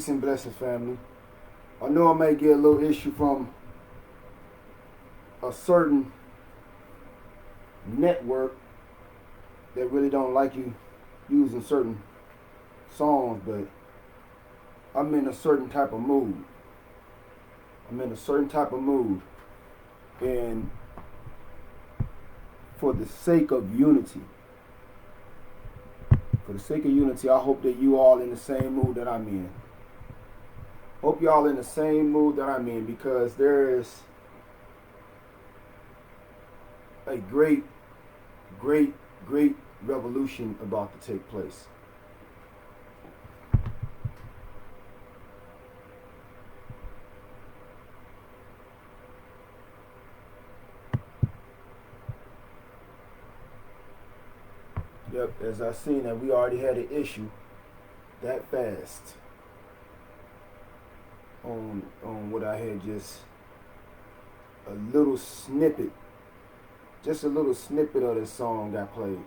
Peace and blessings, family. I know I may get a little issue from a certain network that really don't like you using certain songs, but I'm in a certain type of mood. And for the sake of unity, I hope that you all in the same mood that I'm in. Hope y'all in the same mood that I'm in, because there is a great revolution about to take place. Yep, as I seen that we already had an issue that fast on what I had just a little snippet of this song got played.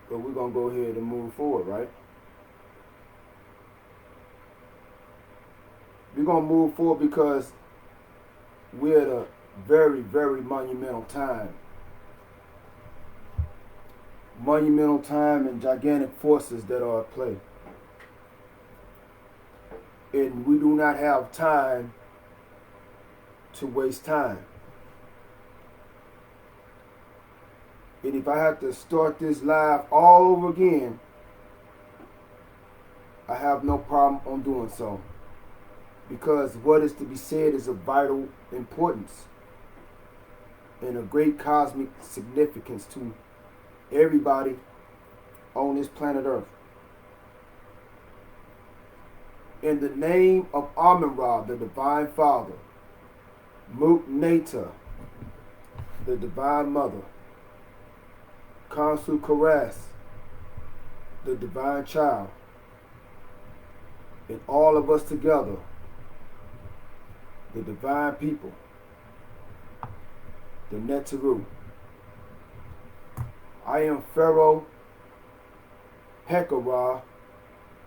But we're gonna go ahead and move forward, right? We're gonna move forward because we're at a very monumental time. And gigantic forces that are at play. And we do not have time to waste time. And if I have to start this live all over again, I have no problem on doing so. Because what is to be said is of vital importance and a great cosmic significance to everybody on this planet Earth. In the name of Amun-Ra, the Divine Father, Mut-Nata, the Divine Mother, Khonsu-Kharas, the Divine Child, and all of us together, the Divine People, the Neteru. I am Pharaoh Hekara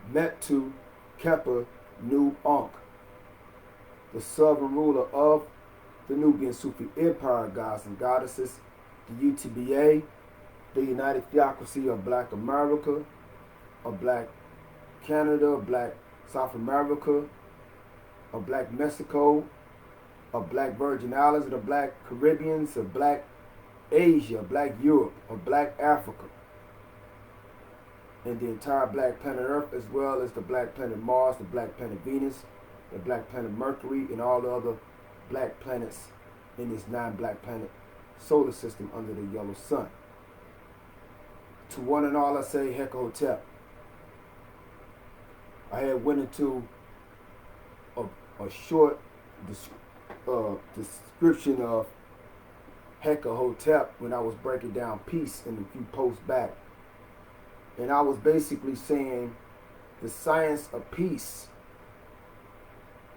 Metu Kepa Nu Ankh, the sovereign ruler of the Nubian Sufi Empire, gods and goddesses, the UTBA, the United Theocracy of Black America, of Black Canada, of Black South America, of Black Mexico, of Black Virgin Islands, of the Black Caribbeans, of Black Asia, Black Europe, of Black Africa, and the entire Black planet Earth, as well as the Black planet Mars, the Black planet Venus, the Black planet Mercury, and all the other black planets in this non-black planet solar system under the yellow sun. To one and all I say, Heka Hotep. I had went into a short description of Heka Hotep when I was breaking down peace in a few posts back. And I was basically saying the science of peace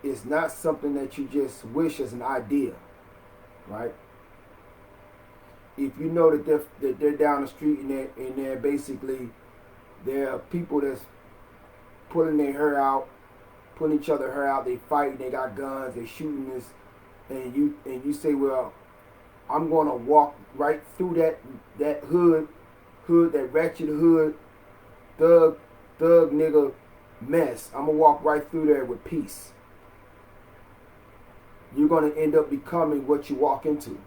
is not something that you just wish as an idea, right? If you know that they're down the street and they're basically, there are people that's pulling their hair out, pulling each other hair out, they fighting, they got guns, they shooting this, and you say, well, I'm gonna walk right through that hood, that ratchet hood, thug nigga mess. I'm gonna walk right through there with peace. You're gonna end up becoming what you walk into.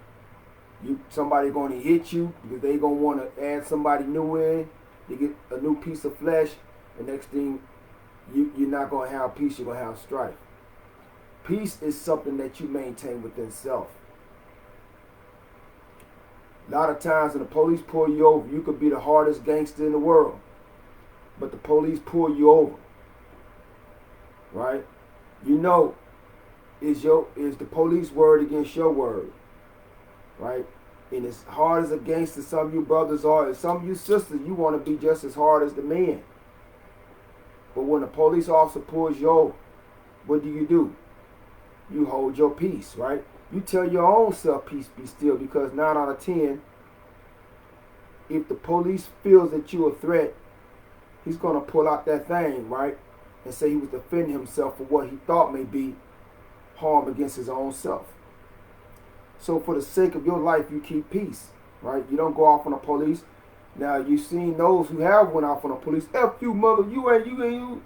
Somebody gonna hit you because they gonna want to add somebody new in. You get a new piece of flesh, and next thing you're not gonna have peace. You're gonna have strife. Peace is something that you maintain within self. A lot of times when the police pull you over, you could be the hardest gangster in the world, but the police pull you over, right? You know, is the police word against your word, right? And as hard as a gangster some of you brothers are, and some of you sisters, you want to be just as hard as the men. But when a police officer pulls you over, what do? You hold your peace, right? You tell your own self, peace be still, because 9 out of 10, if the police feels that you're a threat, he's going to pull out that thing, right? And say he was defending himself for what he thought may be harm against his own self. So for the sake of your life, you keep peace, right? You don't go off on the police. Now, you've seen those who have went off on the police. F you, mother, you ain't you.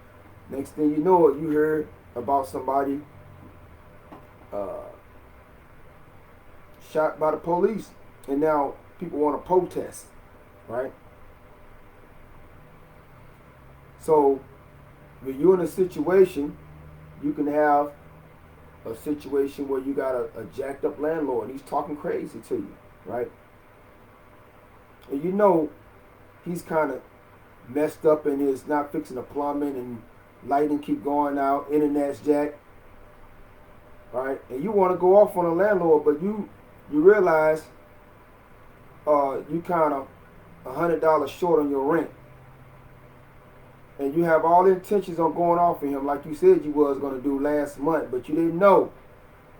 Next thing you know it, you heard about somebody shot by the police. And now people want to protest, right? So when you're in a situation, you can have a situation where you got a jacked up landlord and he's talking crazy to you, right? And you know he's kind of messed up and is not fixing the plumbing and lighting keep going out, internet's jacked, right? And you want to go off on a landlord, but you realize you kind of $100 short on your rent. And you have all the intentions on going off of him like you said you was going to do last month, but you didn't know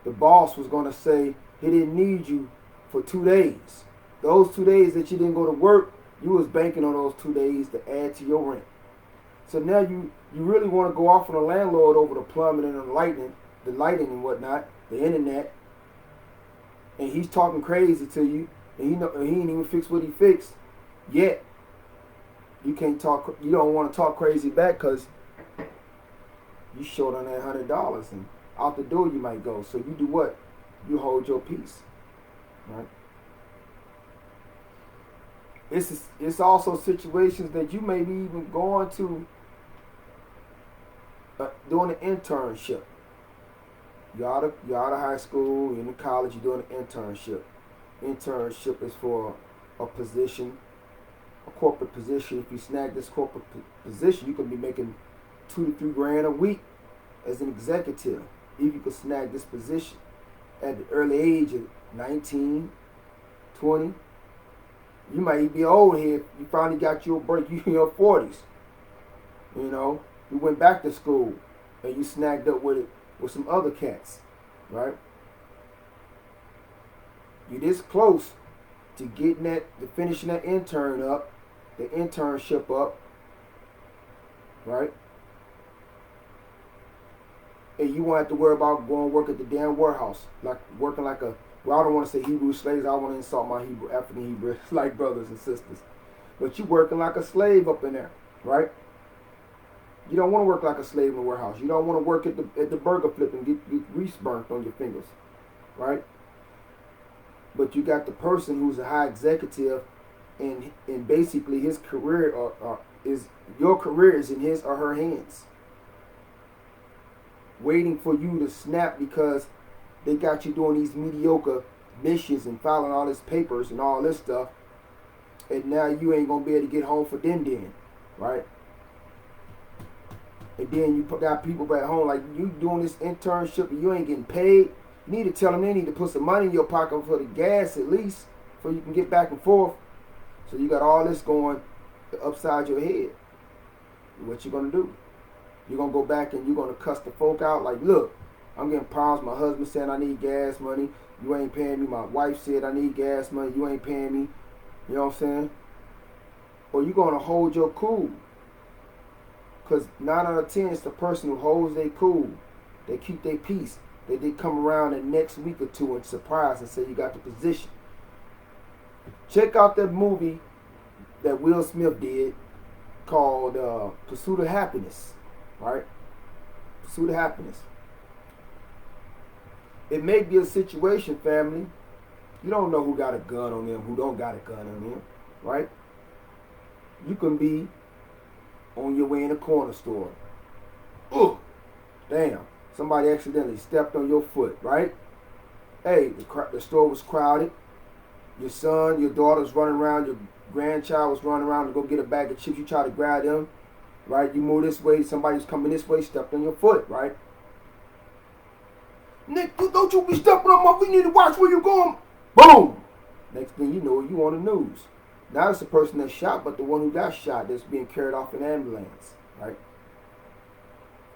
the boss was going to say he didn't need you for 2 days. Those 2 days that you didn't go to work, you was banking on those 2 days to add to your rent. So now you really want to go off on a landlord over the plumbing and the lighting and whatnot, the internet, and he's talking crazy to you, and he ain't even fixed what he fixed yet. You can't talk. You don't want to talk crazy back because you short on that $100, and out the door you might go. So you do what? You hold your peace, right? It's also situations that you may be even going to doing an internship. You're out of high school, you're in college, you're doing an internship. Internship is for a position, a corporate position. If you snag this corporate position, you can be making $2 to $3 grand a week as an executive. If you can snag this position at the early age of 19, 20, you might be old here. You finally got your break. You in your 40s. You know, you went back to school and you snagged up with some other cats, right? You're this close to getting to finishing that internship up, right? And you won't have to worry about going to work at the damn warehouse, like working like I don't want to say Hebrew slaves. I don't want to insult my African Hebrew like brothers and sisters, but you working like a slave up in there, right? You don't want to work like a slave in the warehouse. You don't want to work at the burger flip and get grease burnt on your fingers, right? But you got the person who's a high executive, and basically his career your career is in his or her hands, waiting for you to snap because they got you doing these mediocre missions and filing all this papers and all this stuff, and now you ain't gonna be able to get home for them then, right? And then you got people back home like you doing this internship and you ain't getting paid. You need to tell them they need to put some money in your pocket for the gas at least, so you can get back and forth. So you got all this going upside your head. What you gonna do? You're gonna go back and you're gonna cuss the folk out like, look, I'm getting problems. My husband saying I need gas money. You ain't paying me. My wife said I need gas money. You ain't paying me. You know what I'm saying? Or you gonna hold your cool. Because 9 out of 10 is the person who holds their cool. They keep their peace. They come around the next week or two and surprise and say you got the position. Check out that movie that Will Smith did called Pursuit of Happiness. Right? Pursuit of Happiness. It may be a situation, family. You don't know who got a gun on them, who don't got a gun on them. Right? You can be on your way in a corner store. Ugh, damn, somebody accidentally stepped on your foot, right? Hey, the store was crowded. Your son, your daughter's running around, your grandchild was running around to go get a bag of chips. You try to grab them, right? You move this way, somebody's coming this way, stepped on your foot, right? Nick, don't you be stepping on my, we need to watch where you going. Boom! Next thing you know, you on the news. Now it's the person that's shot, but the one who got shot that's being carried off in an ambulance, right?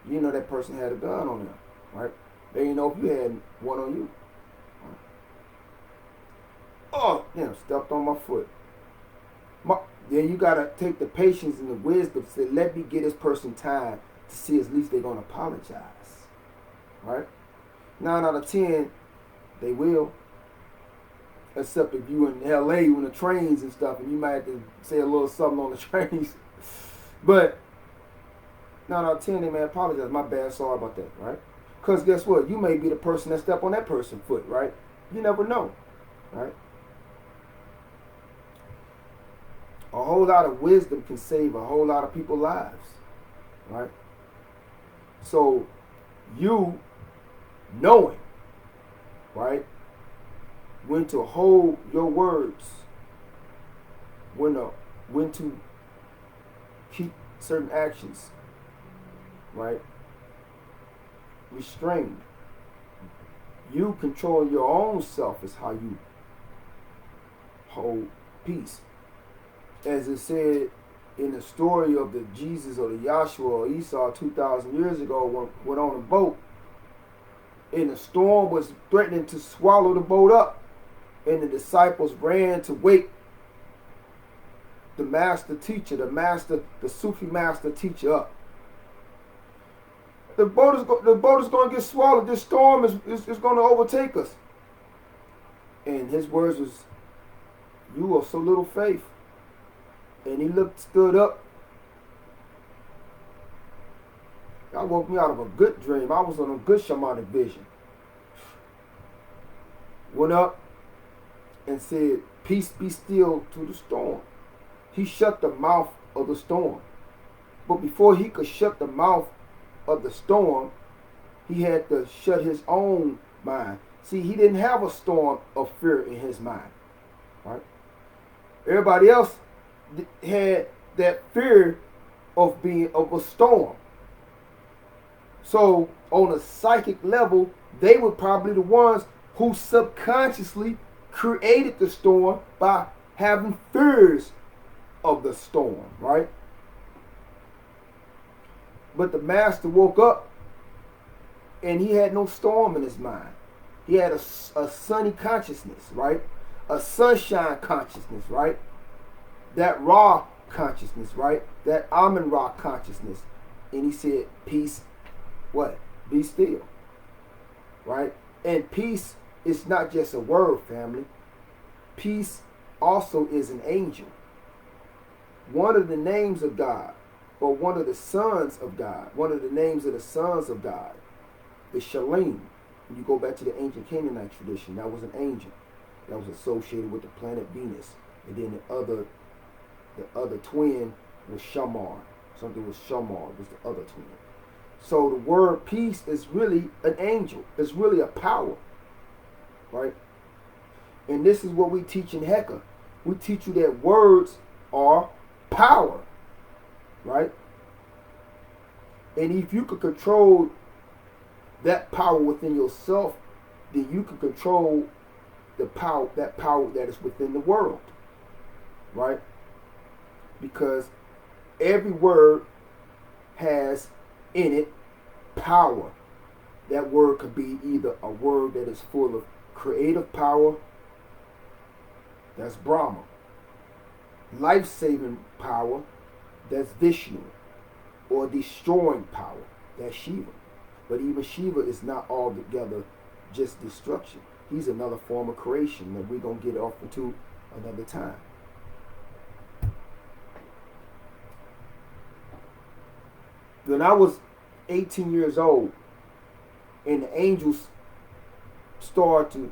You know that person had a gun on them, right? They didn't know if you had one on you. Right? Oh, damn, stepped on my foot. My, then you gotta take the patience and the wisdom to say, let me get this person time to see at least they're gonna apologize. Right? 9 out of 10, they will. Except if you in LA on the trains and stuff, and you might have to say a little something on the trains. But 9 out of 10, they may apologize. My bad, sorry about that, right? Because guess what? You may be the person that stepped on that person's foot, right? You never know, right? A whole lot of wisdom can save a whole lot of people's lives, right? So you knowing, right, when to hold your words, when to keep certain actions, right, restrained. You control your own self is how you hold peace. As it said in the story of the Jesus or the Yahshua or Esau 2,000 years ago, went on a boat, and the storm was threatening to swallow the boat up, and the disciples ran to wake the master teacher, the Sufi master teacher up. The boat is going to get swallowed. This storm is going to overtake us. And his words was, "You are so little faith." And he stood up. God woke me out of a good dream. I was on a good shamanic vision. Went up and said, "Peace be still to the storm." He shut the mouth of the storm. But before he could shut the mouth of the storm, he had to shut his own mind. See, he didn't have a storm of fear in his mind, right? Everybody else had that fear of a storm. So on a psychic level, they were probably the ones who subconsciously created the storm by having fears of the storm, right? But the master woke up and he had no storm in his mind. He had a sunny consciousness, right? A sunshine consciousness, right? That Ra consciousness, right? That Amun Ra consciousness. And he said, "Peace, what? Be still." Right? And peace is not just a word, family. Peace also is an angel. One of the names of God, or one of the sons of God, one of the names of the sons of God is Shalem. When you go back to the ancient Canaanite tradition, that was an angel that was associated with the planet Venus. And then the other twin was Shamar. Something was Shamar, was the other twin. So the word peace is really an angel. It's really a power. Right? And this is what we teach in Heka. We teach you that words are power. Right? And if you could control that power within yourself, then you can control that power that is within the world. Right? Because every word has in it power. That word could be either a word that is full of creative power, that's Brahma. Life-saving power, that's Vishnu. Or destroying power, that's Shiva. But even Shiva is not altogether just destruction. He's another form of creation that we're going to get off into another time. When I was 18 years old and the angels started to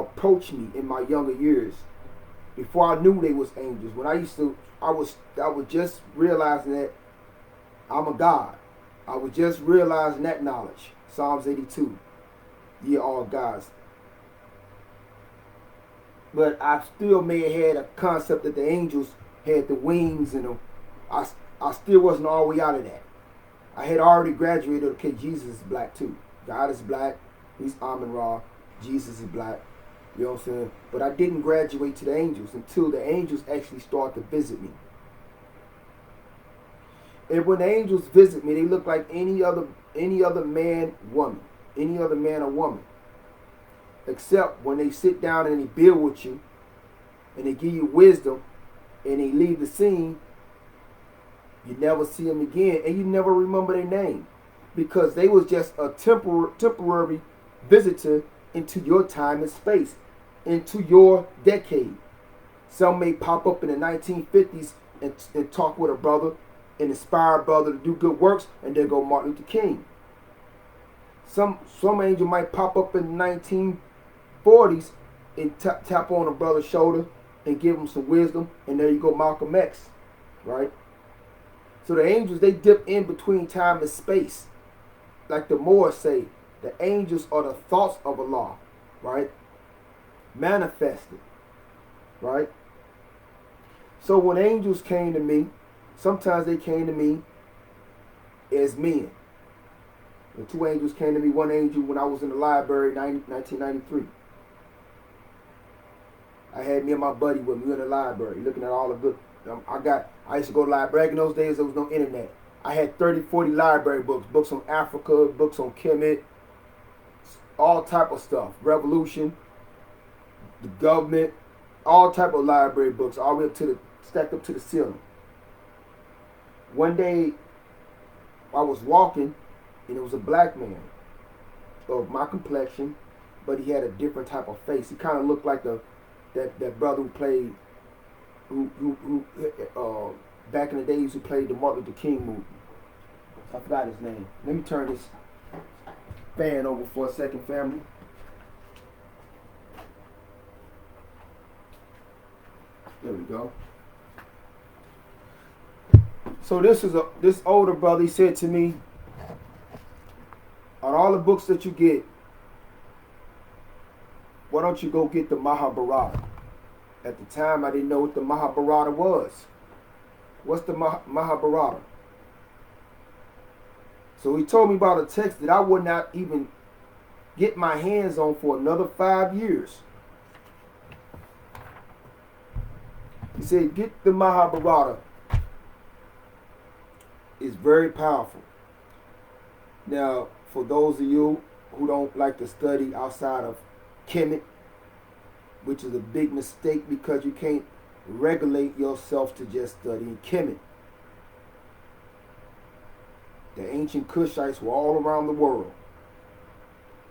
approach me in my younger years, before I knew they was angels, when I was just realizing that I'm a God. I was just realizing that knowledge. Psalms 82. Ye all gods. But I still may have had a concept that the angels had the wings and them. I still wasn't all the way out of that. I had already graduated. Okay, Jesus is black too. God is black. He's Amun Ra. Jesus is black. You know what I'm saying? But I didn't graduate to the angels until the angels actually started to visit me. And when the angels visit me, they look like any other man, woman, any other man or woman. Except when they sit down and they build with you and they give you wisdom and they leave the scene, you never see them again, and you never remember their name, because they was just a temporary visitor into your time and space, into your decade. Some may pop up in the 1950s and talk with a brother and inspire a brother to do good works, and there go Martin Luther King. Some angel might pop up in the 1940s and tap on a brother's shoulder and give him some wisdom, and there you go Malcolm X, right? So the angels, they dip in between time and space. Like the Moors say, the angels are the thoughts of Allah, right? Manifested, right? So when angels came to me, sometimes they came to me as men. The two angels came to me, one angel when I was in the library in 1993. I had me and my buddy with me in the library looking at all the good. I used to go to the library. Back in those days, there was no internet. I had 30, 40 library books. Books on Africa, books on Kemet, all type of stuff. Revolution, the government, all type of library books, all the way up to stacked up to the ceiling. One day, I was walking, and it was a black man of my complexion, but he had a different type of face. He kind of looked like that brother who played, who back in the days who played the Martin Luther King movie. I forgot his name. Let me turn this fan over for a second, family. There we go. So this older brother, he said to me, on all the books that you get, why don't you go get the Mahabharata? At the time, I didn't know what the Mahabharata was. What's the Mahabharata? So he told me about a text that I would not even get my hands on for another 5 years. He said, get the Mahabharata. It's very powerful. Now, for those of you who don't like to study outside of Kemet, which is a big mistake because you can't regulate yourself to just studying Kemet. The ancient Kushites were all around the world,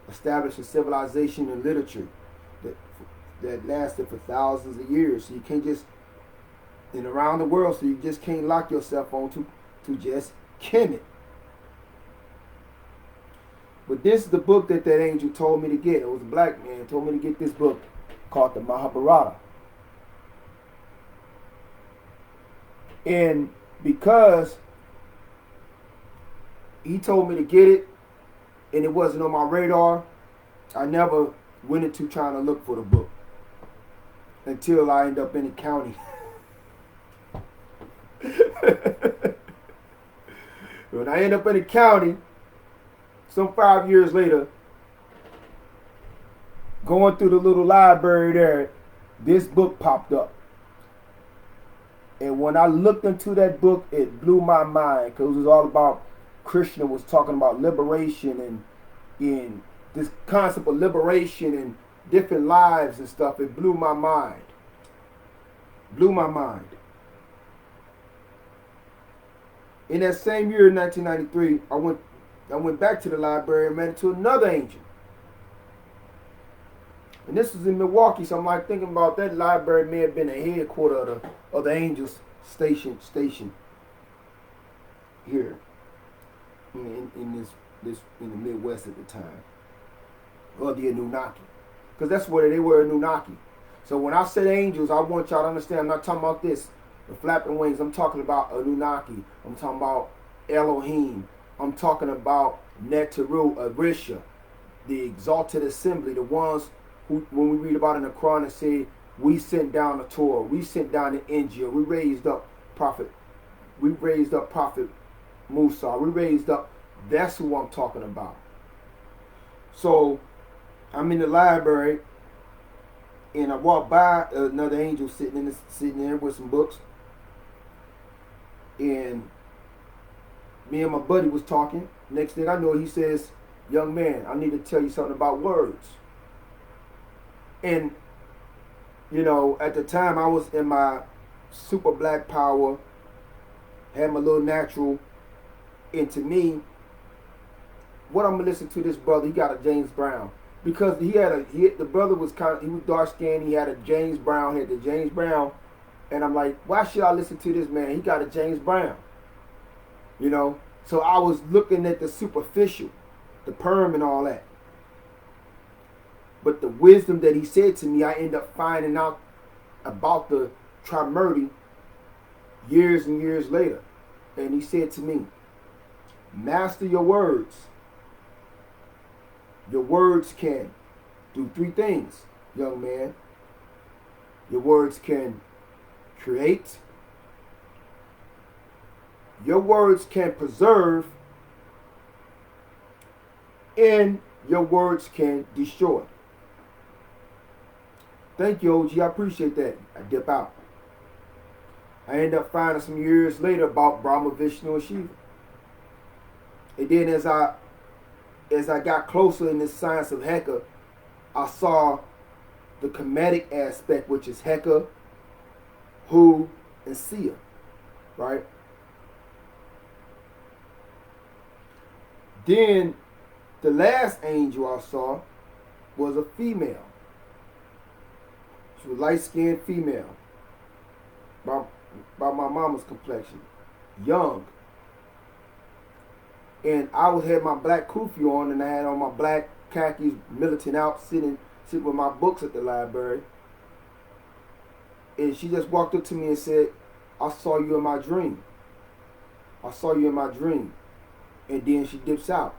establishing civilization and literature that lasted for thousands of years. So you can't just, and around the world, so you just can't lock yourself on to just Kemet. But this is the book that angel told me to get. It was a black man told me to get this book called the Mahabharata. And because he told me to get it and it wasn't on my radar, I never went into trying to look for the book until I end up in the county. When I end up in the county, some 5 years later, going through the little library there, this book popped up. And when I looked into that book, it blew my mind, because it was all about, Krishna was talking about liberation and in this concept of liberation and different lives and stuff. It blew my mind. Blew my mind. In that same year, 1993, I went back to the library and ran into another angel. And this was in Milwaukee, so I'm like thinking about that library may have been a headquarters of the angels station here in this in the Midwest at the time, or the Anunnaki, because that's where they were, Anunnaki. So when I said angels, I want y'all to understand, I'm not talking about this, the flapping wings. I'm talking about Anunnaki. I'm talking about Elohim. I'm talking about Neteru, Arisha, the exalted assembly, the ones who, when we read about in the Quran, and say, we sent down the Torah, we sent down the Injil, we raised up Prophet Musa, we raised up. That's who I'm talking about. So I'm in the library, and I walk by another angel sitting there with some books, and me and my buddy was talking. Next thing I know, he says, young man, I need to tell you something about words. And, you know, at the time I was in my super black power, had my little natural. And to me, what I'm gonna listen to this brother, he got a James Brown. Because the brother was he was dark skinned, he had a James Brown, had the James Brown. And I'm like, why should I listen to this man? He got a James Brown. You know? So I was looking at the superficial, the perm and all that. But the wisdom that he said to me, I ended up finding out about the Trimurti years and years later. And he said to me, master your words. Your words can do three things, young man. Your words can create. Your words can preserve. And your words can destroy. Thank you, OG. I appreciate that. I dip out. I end up finding some years later about Brahma, Vishnu, and Shiva. And then as I got closer in this science of Heka, I saw the Kemetic aspect, which is Heka, Hu, and Sia, right? Then the last angel I saw was a female. She was light-skinned female, by my mama's complexion, young. And I had my black kufi on, and I had on my black khakis, militant out, sitting with my books at the library. And she just walked up to me and said, I saw you in my dream. I saw you in my dream. And then she dips out,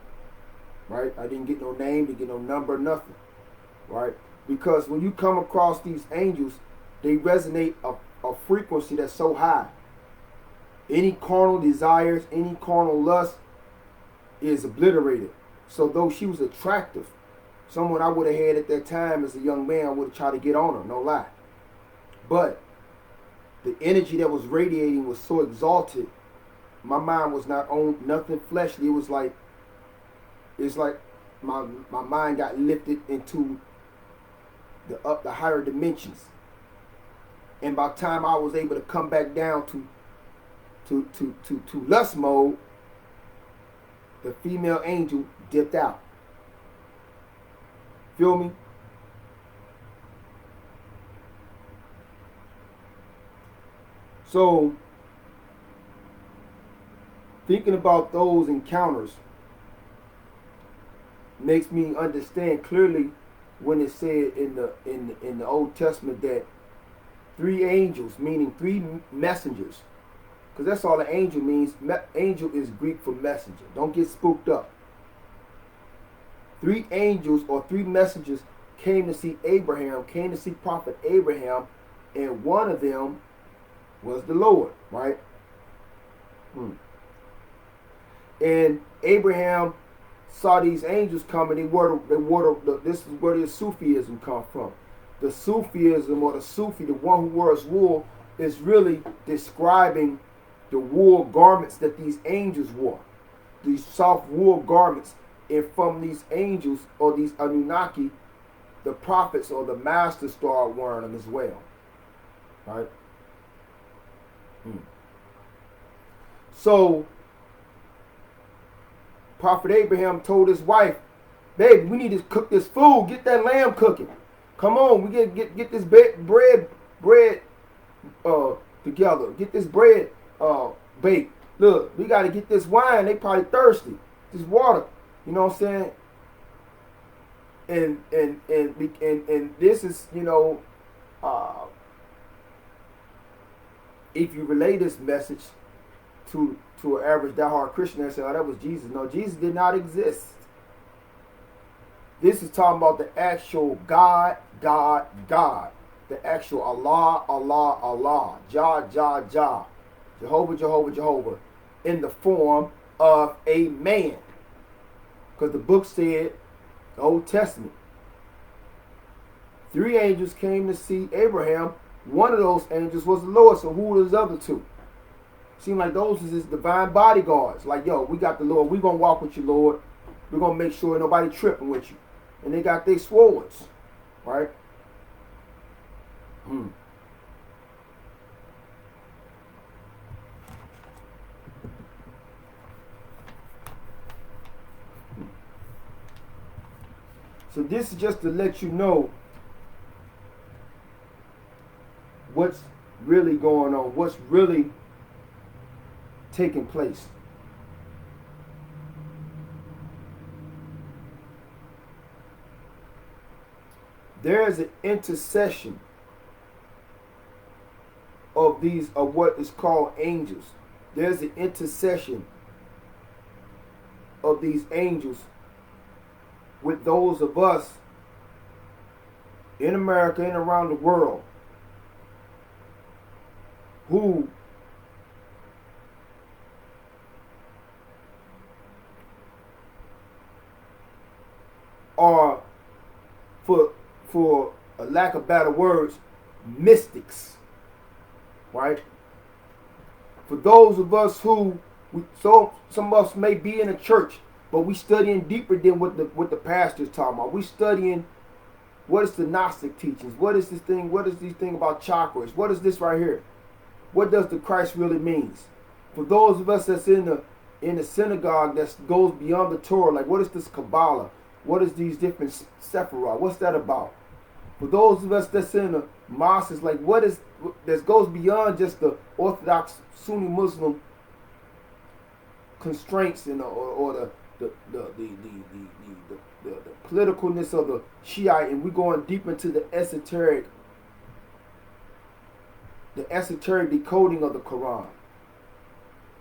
right? I didn't get no name, didn't get no number, nothing, right? Because when you come across these angels, they resonate a frequency that's so high. Any carnal desires, any carnal lust is obliterated. So though she was attractive, someone I would have had at that time as a young man, I would have tried to get on her, no lie. But the energy that was radiating was so exalted, my mind was not on nothing fleshly. It was like, it's like my mind got lifted into the higher dimensions. And by the time I was able to come back down to lust mode, the female angel dipped out. Feel me? So, thinking about those encounters makes me understand clearly when it said in the Old Testament that 3 angels, meaning 3 messengers, because that's all an angel means. Angel is Greek for messenger. Don't get spooked up. 3 angels or 3 messengers came to see Abraham, came to see Prophet Abraham, and one of them was the Lord, right? And Abraham saw these angels coming. This is where the Sufism come from. The Sufism, or the Sufi, the one who wears wool, is really describing the wool garments that these angels wore. These soft wool garments. And from these angels, or these Anunnaki, the prophets or the masters started wearing them as well. Right? So, Prophet Abraham told his wife, baby, we need to cook this food. Get that lamb cooking. Come on, we get this bread together. Get this bread baked. Look, we got to get this wine. They probably thirsty. This water. You know what I'm saying? And this is, you know, if you relay this message to an average diehard Christian and say, oh, that was Jesus. No, Jesus did not exist. This is talking about the actual God. The actual Allah. Jah. Jehovah. In the form of a man. Because the book said, the Old Testament, 3 angels came to see Abraham. One of those angels was the Lord. So who were those other 2? Seemed like those was his divine bodyguards. Like, yo, we got the Lord. We're going to walk with you, Lord. We're going to make sure nobody tripping with you. And they got their swords. Right? So this is just to let you know what's really going on, what's really taking place. There is an intercession of what is called angels. There's an intercession of these angels with those of us in America and around the world who are, for a lack of better words, mystics, right? For those of us who, some of us may be in a church, but we studying deeper than what the pastor's talking about. We studying what is the Gnostic teachings, what is this thing about chakras, what is this right here? What does the Christ really means? For those of us that's in the synagogue that goes beyond the Torah, like what is this Kabbalah? What is these different Sephirah? What's that about? For those of us that's in the mosque, it's like that goes beyond just the Orthodox Sunni Muslim constraints or the politicalness of the Shiite, and we're going deep into the esoteric decoding of the Quran,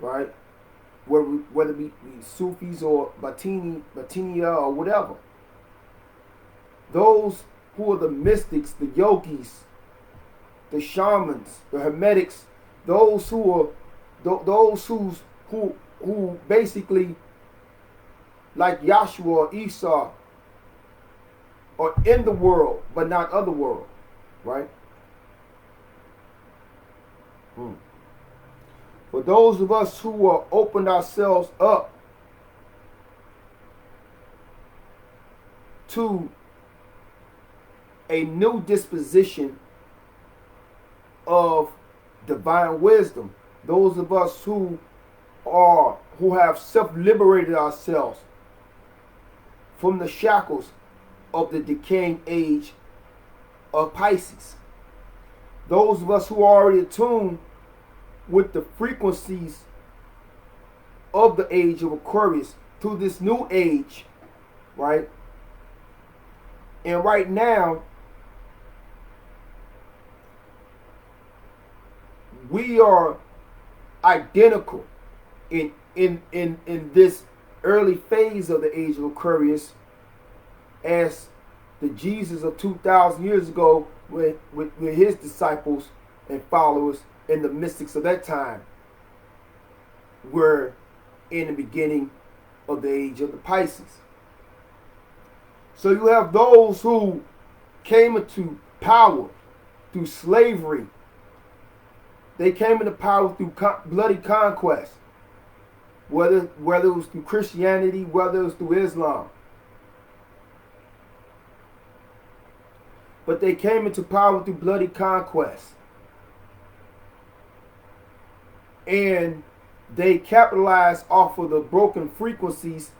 right? Whether it be Sufis or Batinia or whatever. Those who are the mystics, the yogis, the shamans, the hermetics, those who basically, like Yahshua or Esau, are in the world but not of the world, right? For those of us who are opened ourselves up to a new disposition of divine wisdom, those of us who have self-liberated ourselves from the shackles of the decaying age of Pisces, those of us who are already attuned with the frequencies of the age of Aquarius to this new age, right? And right now, we are identical in this early phase of the age of Aquarius as the Jesus of 2,000 years ago with his disciples and followers and the mystics of that time were in the beginning of the age of the Pisces. So you have those who came into power through slavery. They came into power through bloody conquest, whether it was through Christianity, whether it was through Islam. But they came into power through bloody conquest. And they capitalized off of the broken frequencies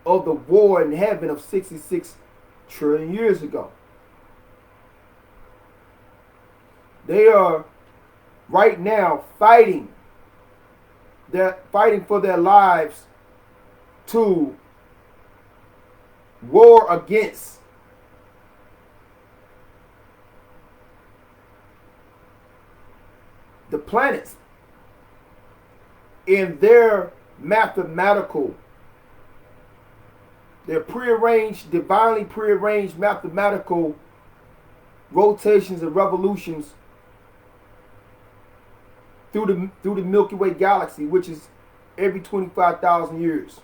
of the war in heaven of 66 trillion years ago. They are right now fighting for their lives to war against the planets in their divinely prearranged mathematical rotations and revolutions through the Milky Way galaxy, which is every 25,000 years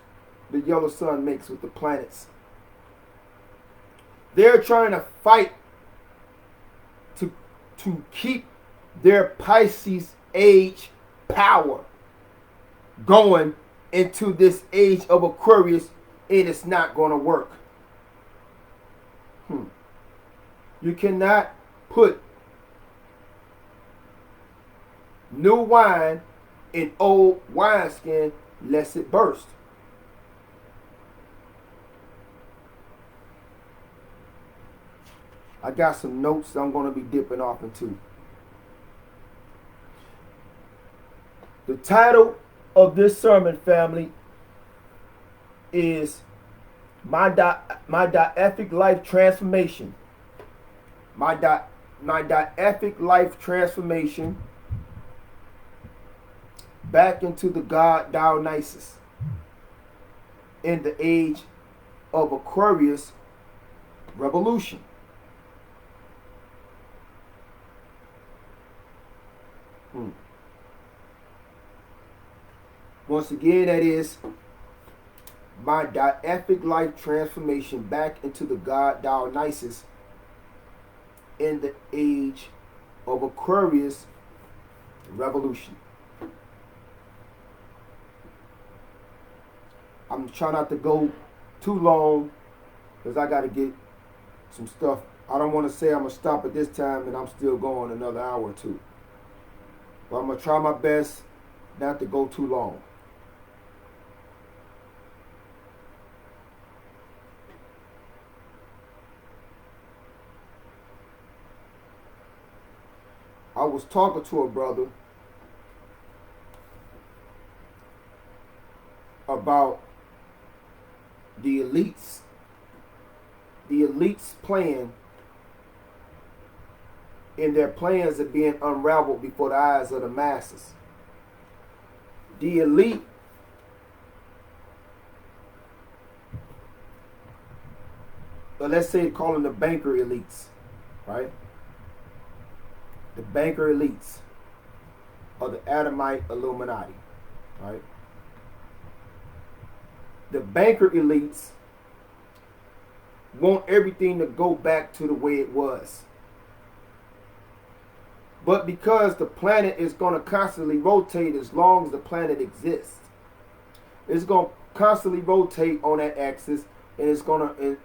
the yellow sun makes with the planets. They're trying to fight to keep their Pisces age power going into this age of Aquarius, and it's not going to work. You cannot put new wine in old wineskin lest it burst. I got some notes that I'm going to be dipping off into. The title of this sermon, family, is my Diefic Life Transformation. My Diefic Life Transformation back into the God Dionysus in the age of Aquarius revolution. Once again, that is my Diefic Life Transformation back into the God Dionysus in the age of Aquarius revolution. I'm trying not to go too long because I got to get some stuff. I don't want to say I'm going to stop at this time and I'm still going another hour or two. But I'm going to try my best not to go too long. I was talking to a brother about the elites. The elites' plan, and their plans are being unraveled before the eyes of the masses. The elite or let's say call them the banker elites, right? The banker elites or the Adamite Illuminati, right? The banker elites want everything to go back to the way it was. But because the planet is going to constantly rotate as long as the planet exists, it's going to constantly rotate on that axis, and it's going to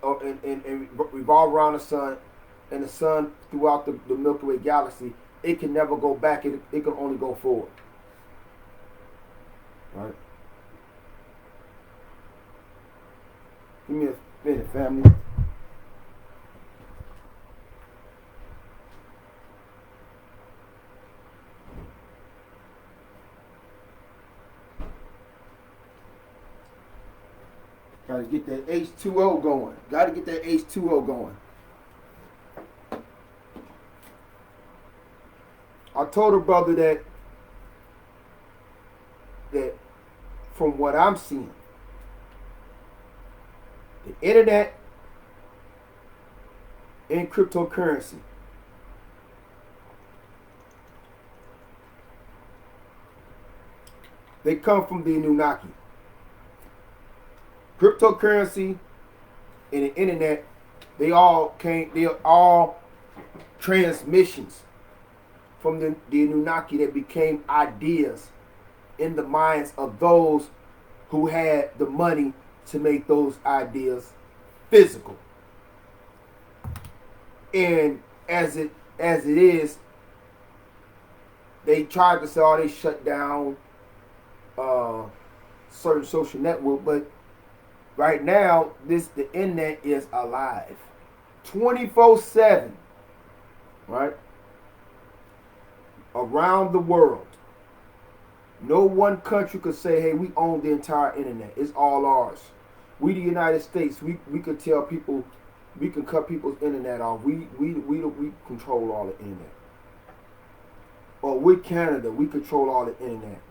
revolve around the sun, and the sun throughout the Milky Way galaxy. It can never go back. It can only go forward. Right? Give me a minute, family. Gotta get that H2O going. Gotta get that H2O going. I told a brother that from what I'm seeing, the internet and cryptocurrency they come from the Anunnaki. Cryptocurrency and the internet, they are all transmissions from the Anunnaki that became ideas in the minds of those who had the money to make those ideas physical. And as it is, they tried to say, oh, they shut down certain social network, but right now, the internet is alive, 24/7, right? Around the world. No one country could say, hey, we own the entire internet. It's all ours. We, the United States, we could tell people, we can cut people's internet off. We control all the internet. Or with Canada, we control all the internet.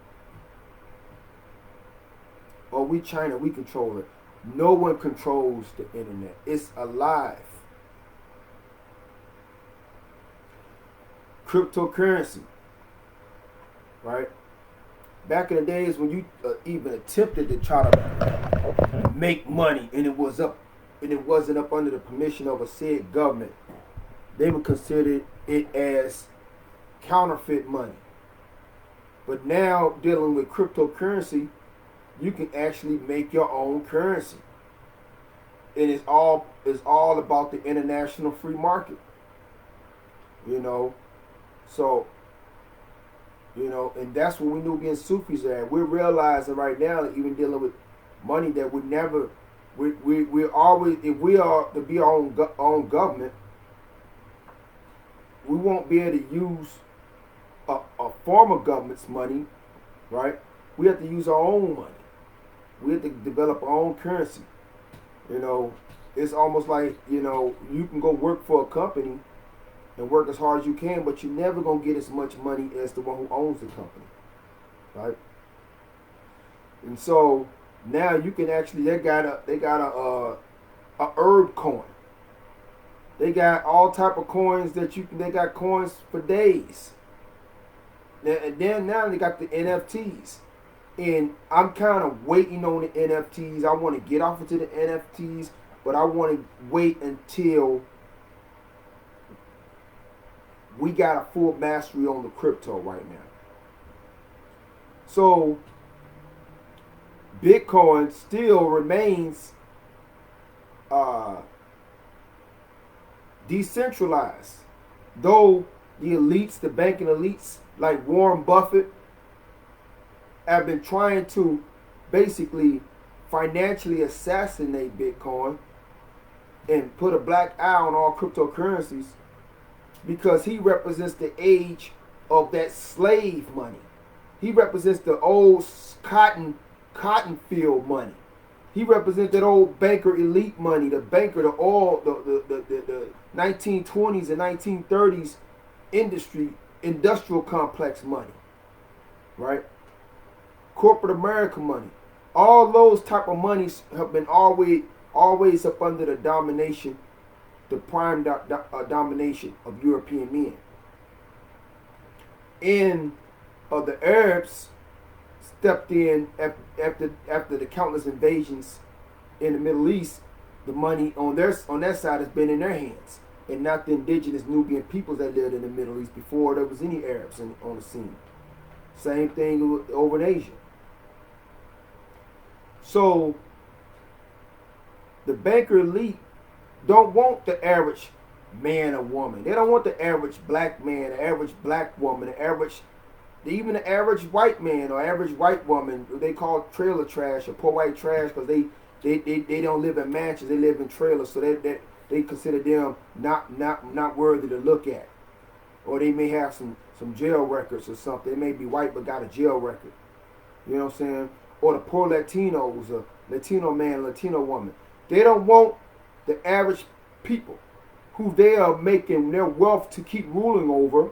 Or we China, we control it. No one controls the internet. It's alive. Cryptocurrency, right? Back in the days when you even attempted to try to make money and it wasn't up under the permission of a said government, they would consider it as counterfeit money. But now dealing with cryptocurrency, you can actually make your own currency. And it's all about the international free market. You know, so, you know, and that's what we knew against Sufis at. We're realizing right now that even dealing with money that we never, we're always, if we are to be our own government, we won't be able to use a former government's money, right? We have to use our own money. We have to develop our own currency. You know, it's almost like, you know, you can go work for a company and work as hard as you can, but you're never gonna get as much money as the one who owns the company, right? And so now you can actually they got a herb coin. They got all type of coins that you can. They got coins for days. And then now they got the NFTs, and I'm kind of waiting on the NFTs. I want to get off into the NFTs, but I want to wait until we got a full mastery on the crypto right now. So Bitcoin still remains decentralized, though the elites, the banking elites like Warren Buffett, have been trying to basically financially assassinate Bitcoin and put a black eye on all cryptocurrencies, because he represents the age of that slave money. He represents the old cotton field money. He represents that old banker elite money, the banker, the oil, the 1920s and 1930s industrial complex money, right? Corporate America money. All those type of monies have been always up under the domination, the prime domination of European men. And the Arabs stepped in after the countless invasions in the Middle East. The money on that side has been in their hands, and not the indigenous Nubian peoples that lived in the Middle East before there was any Arabs on the scene. Same thing over in Asia. So the banker elite don't want the average man or woman. They don't want the average black man, the average black woman, even the average white man or average white woman. They call trailer trash or poor white trash because they don't live in mansions. They live in trailers, so they consider them not worthy to look at. Or they may have some jail records or something. They may be white but got a jail record. You know what I'm saying? Or the poor Latinos, a Latino man, Latino woman. They don't want the average people who they are making their wealth to keep ruling over,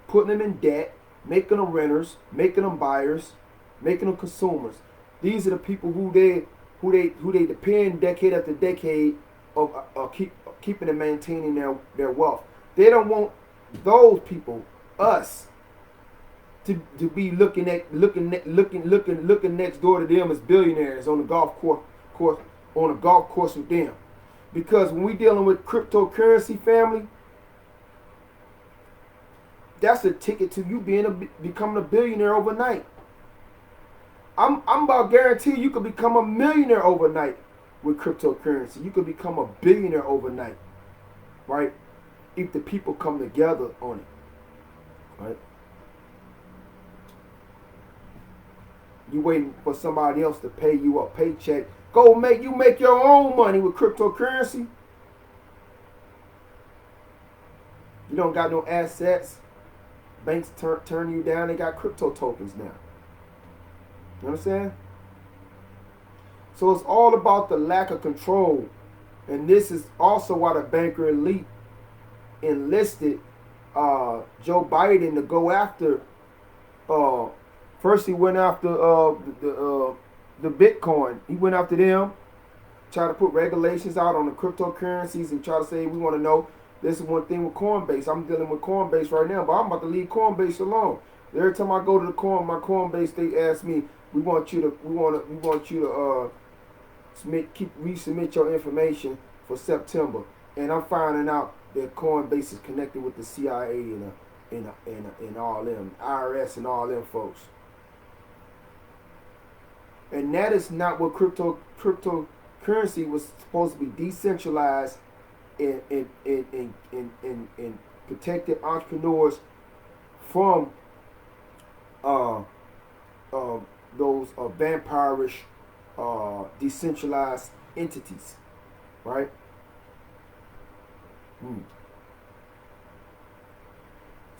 putting them in debt, making them renters, making them buyers, making them consumers. These are the people who they depend decade after decade of keeping and maintaining their wealth. They don't want those people, us, to be looking next door to them as billionaires on the golf course with them. Because when we dealing with cryptocurrency, family, that's a ticket to you becoming a billionaire overnight. I'm about guarantee you could become a millionaire overnight with cryptocurrency. You could become a billionaire overnight, right? If the people come together on it, right? You waiting for somebody else to pay you a paycheck. Make your own money with cryptocurrency. You don't got no assets. Banks turn you down. They got crypto tokens now. You understand? So it's all about the lack of control. And this is also why the banker elite enlisted Joe Biden to go after. First he went after the Bitcoin. He went after them, try to put regulations out on the cryptocurrencies and try to say, we want to know. This is one thing with Coinbase. I'm dealing with Coinbase right now, but I'm about to leave Coinbase alone. Every time I go to my Coinbase, they ask me, we want you to resubmit your information for September. And I'm finding out that Coinbase is connected with the CIA and all them, IRS and all them folks. And that is not what cryptocurrency was supposed to be. Decentralized and protected entrepreneurs from those vampirish decentralized entities, right?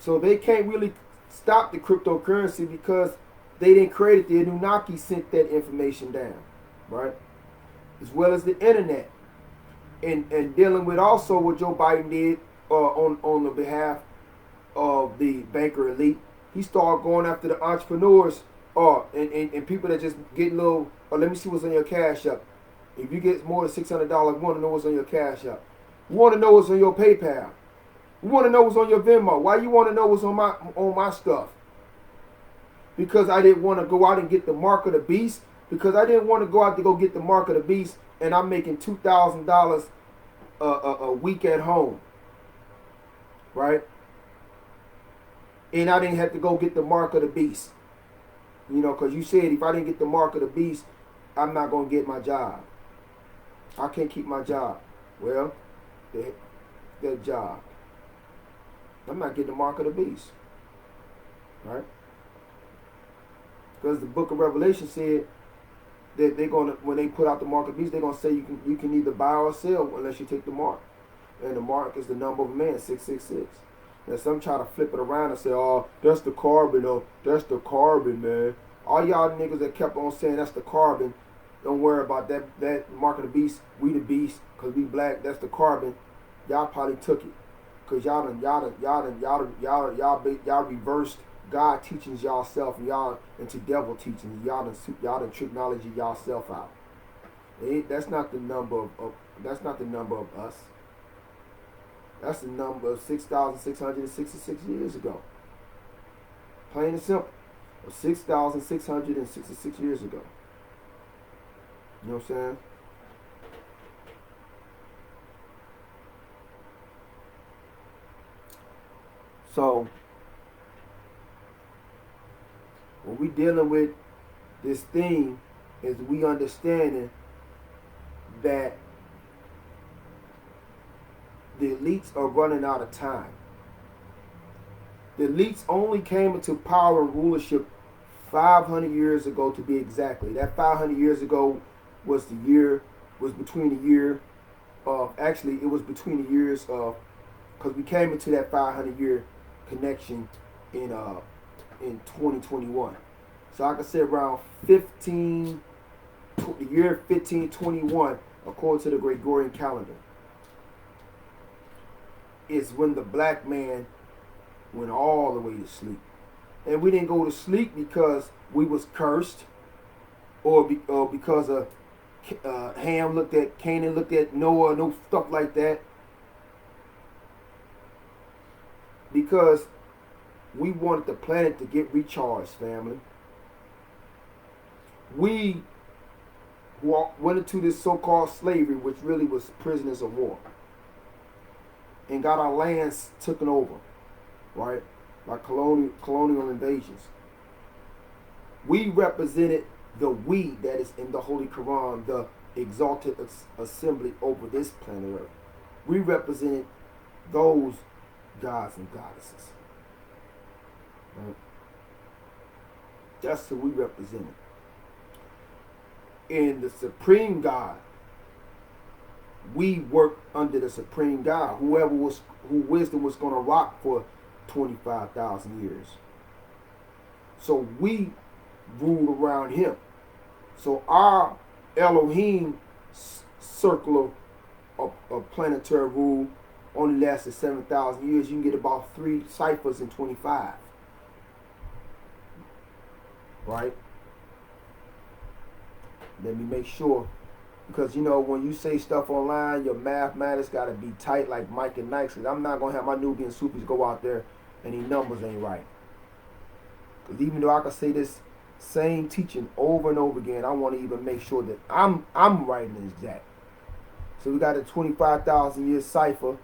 So they can't really stop the cryptocurrency because they didn't create it. The Anunnaki sent that information down, right? As well as the internet. And dealing with also what Joe Biden did on the behalf of the banker elite. He started going after the entrepreneurs and people that just get little, let me see what's on your cash app. If you get more than $600, we want to know what's on your cash app. We want to know what's on your PayPal. We want to know what's on your Venmo. Why you want to know what's on my stuff? Because I didn't want to go out and get the mark of the beast. Because I didn't want to go out to go get the mark of the beast and I'm making $2,000 a week at home. Right? And I didn't have to go get the mark of the beast. You know, because you said if I didn't get the mark of the beast, I'm not going to get my job. I can't keep my job. Well, that job. I'm not getting the mark of the beast. Right? Because the book of Revelation said that they're going to, when they put out the mark of the beast, they're going to say you can either buy or sell unless you take the mark. And the mark is the number of man, 666. And some try to flip it around and say, oh, that's the carbon, oh, that's the carbon, man. All y'all niggas that kept on saying that's the carbon, don't worry about that mark of the beast. We the beast, because we black, that's the carbon. Y'all probably took it. Because y'all reversed God teachings y'all self and y'all into devil teachings. Y'all done technology y'all self out. That's not the number of that's not the number of us. That's the number of 6,666 years ago. Plain and simple. 6,666 years ago. You know what I'm saying? So, when we dealing with this thing, is we understanding that the elites are running out of time. The elites only came into power and rulership 500 years ago, to be exactly. That 500 years ago was between the year of, actually it was between the years of, because we came into that 500 year connection in 2021. So I could say around the year 1521, according to the Gregorian calendar, is when the black man went all the way to sleep. And we didn't go to sleep because we was cursed, or because of Ham looked at Canaan, looked at Noah, no stuff like that. Because we wanted the planet to get recharged, family. We went into this so-called slavery, which really was prisoners of war, and got our lands taken over, right, by colonial invasions. We represented the we that is in the Holy Quran, the exalted assembly over this planet Earth. We represented those gods and goddesses. Right? That's who we represented. In the supreme God, we worked under the supreme God, who wisdom was going to rock for 25,000 years. So we ruled around him. So our Elohim circle of planetary rule only lasted 7,000 years. You can get about 3 ciphers in 25. Right? Let me make sure. Because, you know, when you say stuff online, your mathematics got to be tight like Mike and Nike. I'm not going to have my Nubian Sufis go out there and these numbers ain't right. Because even though I can say this same teaching over and over again, I want to even make sure that I'm writing it exact. So we got a 25,000 year cipher,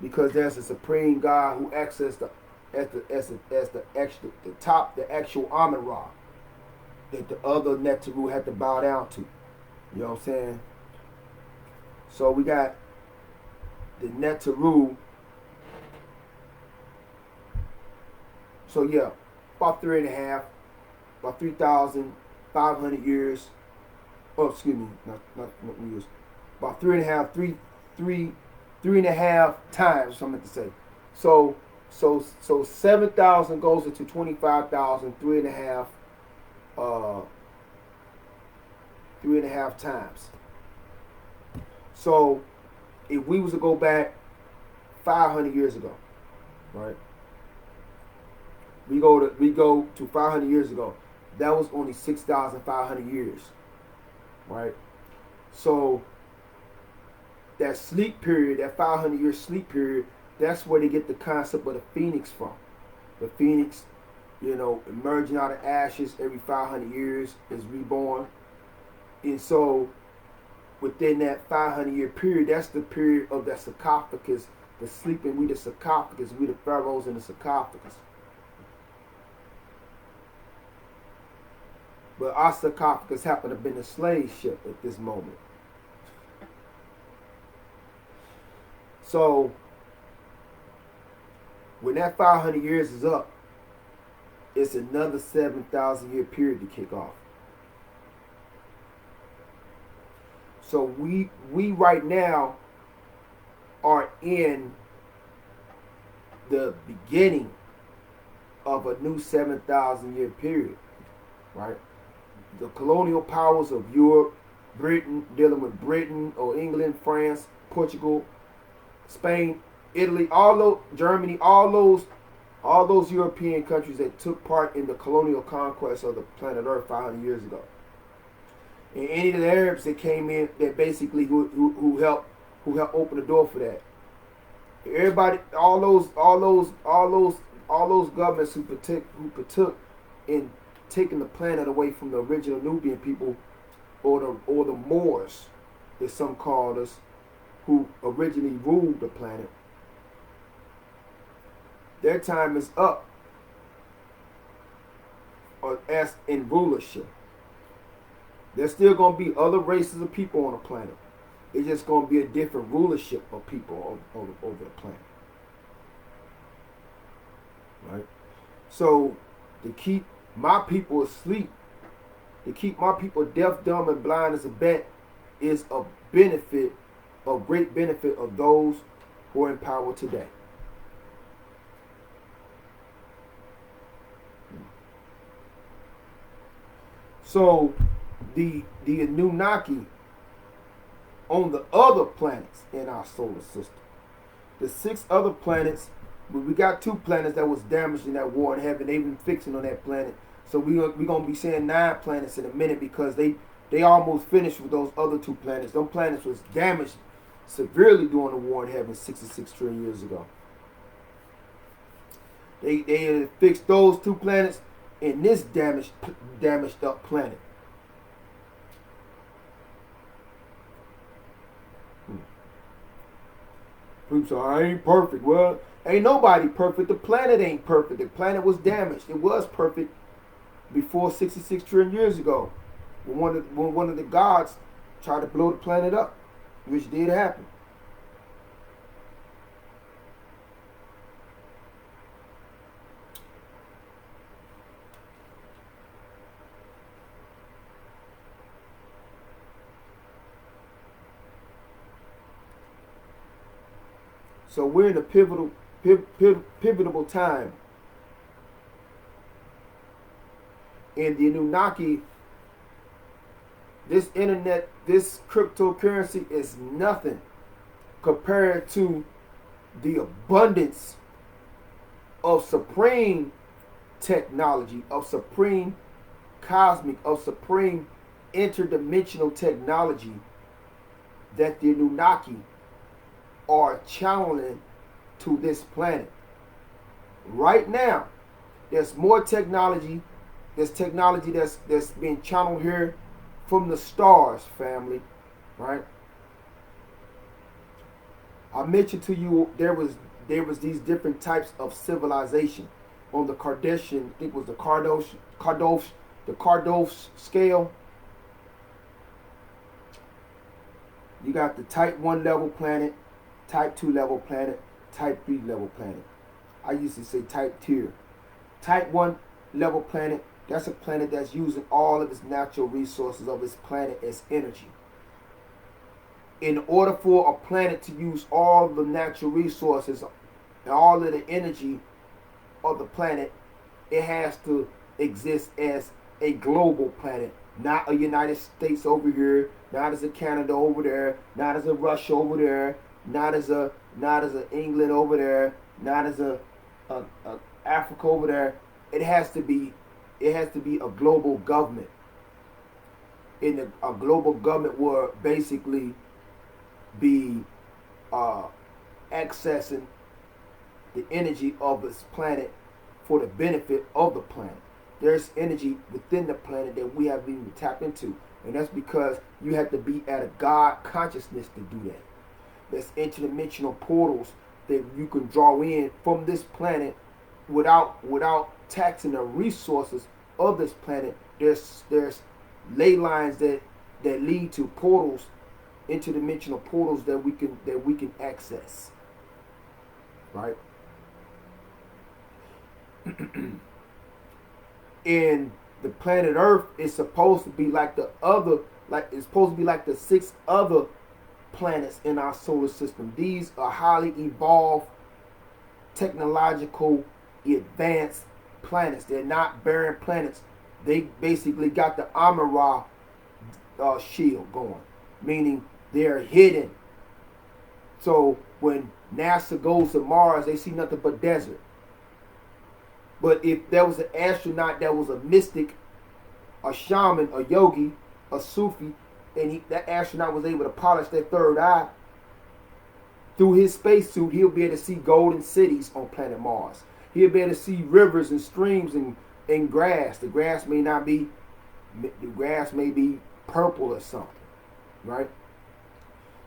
because there's a supreme God who acts as the actual Amun Ra that the other Neteru had to bow down to. You know what I'm saying? So we got the Neteru. So yeah, about 3,500 years. Oh, excuse me, not years. About three and a half times, something to say. So So 7,000 goes into 25,000, 3.5, 3.5 times. So if we was to go back 500 years ago, right? We go to 500 years ago. That was only 6,500 years, right? So that sleep period, that 500-year sleep period, that's where they get the concept of the phoenix from. The phoenix, emerging out of ashes every 500 years is reborn. And so within that 500-year period, that's the period of that sarcophagus, the sleeping, we the sarcophagus, we the pharaohs in the sarcophagus. But our sarcophagus happened to have been a slave ship at this moment. So when that 500 years is up, it's another 7,000-year period to kick off. So we right now are in the beginning of a new 7,000-year period, right? The colonial powers of Europe, Britain, dealing with Britain or England, France, Portugal, Spain, Italy, Germany, all those European countries that took part in the colonial conquest of the planet Earth 500 years ago. And any of the Arabs that came in that basically who helped open the door for that. Everybody, all those governments who partook in taking the planet away from the original Nubian people, or the Moors, as some called us, who originally ruled the planet. Their time is up, or as in rulership. There's still going to be other races of people on the planet. It's just going to be a different rulership of people over the planet. Right? So, to keep my people asleep, to keep my people deaf, dumb, and blind as a bat, is a great benefit of those who are in power today. So, the Anunnaki on the other planets in our solar system, the 6 other planets, we got 2 planets that was damaged in that war in heaven. They've been fixing on that planet. So we're going to be saying 9 planets in a minute, because they almost finished with those other 2 planets. Those planets was damaged severely during the war in heaven 66 trillion years ago. They fixed those 2 planets in this damaged up planet. People say, I ain't perfect. Well, ain't nobody perfect. The planet ain't perfect. The planet was damaged. It was perfect before 66 trillion years ago, when one of the gods tried to blow the planet up, which did happen. So we're in a pivotal time. And the Anunnaki, this internet, this cryptocurrency is nothing compared to the abundance of supreme technology, of supreme cosmic, of supreme interdimensional technology that the Anunnaki are channeling to this planet. Right now, there's more technology. There's technology that's being channeled here from the stars, family. Right? I mentioned to you there was these different types of civilization on the Kardashian. I think it was the Cardosh scale. You got the type 1 level planet, type 2 level planet, type 3 level planet. I used to say type tier. Type 1 level planet, that's a planet that's using all of its natural resources of its planet as energy. In order for a planet to use all the natural resources and all of the energy of the planet, it has to exist as a global planet, not a United States over here, not as a Canada over there, not as a Russia over there, not as a England over there, not as a Africa over there. It has to be a global government. In a global government will basically be accessing the energy of this planet for the benefit of the planet. There's energy within the planet that we haven't even tapped into. And that's because you have to be at a God consciousness to do that. There's interdimensional portals that you can draw in from this planet without taxing the resources of this planet. There's ley lines that lead to portals, interdimensional portals that we can access. Right? And the planet Earth is supposed to be like it's supposed to be like the 6 other planets in our solar system. These are highly evolved, technological, advanced planets. They're not barren planets. They basically got the Amara shield going, meaning they're hidden. So when NASA goes to Mars, they see nothing but desert. But if there was an astronaut that was a mystic, a shaman, a yogi, a Sufi, and that astronaut was able to polish that third eye, through his spacesuit, he'll be able to see golden cities on planet Mars. He'll be able to see rivers and streams and grass. The grass may be purple or something, right?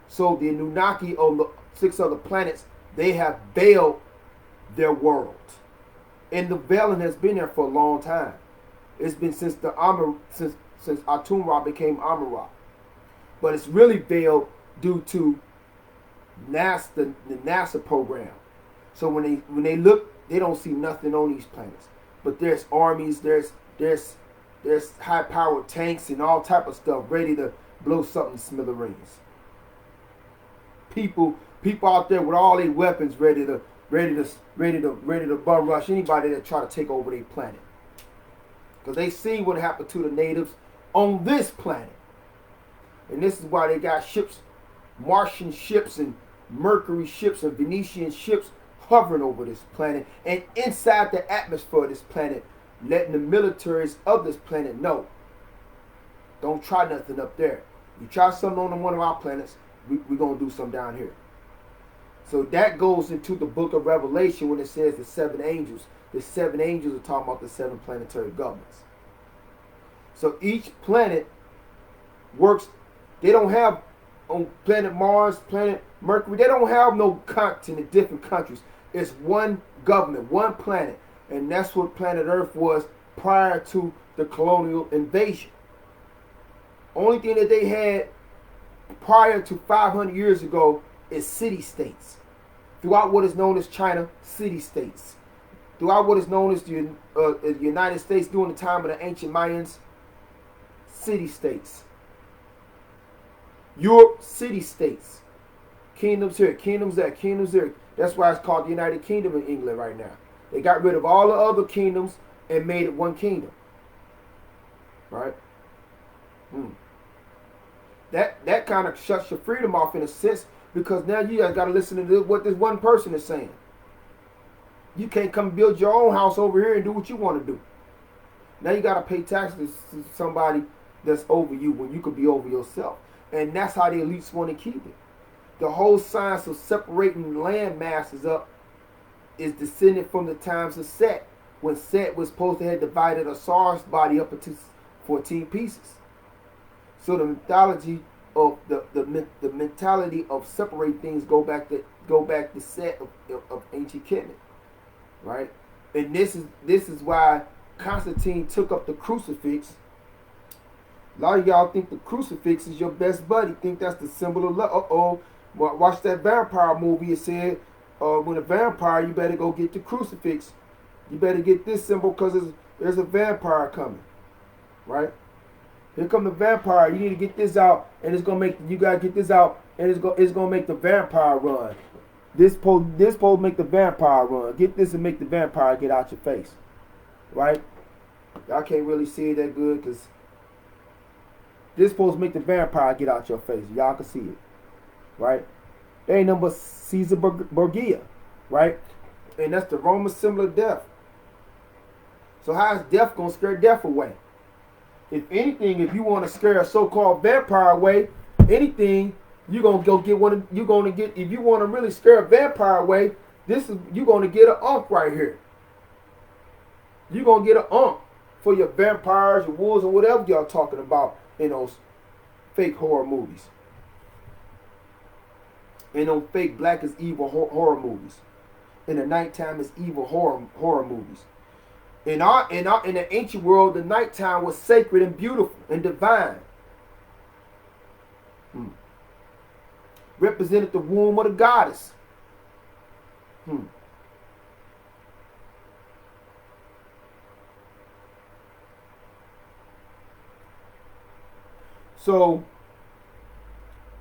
So the Anunnaki on the 6 other planets, they have veiled their world. And the veiling has been there for a long time. It's been since since Atum-Ra became Amon-Ra. But it's really veiled due to NASA, the NASA program. So when they look, they don't see nothing on these planets. But there's armies, there's high-powered tanks and all type of stuff ready to blow something to smithereens. People out there with all their weapons ready to bum rush anybody that try to take over their planet. Because they see what happened to the natives on this planet. And this is why they got ships, Martian ships and Mercury ships and Venetian ships hovering over this planet and inside the atmosphere of this planet, letting the militaries of this planet know, don't try nothing up there. You try something on one of our planets, we're going to do something down here. So that goes into the book of Revelation when it says the 7 angels. The 7 angels are talking about the 7 planetary governments. So each planet works. They don't have on planet Mars, planet Mercury, they don't have no continent, different countries. It's one government, one planet. And that's what planet Earth was prior to the colonial invasion. Only thing that they had prior to 500 years ago is city-states. Throughout what is known as China, city-states. Throughout what is known as the United States during the time of the ancient Mayans, city-states. Europe, city-states. Kingdoms here, kingdoms there, kingdoms there. That's why it's called the United Kingdom in England right now. They got rid of all the other kingdoms and made it one kingdom. Right? That kind of shuts your freedom off in a sense, because now you guys got to listen to what this one person is saying. You can't come build your own house over here and do what you want to do. Now you got to pay taxes to somebody that's over you when you could be over yourself. And that's how the elites want to keep it. The whole science of separating land masses up is descended from the times of Set, when Set was supposed to have divided Osiris' body up into 14 pieces. So the mythology of the mentality of separating things go back to Set of ancient Kemet, right? And this is why Constantine took up the crucifix. A lot of y'all think the crucifix is your best buddy. Think that's the symbol of love. Watch that vampire movie. It said, when a vampire, you better go get the crucifix. You better get this symbol because there's a vampire coming, right? Here come the vampire. You need to get this out, and it's gonna make you gotta get this out, and it's gonna make the vampire run. This supposed make the vampire run. Get this and make the vampire get out your face, right? Y'all can't really see it that good because this supposed to make the vampire get out your face. Y'all can see it, right? There ain't nothing but Caesar Borgia, right? And that's the Roman symbol of death. So how is death gonna scare death away? If anything, if you want to scare a so-called vampire away, anything you're gonna go get one. You're gonna get if you want to really scare a vampire away. You're gonna get an unk right here. You're gonna get an unk for your vampires, your wolves, or whatever y'all talking about in those fake horror movies. In those fake black is evil horror movies. In the nighttime is evil horror movies. In the ancient world, the nighttime was sacred and beautiful and divine. Represented the womb of the goddess. So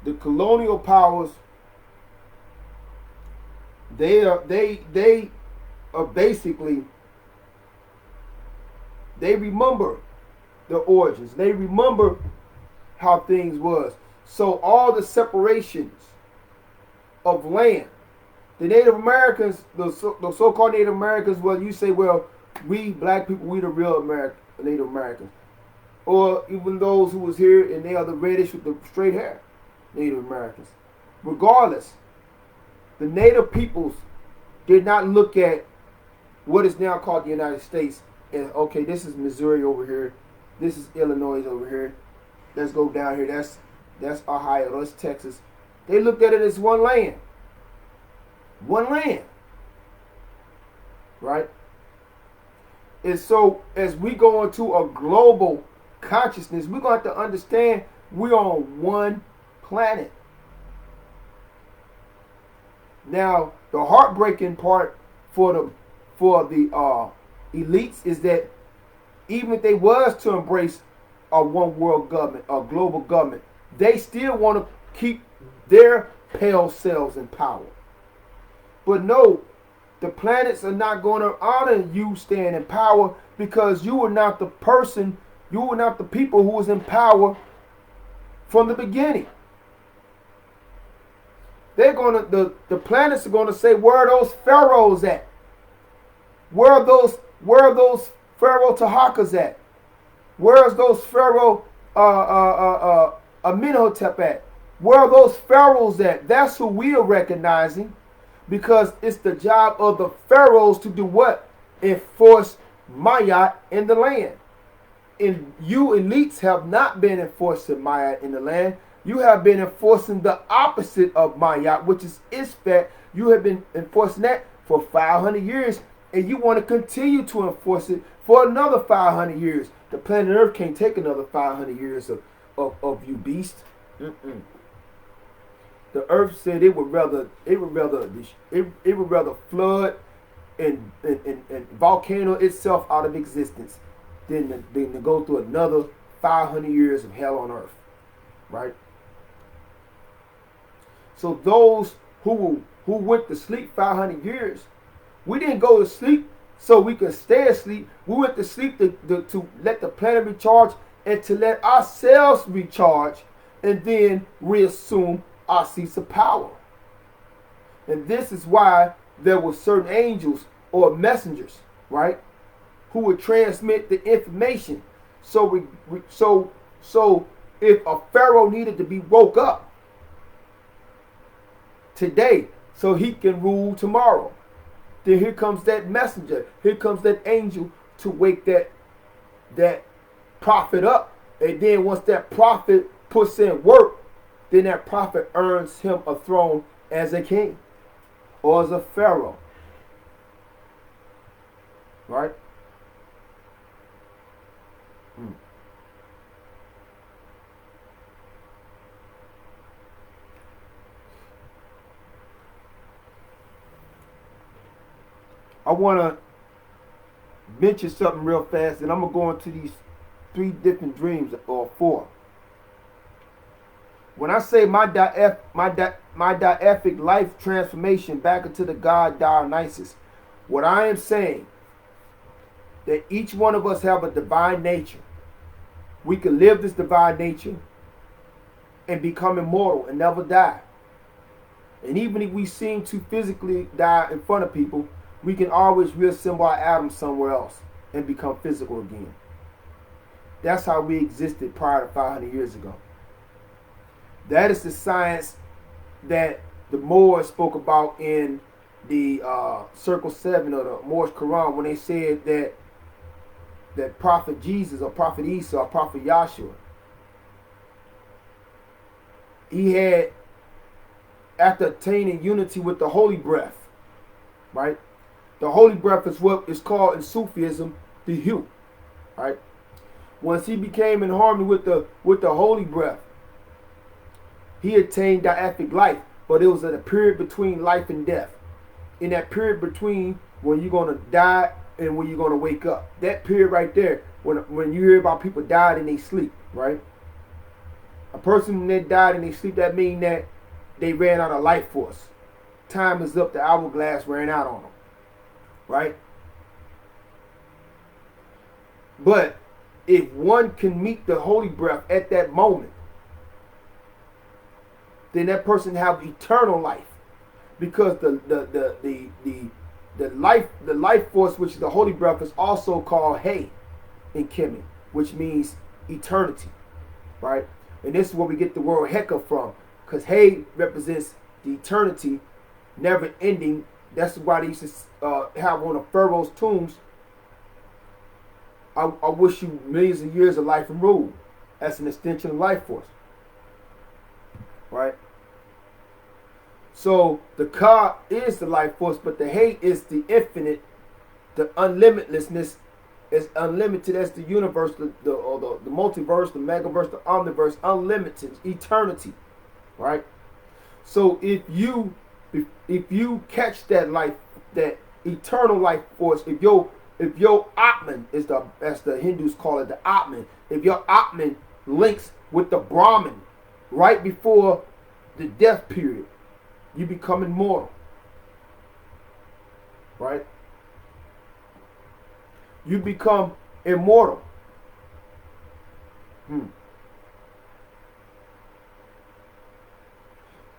the colonial powers, they are basically, they remember the origins. They remember how things was. So all the separations of land, the Native Americans, the so-called Native Americans, well, you say, well, we black people, we the real Native Americans. Or even those who was here and they are the reddish with the straight hair, Native Americans. Regardless, the Native peoples did not look at what is now called the United States and, okay, this is Missouri over here, this is Illinois over here, let's go down here, that's Ohio, that's Texas. They looked at it as one land. One land. Right? And so as we go into a global consciousness, we're going to have to understand we're on one planet. Now, the heartbreaking part for the elites is that even if they was to embrace a one world government, a global government, they still want to keep their pale selves in power. But no, the planets are not going to honor you staying in power because you were not the person, you were not the people who was in power from the beginning. They're going to, the planets are going to say, where are those pharaohs at? Where are those Pharaoh Tahakas at? Where's those Pharaoh Amenhotep at? Where are those pharaohs at? That's who we are recognizing, because it's the job of the pharaohs to do what? Enforce Ma'at in the land. And you elites have not been enforcing Ma'at in the land. You have been enforcing the opposite of Ma'at, which is Isfet. You have been enforcing that for 500 years, and you want to continue to enforce it for another 500 years. The planet Earth can't take another 500 years of you beast. The Earth said it would rather flood and volcano itself out of existence than to go through another 500 years of hell on Earth, right? So those who went to sleep 500 years, we didn't go to sleep so we could stay asleep. We went to sleep to let the planet recharge and to let ourselves recharge and then reassume our seats of power. And this is why there were certain angels or messengers, right, who would transmit the information. So if a pharaoh needed to be woke up today so he can rule tomorrow, then here comes that messenger, here comes that angel to wake that prophet up. And then once that prophet puts in work, then that prophet earns him a throne as a king or as a pharaoh. Right? I want to mention something real fast, and I'm going to go into these 3 different dreams, or 4. When I say my my deific life transformation back into the God Dionysus. What I am saying, that each one of us have a divine nature. We can live this divine nature and become immortal and never die. And even if we seem to physically die in front of people, we can always reassemble our atoms somewhere else and become physical again. That's how we existed prior to 500 years ago. That is the science that the Moors spoke about in the Circle 7 of the Moorish Quran, when they said that Prophet Jesus or Prophet Isa or Prophet Yahshua, he had, after attaining unity with the holy breath, right? The holy breath is what is called in Sufism the hue, right? Once he became in harmony with the holy breath, he attained deific life. But it was at a period between life and death. In that period between when you're going to die and when you're going to wake up, that period right there, when you hear about people died in their sleep, right? A person that died in their sleep, that means that they ran out of life force. Time is up. The hourglass ran out on them, right? But if one can meet the holy breath at that moment, then that person have eternal life, because the life force, which is the holy breath, is also called Hay in Kemet, which means eternity, right? And this is where we get the word Heka from, because Hay represents the eternity, never ending. That's why they used to have on the Pharaoh's tombs, I wish you millions of years of life and rule. That's an extension of life force. Right? So the Ka is the life force, but the Hay is the infinite, the unlimitlessness, is unlimited as the universe, the multiverse, the megaverse, the omniverse, unlimited, eternity. Right? So if you catch that life, that eternal life force, if your Atman is as the Hindus call it, the Atman, if your Atman links with the Brahman right before the death period, you become immortal. Right? You become immortal.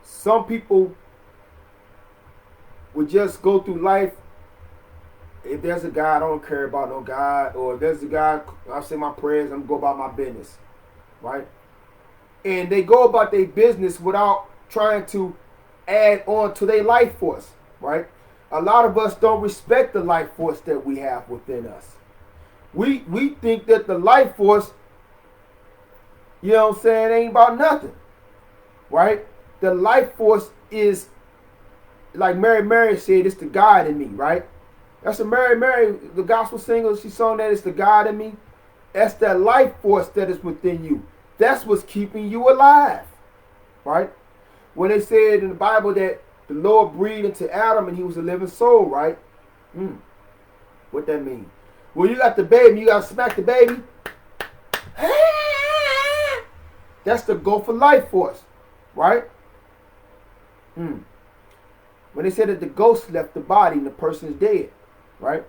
Some people would just go through life. If there's a God, I don't care about no God. Or if there's a God, I say my prayers, I'm going to go about my business. Right? And they go about their business without trying to add on to their life force. Right? A lot of us don't respect the life force that we have within us. We think that the life force, you know what I'm saying, ain't about nothing. Right? The life force is, like Mary said, it's the God in me, right? That's a Mary, the gospel singer, she sung that, it's the God in me. That's that life force that is within you. That's what's keeping you alive, right? When they said in the Bible that the Lord breathed into Adam and he was a living soul, right? What that mean? Well, you got the baby, you got to smack the baby. That's the go for life force, right? When they said that the ghost left the body and the person is dead, right?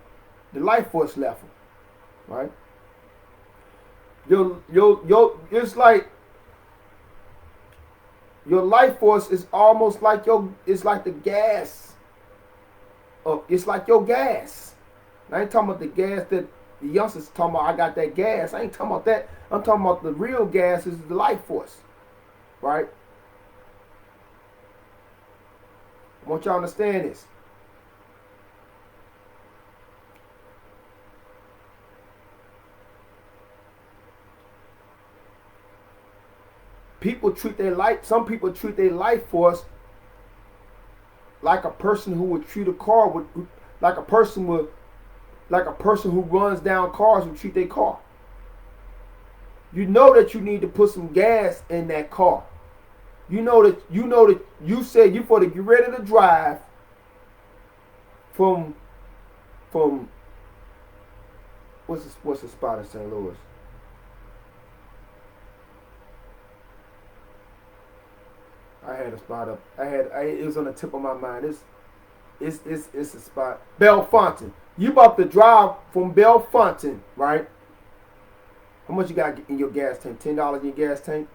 The life force left him, right? It's like your life force is almost like it's like the gas. It's like your gas. I ain't talking about the gas that the youngsters talking about. I got that gas. I ain't talking about that. I'm talking about the real gas is the life force, right? I want y'all to understand this. Some people treat their life force like a person who would treat a car with, like a person who runs down cars would treat their car. You know that you need to put some gas in that car. You know that you said you for to get ready to drive from what's the spot in St. Louis? I had a spot up. It was on the tip of my mind. It's a spot. Bellefontaine. You about to drive from Bellefontaine, right? How much you got in your gas tank? $10 in your gas tank?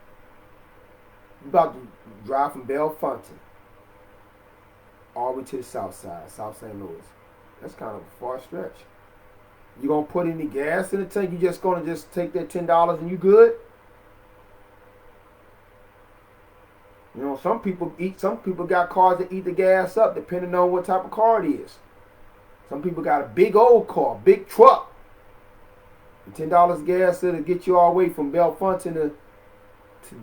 You about to drive from Bellefontaine all the way to the south side, South St. Louis. That's kind of a far stretch. You gonna put any gas in the tank? You just gonna just take that $10 and you good? You know, some people got cars that eat the gas up depending on what type of car it is. Some people got a big old car, big truck. And $10 gas it'll get you all the way from Bellefontaine to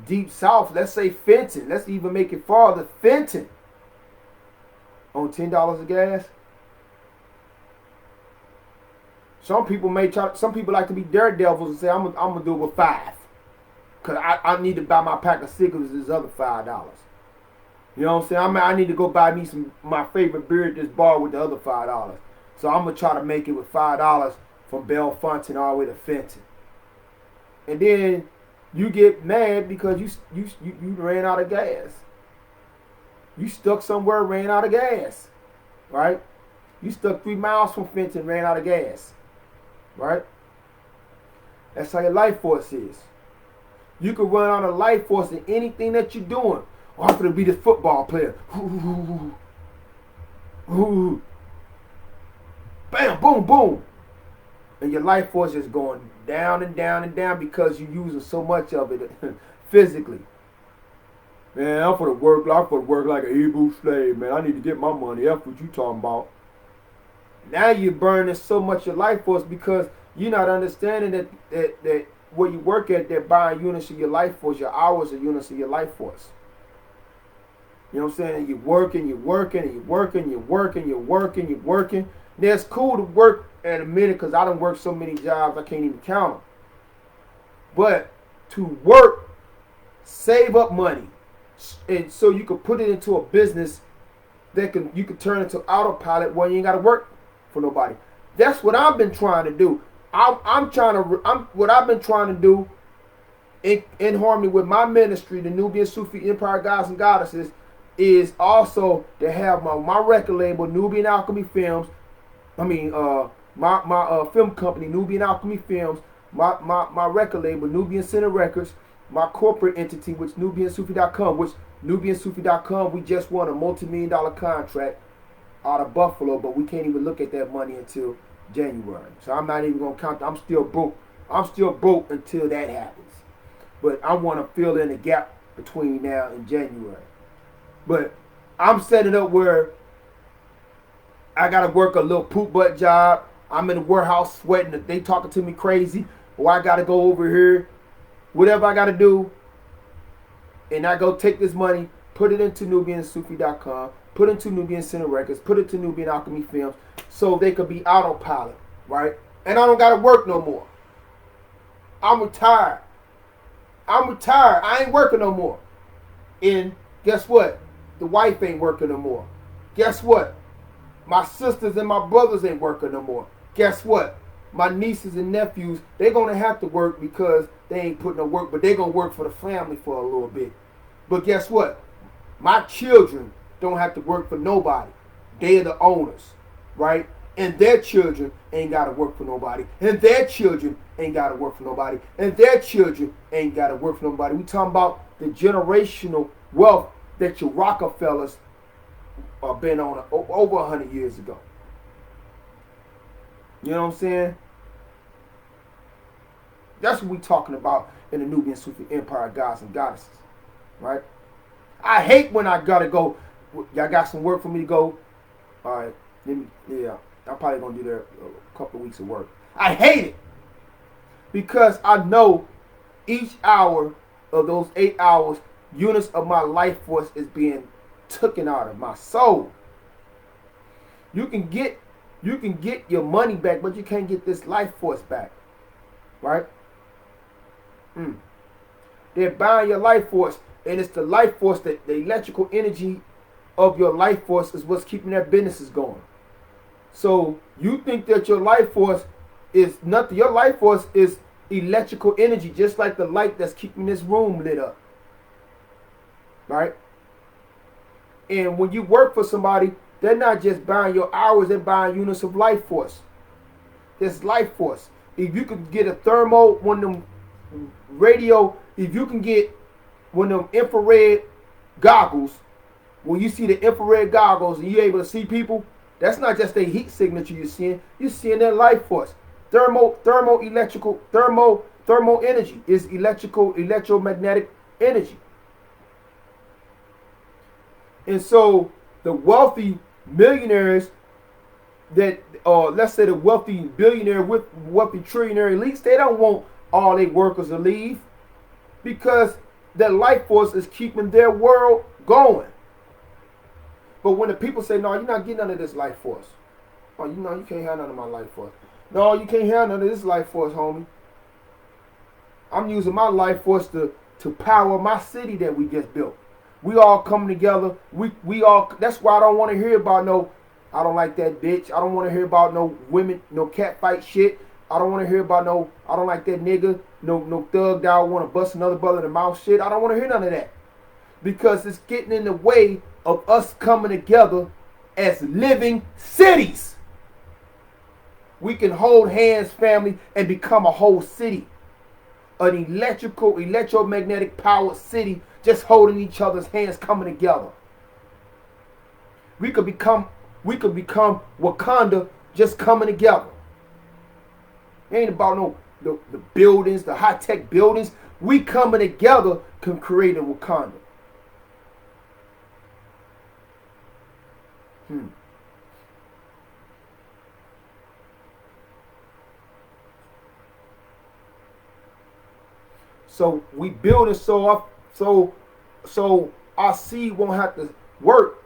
deep south. Let's say Fenton. Let's even make it farther. Fenton. On $10 of gas. Some people like to be daredevils and say, I'm gonna do it with $5. Cause I need to buy my pack of cigarettes this other $5. You know what I'm saying? I need to go buy me my favorite beer at this bar with the other $5. So I'm gonna try to make it with $5 from Bellefontaine all the way to Fenton. And then you get mad because you ran out of gas. You stuck somewhere, ran out of gas. Right? You stuck 3 miles from Fenton, ran out of gas. Right? That's how your life force is. You can run out of life force in anything that you're doing. Oh, I'm going to be this football player. Ooh. Bam, boom, boom. And your life force is going down and down and down because you're using so much of it physically. Man, I'm for the work like a Hebrew slave, man. I need to get my money. That's what you talking about. Now you're burning so much of your life force because you're not understanding that where you work at, they're buying units of your life force. Your hours are units of your life force. You know what I'm saying? And you're working. Now, it's cool to work at a minute because I done worked so many jobs I can't even count them. But to work, save up money, and so you can put it into a business that you can turn into autopilot where you ain't got to work for nobody. That's what I've been trying to do. What I've been trying to do in harmony with my ministry, the Nubian Sufi Empire Gods and Goddesses, is also to have my record label, Nubian Alchemy Films. My film company, Nubian Alchemy Films. My record label, Nubian Center Records. My corporate entity, which NubianSufi.com, we just won a multi-million-dollar contract out of Buffalo, but we can't even look at that money until January. So I'm not even gonna count. I'm still broke until that happens. But I want to fill in the gap between now and January. But I'm setting up where I gotta work a little poop butt job. I'm in the warehouse sweating. They talking to me crazy. Or I gotta go over here. Whatever I gotta do. And I go take this money, put it into NubianSufi.com, put it into Nubian Center Records, put it to Nubian Alchemy Films, so they could be autopilot, right? And I don't gotta work no more. I'm retired. I ain't working no more. And guess what? The wife ain't working no more. Guess what? My sisters and my brothers ain't working no more. Guess what? My nieces and nephews, they're going to have to work because they ain't putting no work, but they're going to work for the family for a little bit. But guess what? My children don't have to work for nobody. They are the owners, right? And their children ain't got to work for nobody. And their children ain't got to work for nobody. And their children ain't got to work for nobody. We talking about the generational wealth that your Rockefellers been on over 100 years ago. You know what I'm saying? That's what we talking about in the Nubian Sufi Empire Gods and Goddesses, right? I hate when I gotta go. Y'all got some work for me to go. All right, I'm probably gonna do there a couple of weeks of work. I hate it because I know each hour of those 8 hours, units of my life force is being taken out of my soul. You can get your money back, but you can't get this life force back, right? They're buying your life force, and it's the life force, that the electrical energy of your life force is what's keeping their businesses going. So you think that your life force is nothing. Your life force is electrical energy, just like the light that's keeping this room lit up, right? And when you work for somebody, they're not just buying your hours, they're buying units of life force. There's life force. If you can get a thermo, one of them radio, if you can get one of them infrared goggles, when you see the infrared goggles and you're able to see people, that's not just a heat signature you're seeing their life force. Thermo energy is electromagnetic energy. And so the wealthy millionaires that, let's say the wealthy billionaire with wealthy trillionaire elites, they don't want all their workers to leave because their life force is keeping their world going. But when the people say, no, you're not getting none of this life force. Oh, you can't have none of my life force. No, you can't have none of this life force, homie. I'm using my life force to power my city that we just built. We all come together. We all. That's why I don't want to hear about no. I don't like that bitch. I don't want to hear about no women, no cat fight shit. I don't want to hear about no. I don't like that nigga. No thug that want to bust another brother in the mouth shit. I don't want to hear none of that because it's getting in the way of us coming together as living cities. We can hold hands, family, and become a whole city. An electromagnetic powered city, just holding each other's hands, coming together. We could become Wakanda, just coming together. It ain't about no the buildings, the high-tech buildings. We coming together can create a Wakanda. So we build it so our seed won't have to work.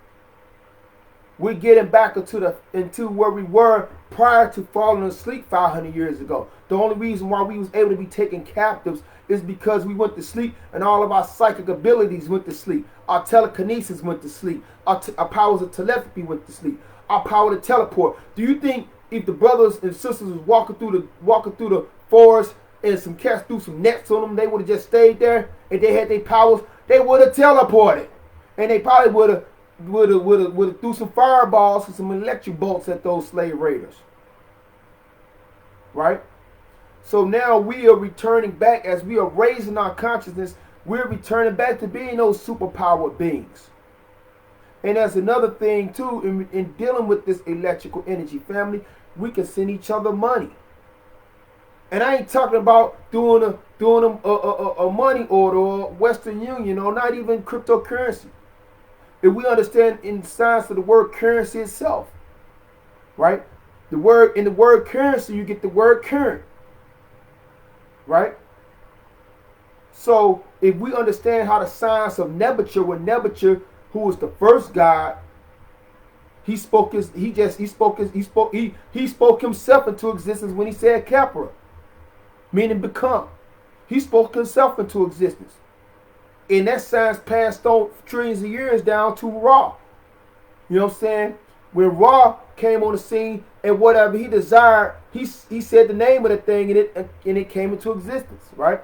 We're getting back into where we were prior to falling asleep 500 years ago. The only reason why we was able to be taken captives is because we went to sleep and all of our psychic abilities went to sleep. Our telekinesis went to sleep. Our powers of telepathy went to sleep. Our power to teleport. Do you think if the brothers and sisters was walking through the forest and some cats threw some nets on them, they would have just stayed there and they had their powers? They would have teleported, and they probably would have threw some fireballs and some electric bolts at those slave raiders. Right? So now we are returning back as we are raising our consciousness. We're returning back to being those superpowered beings. And that's another thing too in dealing with this electrical energy, family. We can send each other money. And I ain't talking about doing a money order or Western Union or not even cryptocurrency. If we understand in the science of the word currency itself, right? In the word currency, you get the word current, right? So if we understand how the science of Nebuchadnezzar, when Nebuchadnezzar, who was the first god, he spoke himself into existence when he said Capra, meaning become. He spoke himself into existence. And that science passed on trillions of years down to Ra. You know what I'm saying? When Ra came on the scene and whatever he desired, he said the name of the thing and it came into existence, right?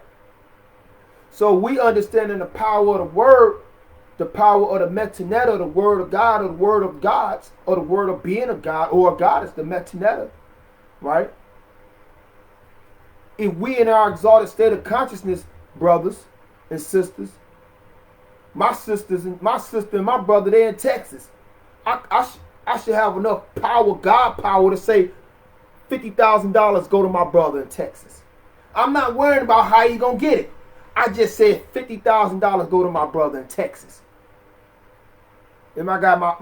So we understanding the power of the word, the power of the metaneta, the word of God, or the word of gods, or the word of being a god or a goddess, the metaneta, right? If we in our exalted state of consciousness, brothers and sisters, my sister and my brother, they're in Texas. I should have enough power, God power, to say $50,000 go to my brother in Texas. I'm not worrying about how you gonna get it. I just said $50,000 go to my brother in Texas. And I got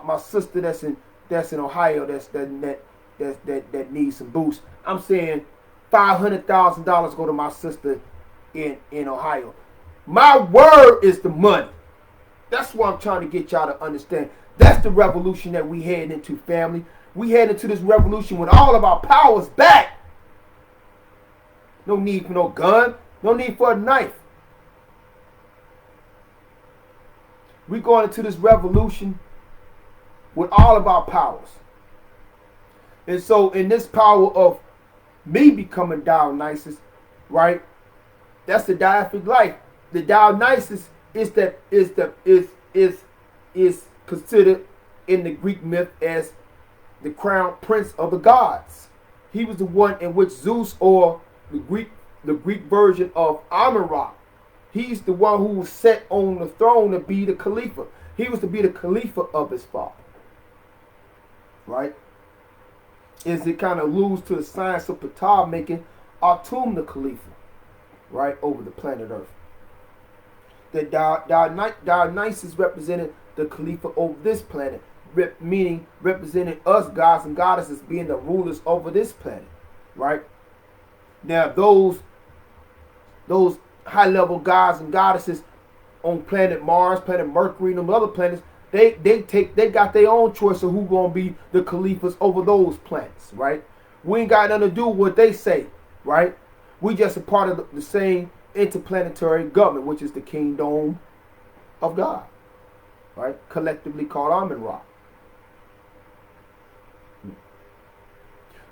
my sister that's in Ohio that needs some boost. I'm saying $500,000 go to my sister in Ohio. My word is the money. That's what I'm trying to get y'all to understand. That's the revolution that we heading into, family. We head into this revolution with all of our powers back. No need for no gun. No need for a knife. We going into this revolution with all of our powers. And so in this power of me becoming Dionysus, right? That's the deific life. The Dionysus is is considered in the Greek myth as the crown prince of the gods. He was the one in which Zeus, or the Greek version of Amun-Ra, he's the one who was set on the throne to be the Khalifa. He was to be the Khalifa of his father. Right? Is it kind of alludes to the science of Ptah making Atum the Khalifa, right, over the planet Earth. That Dionysus represented the Khalifa over this planet, meaning representing us gods and goddesses being the rulers over this planet, right? Now those high level gods and goddesses on planet Mars, planet Mercury, and them other planets, they got their own choice of who gonna be the Khalifas over those planets, right? We ain't got nothing to do with what they say, right? We just a part of the same interplanetary government, which is the kingdom of God, right? Collectively called Amun-Ra.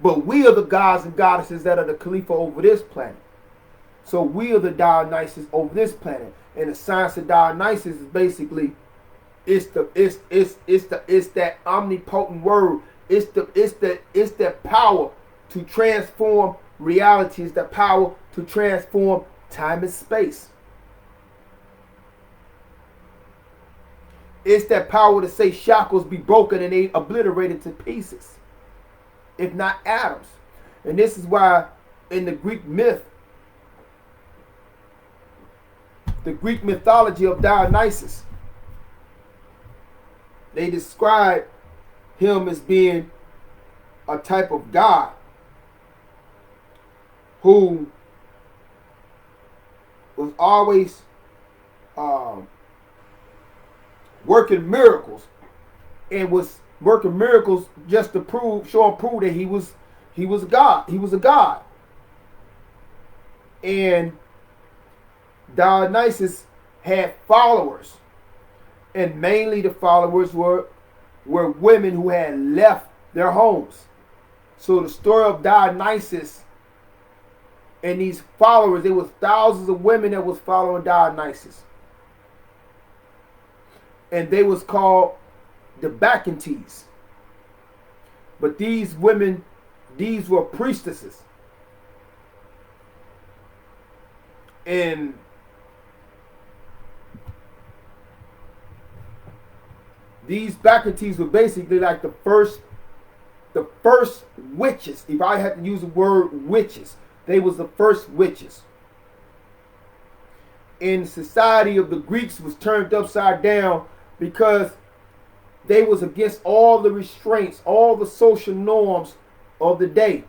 But we are the gods and goddesses that are the Khalifa over this planet. So we are the Dionysus over this planet. And the science of Dionysus is basically it's that omnipotent word. It's that power to transform reality. It's that power to transform time and space. It's that power to say shackles be broken and they obliterated to pieces, if not atoms. And this is why in the Greek myth, the Greek mythology of Dionysus, they describe him as being a type of god who was always working miracles, and was working miracles just to prove that he was God. He was a god. And Dionysus had followers, and mainly the followers were women who had left their homes. So the story of Dionysus and these followers, there was thousands of women that was following Dionysus, and they was called the Bacchantes. But these women, these were priestesses, and these Bacchantes were basically like the first witches. If I had to use the word witches, they was the first witches. And the society of the Greeks was turned upside down because they was against all the restraints, all the social norms of the day.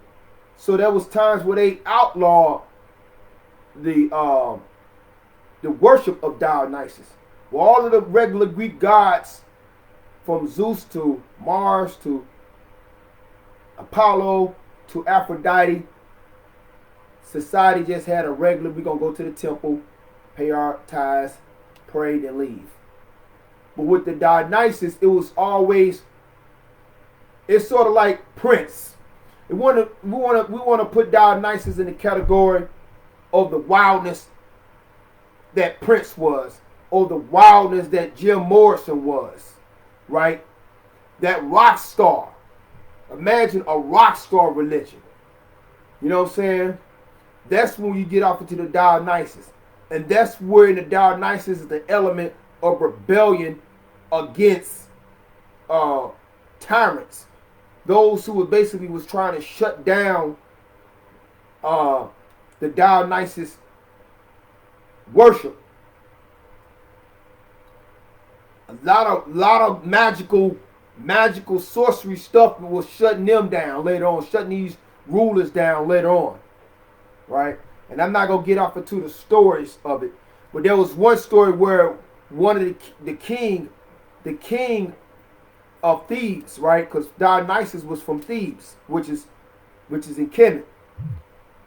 So there was times where they outlawed the worship of Dionysus. Well, all of the regular Greek gods, from Zeus to Mars to Apollo to Aphrodite, society just had a regular, we're going to go to the temple, pay our tithes, pray, and leave. But with the Dionysus, it was always, it's sort of like Prince. We want to put Dionysus in the category of the wildness that Prince was, or the wildness that Jim Morrison was, right? That rock star. Imagine a rock star religion. You know what I'm saying? That's when you get off into the Dionysus. And that's where in the Dionysus is the element of rebellion against tyrants. Those who basically was trying to shut down the Dionysus worship. A lot of magical sorcery stuff was shutting them down later on, shutting these rulers down later on, right? And I'm not gonna get off into the stories of it, but there was one story where one of the king of Thebes, right? Because Dionysus was from Thebes, which is in Kemet,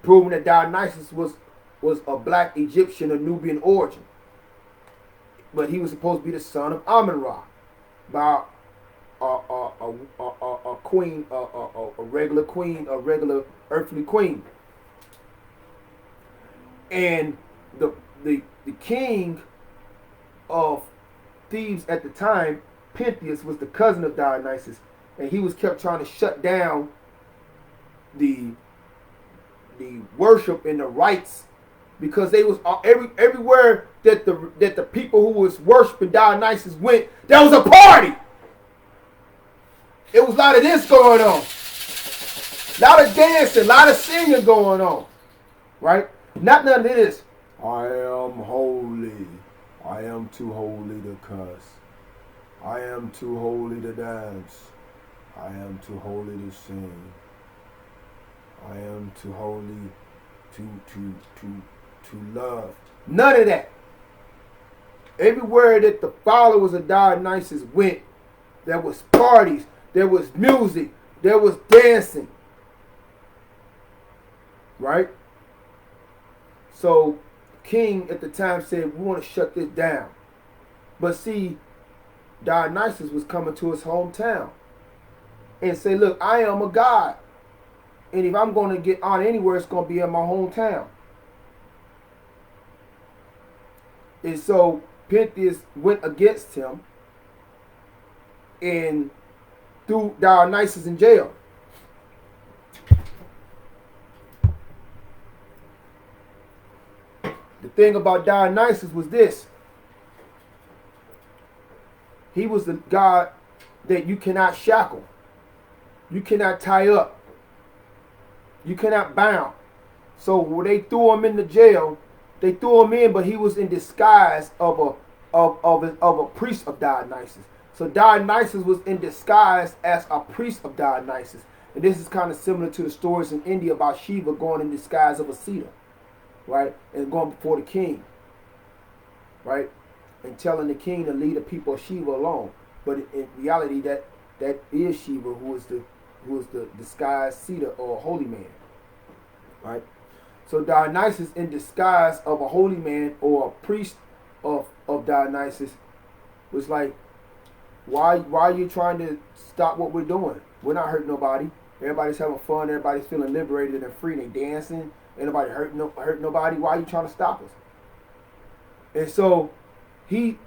proving that Dionysus was a black Egyptian or Nubian origin. But he was supposed to be the son of Amun-Ra by a queen, a regular earthly queen. And the king of Thebes at the time Pentheus was the cousin of Dionysus, and he was kept trying to shut down the worship and the rites, because they was everywhere that the people who was worshiping Dionysus went, there was a party. It was a lot of this going on, a lot of dancing, a lot of singing going on, right? Not none of this. I am holy. I am too holy to cuss. I am too holy to dance. I am too holy to sing. I am too holy to love. None of that. Everywhere that the followers of Dionysus went, there was parties, there was music, there was dancing. Right? So, king at the time said, we want to shut this down. But see, Dionysus was coming to his hometown and say, look, I am a god. And if I'm going to get on anywhere, it's going to be in my hometown. And so Pentheus went against him and threw Dionysus in jail. The thing about Dionysus was this. He was the god that you cannot shackle. You cannot tie up. You cannot bound. So when they threw him in the jail, they threw him in, but he was in disguise of a priest of Dionysus. So Dionysus was in disguise as a priest of Dionysus. And this is kind of similar to the stories in India about Shiva going in disguise of a Sita, right? And going before the king, right? And telling the king to leave the people of Shiva alone. But in reality, that is Shiva, who is the disguised Sita or holy man, right? So Dionysus in disguise of a holy man or a priest of Dionysus was like, why are you trying to stop what we're doing? We're not hurting nobody. Everybody's having fun. Everybody's feeling liberated and free. They dancing. Ain't nobody hurt nobody. Why are you trying to stop us? And so he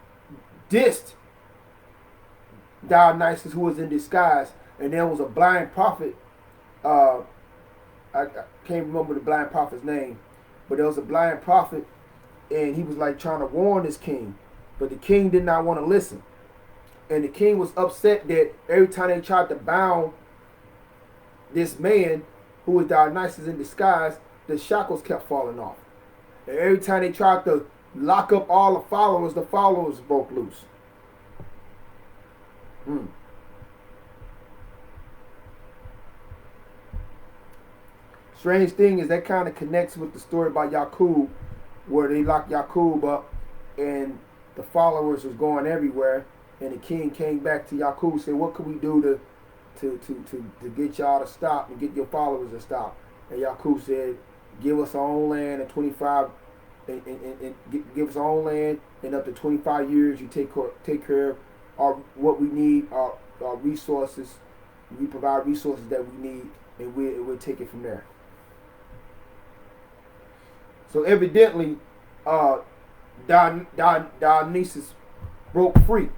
dissed Dionysus, who was in disguise, and there was a blind prophet. I can't remember the blind prophet's name, but there was a blind prophet, and he was like trying to warn this king, but the king did not want to listen. And the king was upset that every time they tried to bound this man who was Dionysus in disguise, the shackles kept falling off. And every time they tried to lock up all the followers broke loose. Strange thing is that kind of connects with the story about Yaqub, where they locked Yaqub up and the followers was going everywhere, and the king came back to Yaqub and said, what can we do to get y'all to stop and get your followers to stop? And Yaqub said, give us our own land and 25 and give us our own land, and up to 25 years you take care of what we need, our resources. We provide resources that we need, and we'll take it from there. So evidently, Dionysus broke free,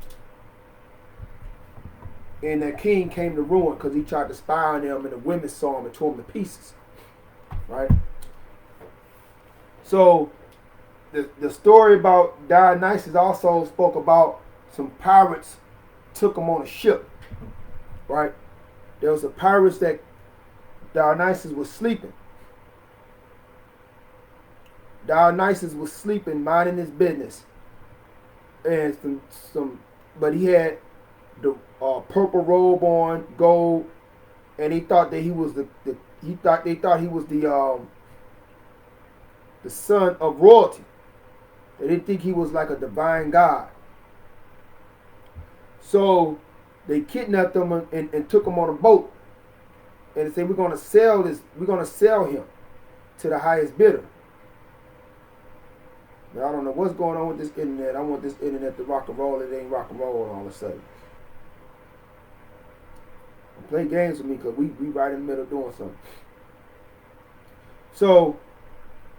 and the king came to ruin because he tried to spy on them, and the women saw him and tore him to pieces. Right. So the story about Dionysus also spoke about some pirates took him on a ship. Right. There was a pirates that Dionysus was sleeping. Dionysus was sleeping, minding his business, and but he had the purple robe on, gold, and he thought that he was they thought he was the son of royalty. They didn't think he was like a divine god. So they kidnapped him and took him on a boat, and they said, we're gonna sell him to the highest bidder. Now, I don't know what's going on with this internet. I want this internet to rock and roll. It ain't rock and roll all of a sudden. Play games with me because we right in the middle doing something. So,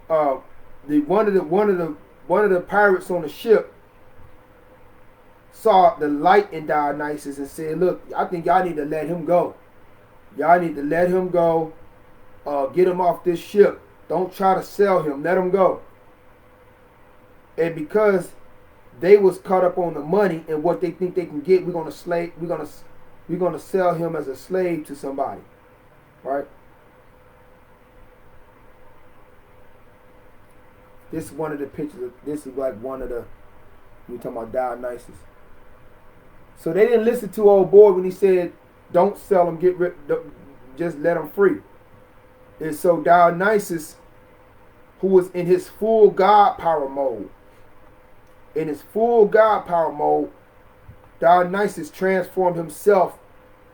one of the pirates on the ship saw the light in Dionysus and said, look, I think y'all need to let him go. Y'all need to let him go. Get him off this ship. Don't try to sell him. Let him go. And because they was caught up on the money and what they think they can get, we're gonna sell him as a slave to somebody, right? This is one of the pictures. This is like one of the. We talking about Dionysus. So they didn't listen to old boy when he said, "Don't sell him. Get rid. Just let him free." And so Dionysus, who was in his full God power mode, Dionysus transformed himself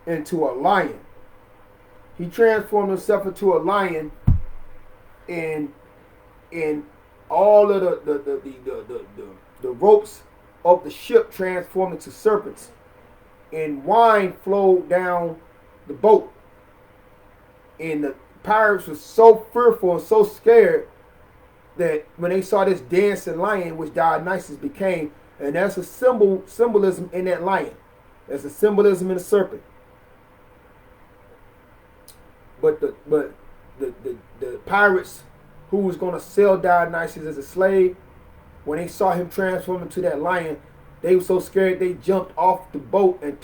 into a lion. He transformed himself into a lion, and all of the ropes of the ship transformed into serpents, and wine flowed down the boat. And the pirates were so fearful and so scared that when they saw this dancing lion, which Dionysus became, and that's a symbolism in that lion. There's a symbolism in the serpent. But the pirates who was going to sell Dionysus as a slave, when they saw him transform into that lion, they were so scared they jumped off the boat and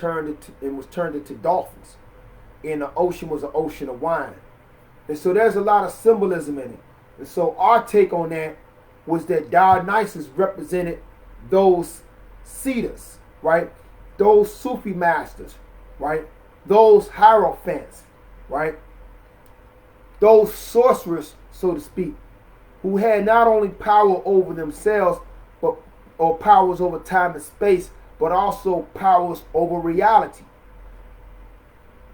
was turned into dolphins. And the ocean was an ocean of wine. And so there's a lot of symbolism in it. And so our take on that was that Dionysus represented those seers, right? Those Sufi masters, right? Those hierophants, right? Those sorcerers, so to speak, who had not only power over themselves, or powers over time and space, but also powers over reality.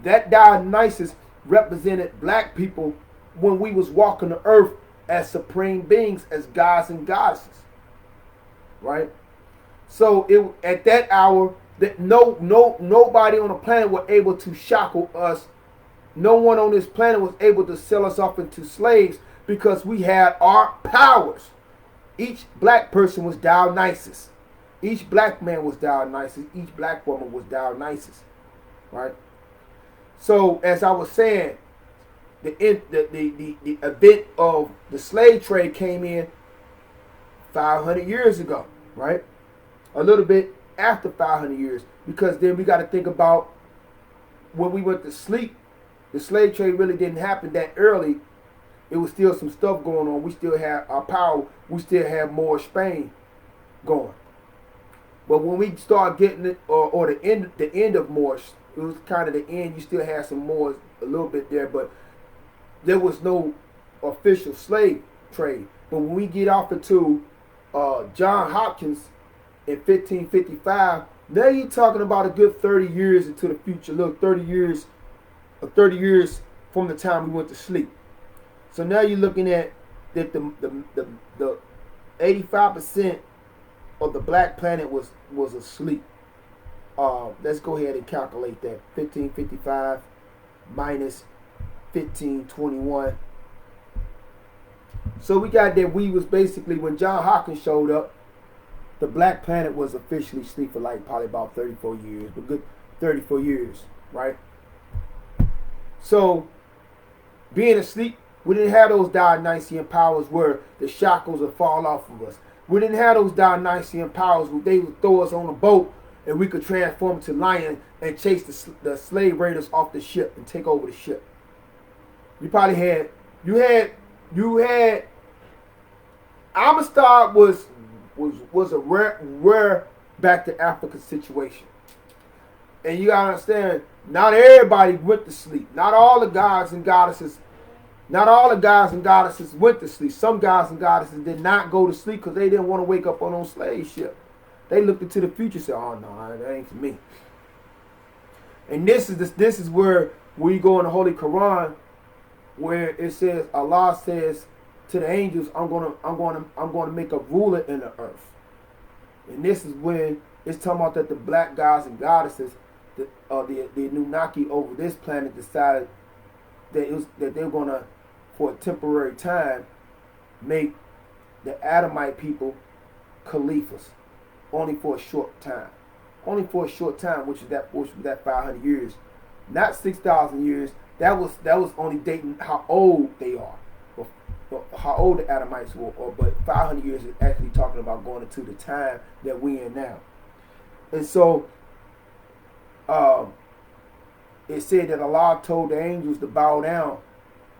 That Dionysus represented black people when we was walking the earth as supreme beings, as gods and goddesses, right? So at that hour, that nobody on the planet was able to shackle us. No one on this planet was able to sell us off into slaves because we had our powers. Each black person was Dionysus. Each black man was Dionysus. Each black woman was Dionysus, right? So as I was saying, the event of the slave trade came in 500 years ago, right? A little bit after 500 years, because then we got to think about when we went to sleep. The slave trade really didn't happen that early. It was still some stuff going on. We still had our power. We still had more Spain going. But when we start getting it, or the end of Moorish, it was kind of the end. You still had some Moors a little bit there, but there was no official slave trade. But when we get off into John Hopkins in 1555, now you're talking about a good 30 years into the future. Look, 30 years from the time we went to sleep. So now you're looking at that the 85% of the black planet was asleep. Let's go ahead and calculate that. 1555 minus 1521. So we got that we was basically, when John Hopkins showed up, the black planet was officially asleep for like probably about 34 years, but good 34 years, right? So being asleep, we didn't have those Dionysian powers where the shackles would fall off of us. We didn't have those Dionysian powers where they would throw us on a boat and we could transform to lions and chase the slave raiders off the ship and take over the ship. You probably had, Amistad was a rare back to Africa situation. And you gotta understand, not everybody went to sleep. Not all the gods and goddesses went to sleep. Some gods and goddesses did not go to sleep because they didn't want to wake up on those slave ship. They looked into the future and said, "Oh no, that ain't for me." And this is where we go in the Holy Quran, where it says, Allah says to the angels, I'm gonna make a ruler in the earth. And this is when it's talking about that the black gods and goddesses, the Anunnaki over this planet decided that they were gonna, for a temporary time, make the Adamite people caliphs, only for a short time. only for a short time, which was that 500 years, not 6,000 years. That was only dating how old they are, or how old the Adamites were. But 500 years is actually talking about going into the time that we in now. And so, it said that Allah told the angels to bow down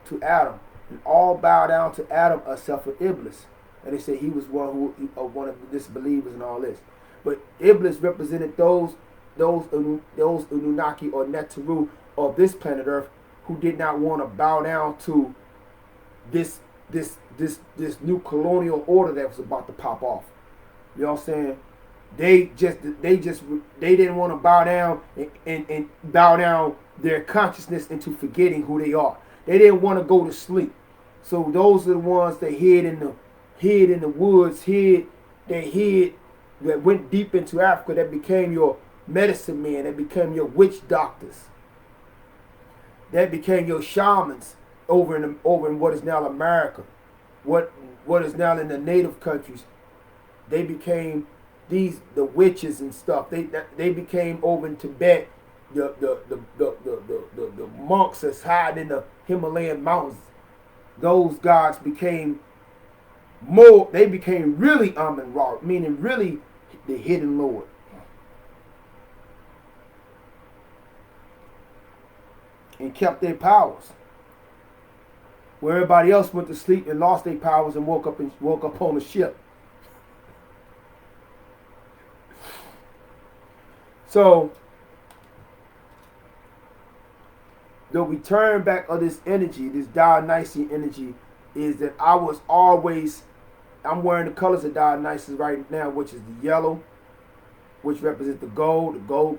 to Adam, and all bow down to Adam except for Iblis. And they said he was one of the disbelievers and all this. But Iblis represented those Anunnaki or Netaru of this planet Earth who did not want to bow down to this new colonial order that was about to pop off. You know what I'm saying? They didn't want to bow down and bow down their consciousness into forgetting who they are. They didn't want to go to sleep. So those are the ones that hid in the woods, that went deep into Africa, that became your medicine men, that became your witch doctors, that became your shamans over in what is now America, what is now in the native countries. They became the witches and stuff. They became over in Tibet the monks that's hiding in the Himalayan mountains. Those gods became more. They became really Amun Ra, meaning really the hidden Lord. And kept their powers. Where everybody else went to sleep and lost their powers and woke up on the ship. So the return back of this energy, this Dionysian energy, is that I'm wearing the colors of Dionysus right now, which is the yellow, which represents the gold, the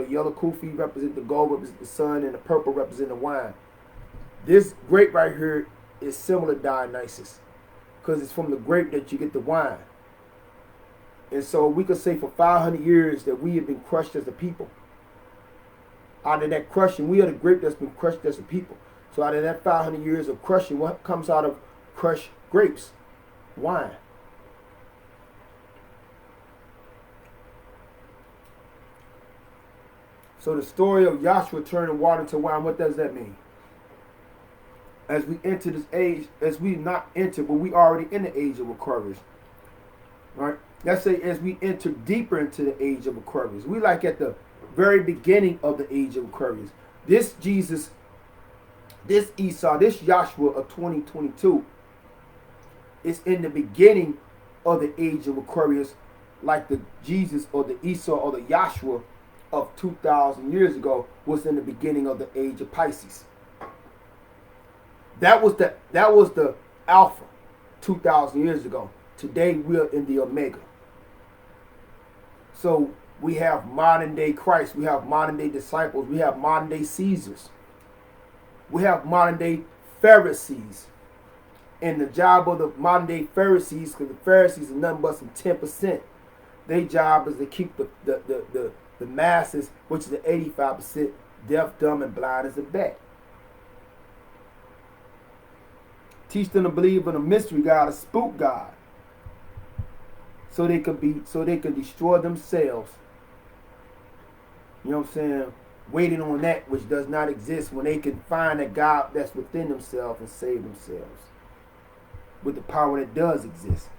yellow kufi represents the gold, represents the sun, and the purple represents the wine. This grape right here is similar to Dionysus, because it's from the grape that you get the wine. And so we could say for 500 years that we have been crushed as a people. Out of that crushing, we are the grape that's been crushed as a people. So out of that 500 years of crushing, what comes out of crushed grapes? Wine. So the story of Yahshua turning water to wine, what does that mean? As we enter this age, as we not enter, but we already in the age of Aquarius. Right? Let's say as we enter deeper into the age of Aquarius. We like at the very beginning of the age of Aquarius. This Jesus, this Esau, this Yahshua of 2022 is in the beginning of the age of Aquarius, like the Jesus or the Esau or the Yahshua of 2,000 years ago was in the beginning of the age of Pisces. That was the Alpha 2,000 years ago. Today we're in the Omega. So we have modern day Christ, we have modern day disciples, we have modern day Caesars, we have modern day Pharisees. And the job of the modern day Pharisees, because the Pharisees are nothing but some 10%, their job is to keep the masses, which is the 85%, deaf, dumb, and blind as a bat. Teach them to believe in a mystery God, a spook God, so they could destroy themselves. You know what I'm saying? Waiting on that which does not exist, when they can find a God that's within themselves and save themselves with the power that does exist.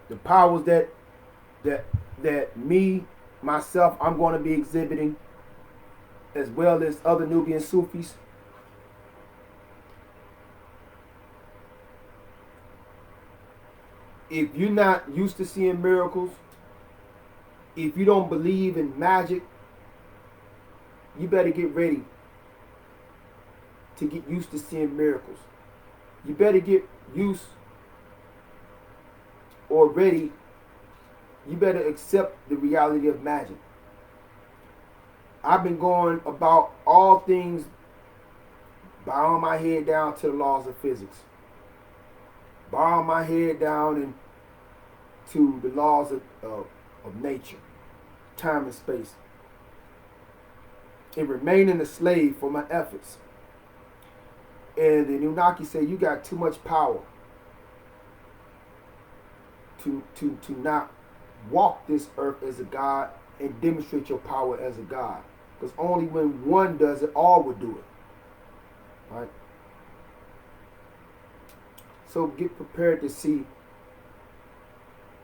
The powers that me, myself, I'm going to be exhibiting, as well as other Nubian Sufis. If you're not used to seeing miracles, if you don't believe in magic, you better get ready to get used to seeing miracles. You better get used or ready. You better accept the reality of magic. I've been going about all things, bowing my head down to the laws of physics, bowing my head down into the laws of nature, time and space, and remaining a slave for my efforts. And the Anunnaki said, you got too much power to not walk this earth as a God and demonstrate your power as a God. Because only when one does it, all will do it. Right? So get prepared to see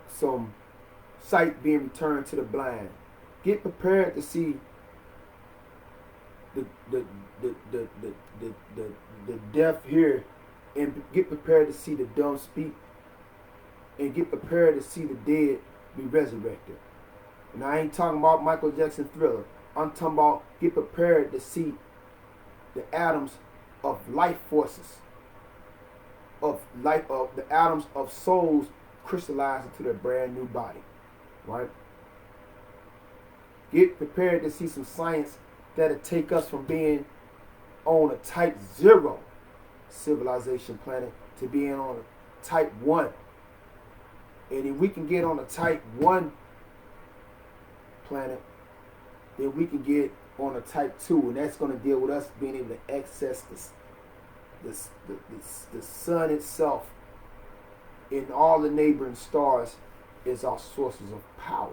some sight being returned to the blind. Get prepared to see the deaf hear, and get prepared to see the dumb speak, and get prepared to see the dead be resurrected. And I ain't talking about Michael Jackson Thriller. I'm talking about get prepared to see the atoms of life forces, of the atoms of souls crystallize into their brand new body. Right? Get prepared to see some science that'll take us from being on a type 0 civilization planet to being on a type 1. And if we can get on a type 1 planet, then we can get on a type 2, and that's going to deal with us being able to access the sun itself and all the neighboring stars is our sources of power.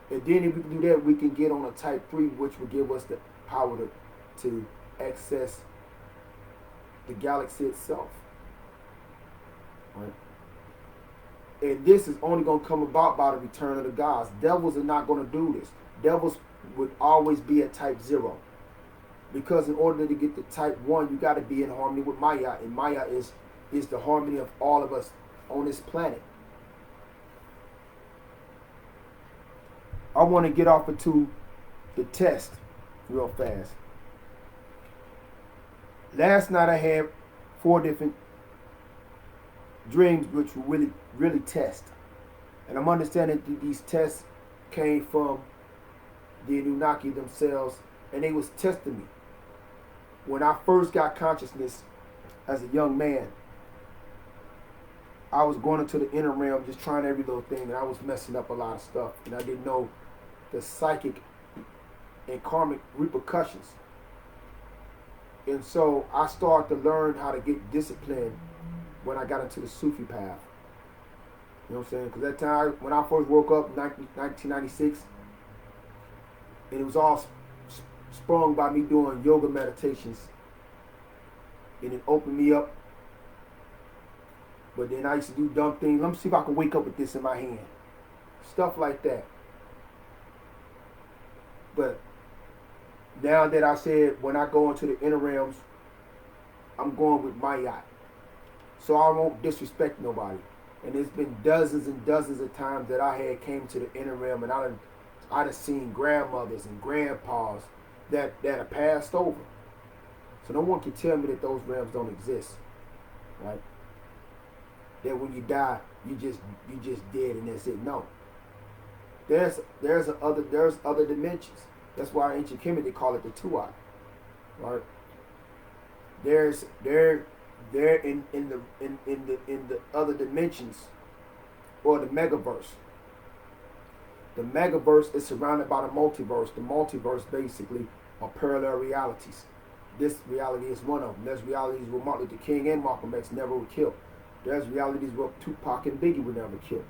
And then if we can do that, we can get on a type 3, which will give us the power to access the galaxy itself. Right? And this is only going to come about by the return of the gods. Devils are not going to do this. Devils would always be at type 0. Because in order to get to type 1, you got to be in harmony with Maya. And Maya is the harmony of all of us on this planet. I want to get off into the test real fast. Last night I had 4 different dreams which were really test. And I'm understanding that these tests came from the Anunnaki themselves, and they was testing me. When I first got consciousness as a young man, I was going into the inner realm just trying every little thing, and I was messing up a lot of stuff, and I didn't know the psychic and karmic repercussions. And so I started to learn how to get disciplined when I got into the Sufi path. You know what I'm saying? Because that time, when I first woke up in 1996, and it was all sprung by me doing yoga meditations, and it opened me up. But then I used to do dumb things. Let me see if I can wake up with this in my hand. Stuff like that. But now that I said when I go into the inner realms, I'm going with Maya. So I won't disrespect nobody. And there's been dozens and dozens of times that I had came to the inner realm, and I'd have seen grandmothers and grandpas that have passed over. So no one can tell me that those realms don't exist. Right? That when you die, you just dead and that's it. No. There's other dimensions. That's why in ancient Kemet they call it the Tuat. Right? They're in the other dimensions, or the megaverse. The megaverse is surrounded by the multiverse. The multiverse basically are parallel realities. This reality is one of them. There's realities where Martin Luther King and Malcolm X never were killed. There's realities where Tupac and Biggie were never killed.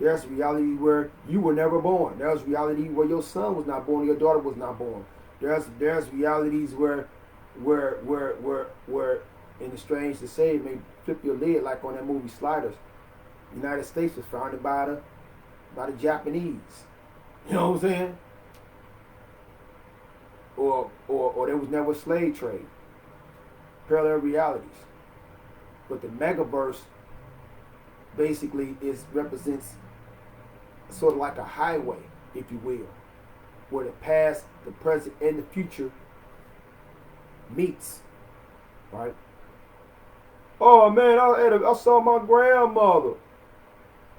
There's reality where you were never born. There's reality where your son was not born or your daughter was not born. There's realities where and it's strange to say, it may flip your lid like on that movie Sliders. The United States was founded by the Japanese. You know what I'm saying? Or there was never a slave trade. Parallel realities. But the megaverse basically represents sort of like a highway, if you will, where the past, the present, and the future meets. Right? Oh man, I saw my grandmother.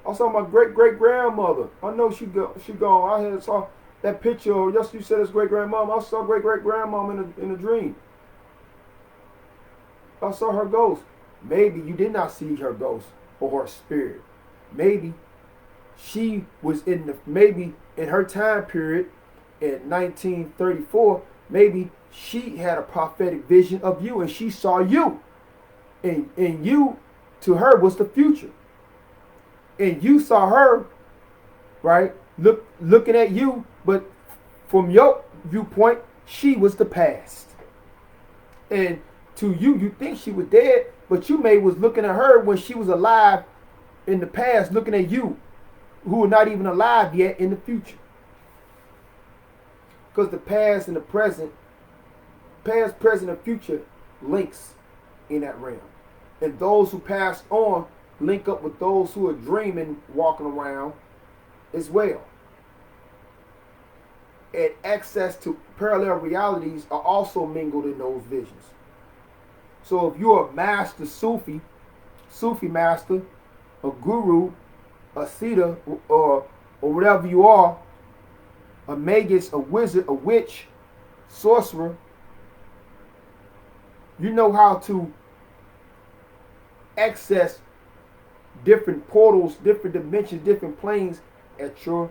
I saw my great-great-grandmother. I know she gone. I saw that picture. Yes, you said it's great-grandmom. I saw great-great-grandmom in a dream. I saw her ghost. Maybe you did not see her ghost or her spirit. Maybe she was maybe in her time period in 1934, Maybe she had a prophetic vision of you and she saw you. And you, to her, was the future. And you saw her, right, looking at you, but from your viewpoint, she was the past. And to you, you think she was dead, but you may was looking at her when she was alive in the past, looking at you, who are not even alive yet in the future. Because the past and the present, past, present, and future links in that realm. And those who passed on link up with those who are dreaming, walking around as well. And access to parallel realities are also mingled in those visions. So if you're a master Sufi master, a guru, a Siddha, or whatever you are, a magus, a wizard, a witch, sorcerer, you know how to access different portals, different dimensions, different planes at your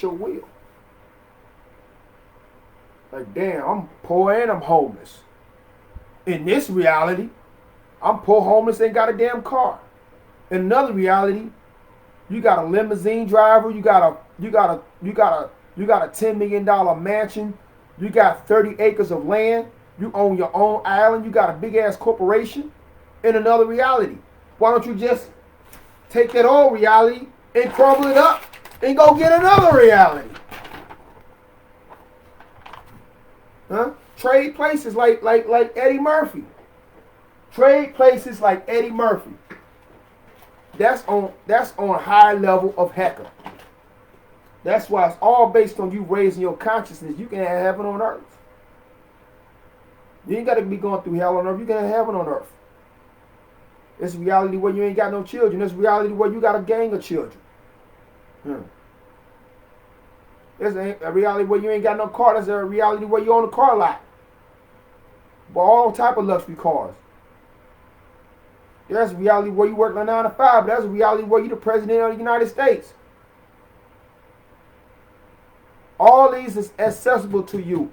will. Like, damn, I'm poor and I'm homeless. In this reality, I'm poor, homeless, and got a damn car. In another reality, you got a limousine driver, you got a $10 million mansion, you got 30 acres of land, you own your own island, you got a big ass corporation. In another reality, why don't you just take that old reality and crumble it up and go get another reality? Huh? Trade places like Eddie Murphy. Trade places like Eddie Murphy. That's on high level of hecker. That's why it's all based on you raising your consciousness. You can have heaven on earth. You ain't got to be going through hell on earth. You can have heaven on earth. It's a reality where you ain't got no children. It's a reality where you got a gang of children. It's a reality where you ain't got no car. There's a reality where you own a car lot. But all type of luxury cars. There's a reality where you work like 9 to 5. But there's a reality where you're the president of the United States. All these is accessible to you.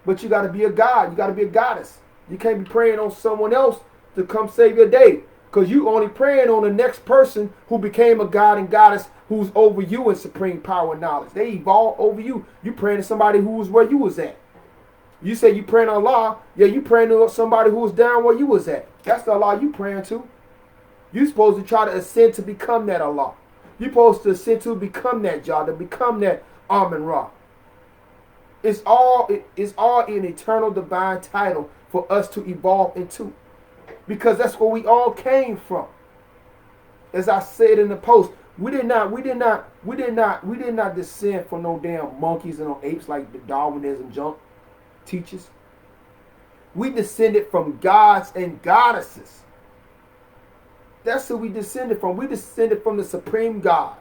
But you got to be a god. You got to be a goddess. You can't be praying on someone else to come save your day. Because you only praying on the next person who became a god and goddess who's over you in supreme power and knowledge. They evolved over you. You praying to somebody who was where you was at. You say you praying on Allah. Yeah, you praying to somebody who was down where you was at. That's the Allah you praying to. You supposed to try to ascend to become that Allah. You supposed to ascend to become that Jah, to become that Amun-Ra. It's all an eternal divine title for us to evolve into. Because that's where we all came from. As I said in the post, we did not descend from no damn monkeys and no apes like the Darwinism junk teaches. We descended from gods and goddesses. That's who we descended from. We descended from the supreme God,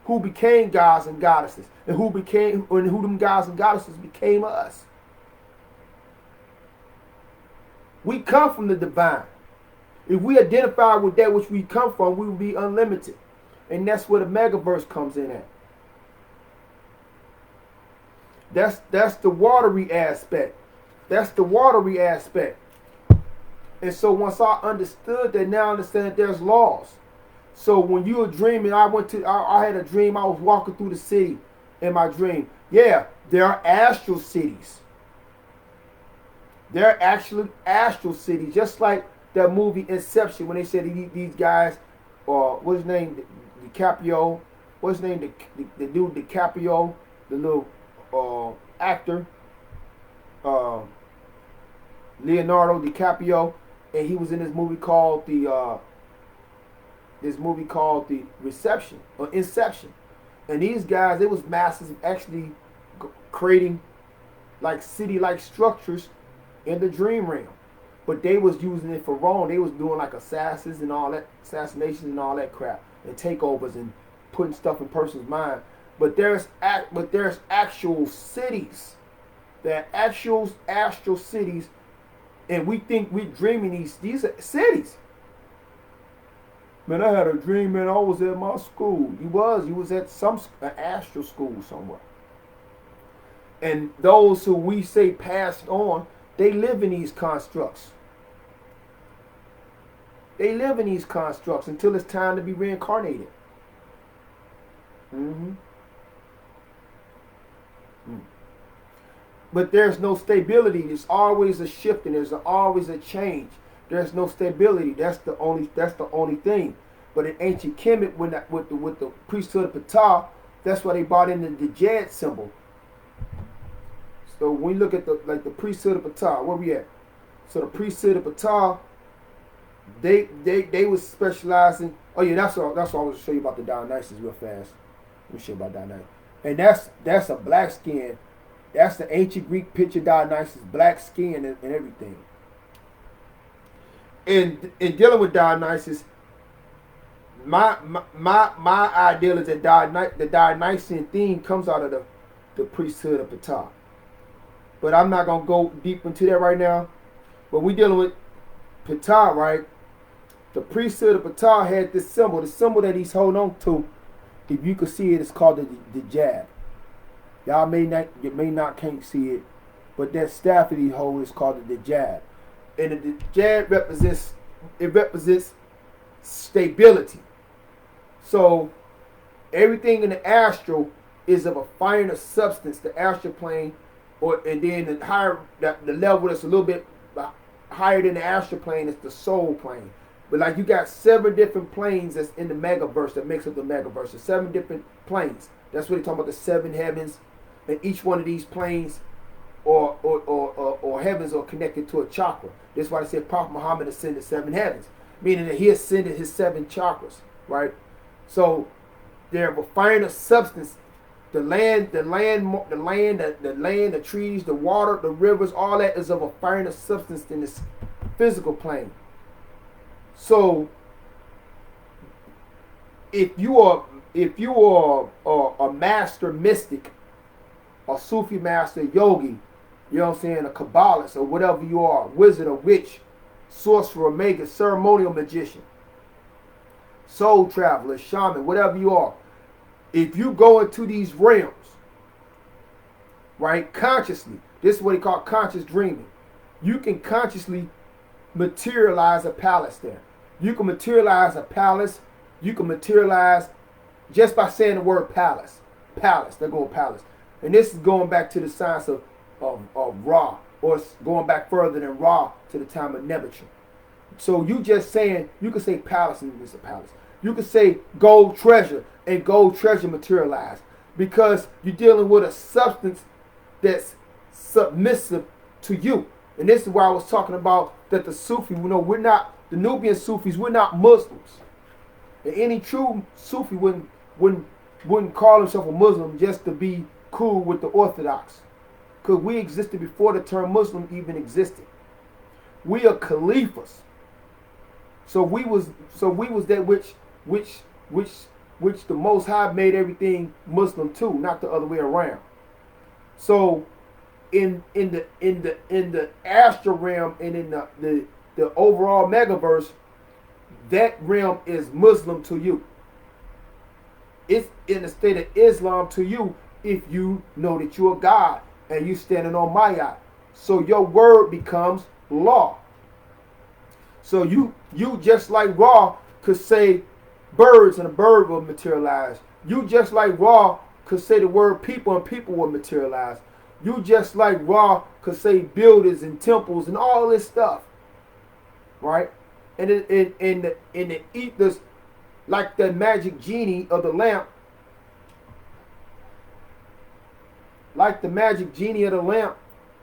who became gods and goddesses, and who them gods and goddesses became us. We come from the divine. If we identify with that which we come from, we will be unlimited. And that's where the megaverse comes in at. That's the watery aspect. That's the watery aspect. And so once I understood that, now I understand that there's laws. So when you were dreaming, I had a dream, I was walking through the city in my dream. Yeah, there are astral cities. They're actually astral cities, just like that movie Inception, when they said these guys, what's his name, DiCaprio, what's his name, the dude DiCaprio, the little actor, Leonardo DiCaprio, and he was in this movie called the Reception or Inception, and these guys, they was masters of actually creating like city-like structures in the dream realm, but they was using it for wrong. They was doing like assassinations and all that crap, and takeovers and putting stuff in person's mind. But there's actual cities, there are actual astral cities, and we think we're dreaming these are cities. Man, I had a dream, man. I was at my school. You was at some astral school somewhere. And those who we say passed on, they live in these constructs. They live in these constructs until it's time to be reincarnated. Mm-hmm. Mm. But there's no stability. There's always a shift and there's always a change. There's no stability. That's the only thing. But in ancient Kemet, with the priesthood of Ptah, that's why they brought in the Djed symbol. So when you look at the priesthood of Ptah, where we at? So the priesthood of Ptah, they was specializing. Oh yeah, that's all I was going to show you about the Dionysus real fast. Let me show you about Dionysus. And that's a black skin. That's the ancient Greek picture Dionysus, black skin and everything. And in dealing with Dionysus, my ideal is that the Dionysian theme comes out of the priesthood of Ptah. But I'm not gonna go deep into that right now. But we dealing with Ptah, right? The priesthood of Ptah had this symbol. The symbol that he's holding on to, if you could see it, it's called the jab. Y'all may not can't see it, but that staff that he holds is called the jab. And the jab represents stability. So everything in the astral is of a finer substance, the astral plane, and then the level that's a little bit higher than the astral plane is the soul plane. But like you got 7 different planes that's in the megaverse that makes up the megaverse. There's 7 different planes. That's what they're talking about, the 7 heavens. And each one of these planes or heavens are connected to a chakra. That's why they say Prophet Muhammad ascended 7 heavens, meaning that he ascended his 7 chakras, right? So they're of a finer substance. The land, the trees, the water, the rivers, all that is of a finer substance than this physical plane. So if you are a master mystic, a Sufi master, yogi, you know what I'm saying, a Kabbalist or whatever you are, wizard or witch, sorcerer, magus, ceremonial magician, soul traveler, shaman, whatever you are, if you go into these realms, right, consciously, this is what they call conscious dreaming. You can consciously materialize a palace there. You can materialize a palace. You can materialize just by saying the word palace. Palace, they go palace. And this is going back to the science of Ra, or going back further than Ra to the time of Nebuchadnezzar. So you just saying, you can say palace and it's a palace. You can say gold treasure and gold treasure materialize, because you're dealing with a substance that's submissive to you. And this is why I was talking about that the Sufi, we're not, the Nubian Sufis, we're not Muslims. And any true Sufi wouldn't call himself a Muslim just to be cool with the Orthodox. Because we existed before the term Muslim even existed. We are Caliphs. So we was that which the Most High made everything Muslim too, not the other way around. So in the astral realm and in the overall megaverse, that realm is Muslim to you. It's in the state of Islam to you if you know that you're God and you standing on Mayat. So your word becomes law. So you just like Ra could say birds and a bird will materialize. You just like Ra could say the word people and people will materialize. You just like Ra could say buildings and temples and all this stuff. Right? And in the ethers, like the magic genie of the lamp,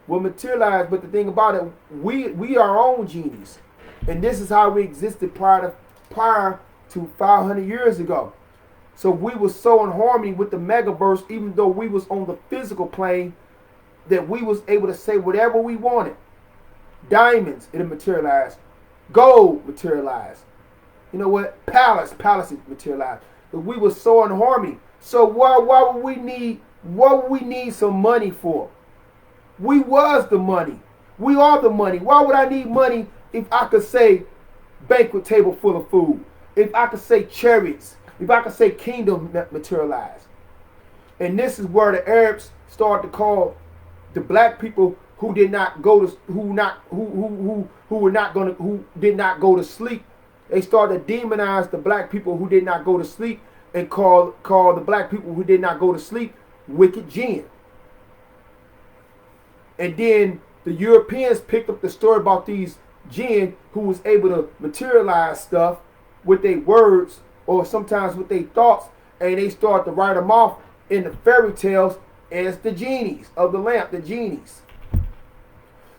will materialize. But the thing about it, we are our own genies. And this is how we existed prior to 500 years ago. So we were so in harmony with the megaverse, even though we was on the physical plane, that we was able to say whatever we wanted. Diamonds, it'll materialize. Gold materialized. You know what? Palace materialized. But we were so in harmony. So why would we need some money for? We was the money. We are the money. Why would I need money if I could say banquet table full of food? If I could say chariots? If I could say kingdom materialized? And this is where the Arabs started to call the black people who did not go to who were not going to who did not go to sleep. They started to demonize the black people who did not go to sleep and call the black people who did not go to sleep wicked jinn. And then the Europeans picked up the story about these jinn who was able to materialize stuff with their words or sometimes with their thoughts, and they started to write them off in the fairy tales as the genies of the lamp, the genies.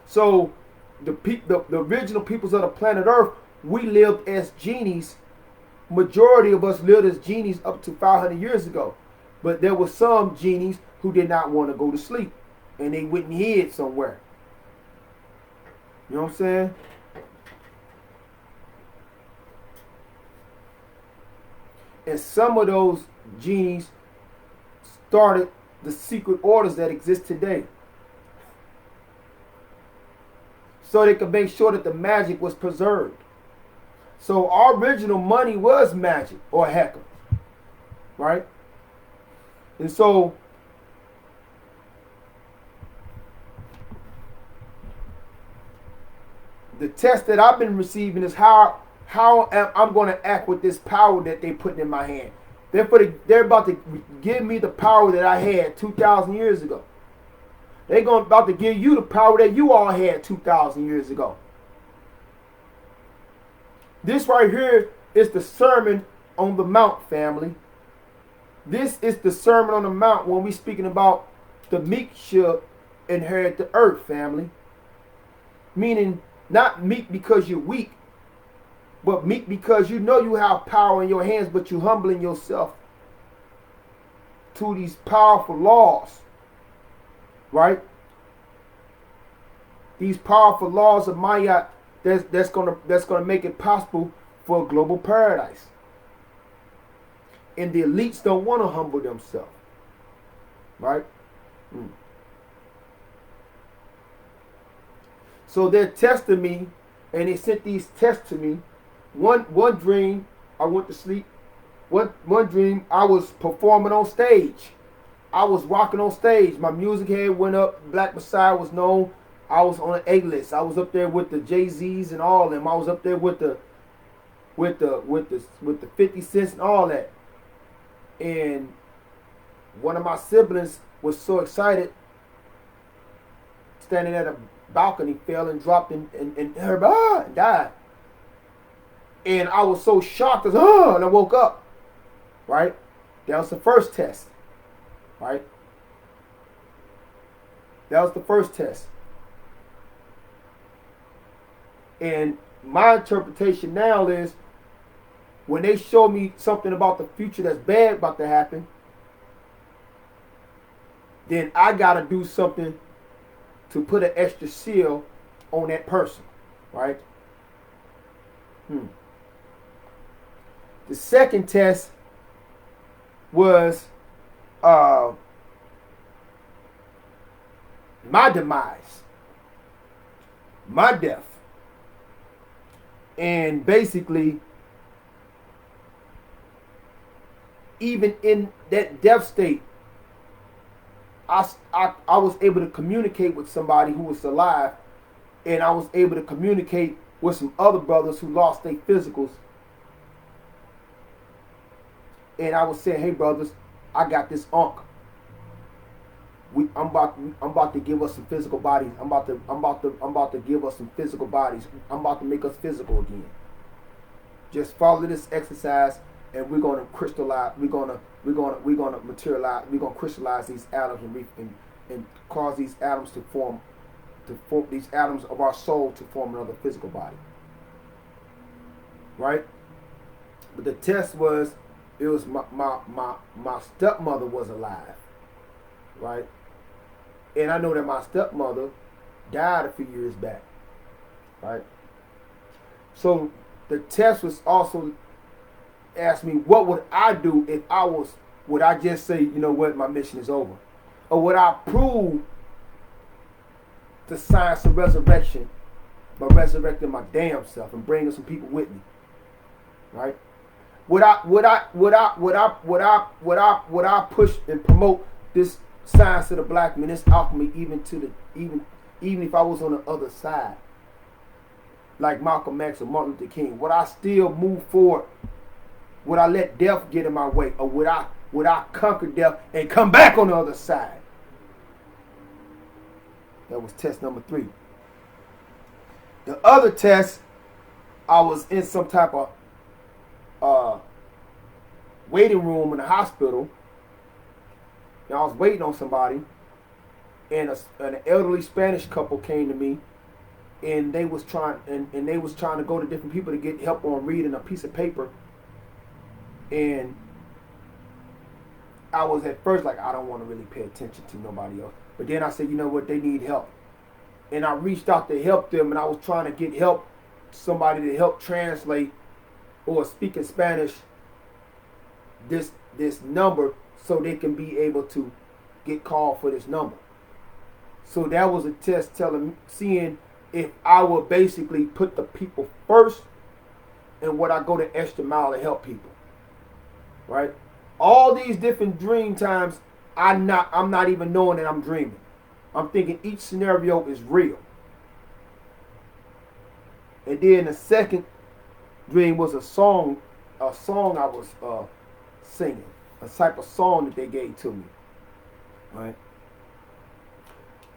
So the original peoples of the planet Earth, we lived as genies. Majority of us lived as genies up to 500 years ago. But there were some genies who did not want to go to sleep, and they went and hid somewhere. You know what I'm saying? And some of those genies started the secret orders that exist today, so they could make sure that the magic was preserved. So our original money was magic or Heka, right? And so the test that I've been receiving is how I'm going to act with this power that they put in my hand. They're about to give me the power that I had 2,000 years ago. They're about to give you the power that you all had 2,000 years ago. This right here is the Sermon on the Mount, family. This is the Sermon on the Mount when we're speaking about the meek shall inherit the earth, family. Meaning not meek because you're weak, but meek because you know you have power in your hands, but you're humbling yourself to these powerful laws, right? These powerful laws of Maya that's gonna make it possible for a global paradise. And the elites don't want to humble themselves, right? So they're testing me, and they sent these tests to me. One dream, I went to sleep. One dream, I was performing on stage. I was walking on stage. My music head went up. Black Messiah was known. I was on an A-list. I was up there with the Jay-Z's and all of them. I was up there with the 50 Cents and all that. And one of my siblings was so excited, standing at a balcony, fell and dropped and died. And I was so shocked, and I woke up. Right? That was the first test. Right? That was the first test. And my interpretation now is, when they show me something about the future that's bad about to happen, then I got to do something to put an extra seal on that person, right? The second test was my demise, my death. And basically, even in that death state, I was able to communicate with somebody who was alive, and I was able to communicate with some other brothers who lost their physicals. And I was saying, hey brothers, I got this unk. I'm about to give us some physical bodies. I'm about to give us some physical bodies. I'm about to make us physical again. Just follow this exercise, and we're gonna crystallize. We're gonna materialize. We're gonna crystallize these atoms and cause these atoms to form these atoms of our soul to form another physical body. Right? But the test was, it was my stepmother was alive. Right? And I know that my stepmother died a few years back. Right? So the test was also asked me, what would I do if I was, would I just say, you know what, my mission is over? Or would I prove the science of resurrection by resurrecting my damn self and bringing some people with me? Right? Would I push and promote this Science of the Black Man, it's alchemy even if I was on the other side, like Malcolm X or Martin Luther King. Would I still move forward? Would I let death get in my way? Or would I conquer death and come back on the other side? That was test number 3. The other test, I was in some type of waiting room in the hospital. And I was waiting on somebody. And an elderly Spanish couple came to me. And they was trying to go to different people to get help on reading a piece of paper. And I was at first like, I don't want to really pay attention to nobody else. But then I said, you know what, they need help. And I reached out to help them, and I was trying to get help, somebody to help translate or speak in Spanish this number so they can be able to get called for this number. So that was a test seeing if I would basically put the people first and would I go the extra mile to help people. Right? All these different dream times, I'm not even knowing that I'm dreaming. I'm thinking each scenario is real. And then the second dream was a song I was singing, a type of song that they gave to me. Right?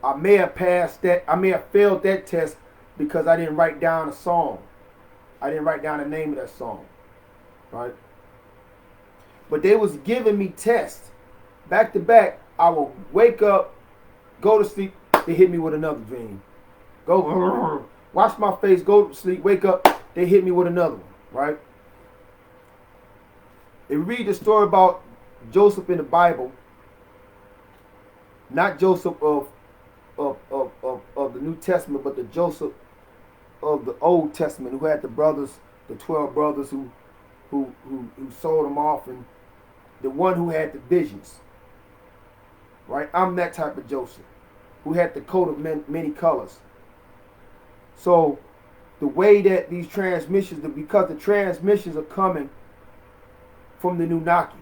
I may have failed that test because I didn't write down a song. I didn't write down the name of that song. Right? But they was giving me tests. Back to back, I would wake up, go to sleep, they hit me with another dream. Go, wash my face, go to sleep, wake up, they hit me with another one, right? If you read the story about Joseph in the Bible, not Joseph of the New Testament, but the Joseph of the Old Testament, who had the 12 brothers who sold them off, and the one who had the visions. Right? I'm that type of Joseph, who had the coat of many colors. So the way that these transmissions, because the transmissions are coming from the Anunnaki,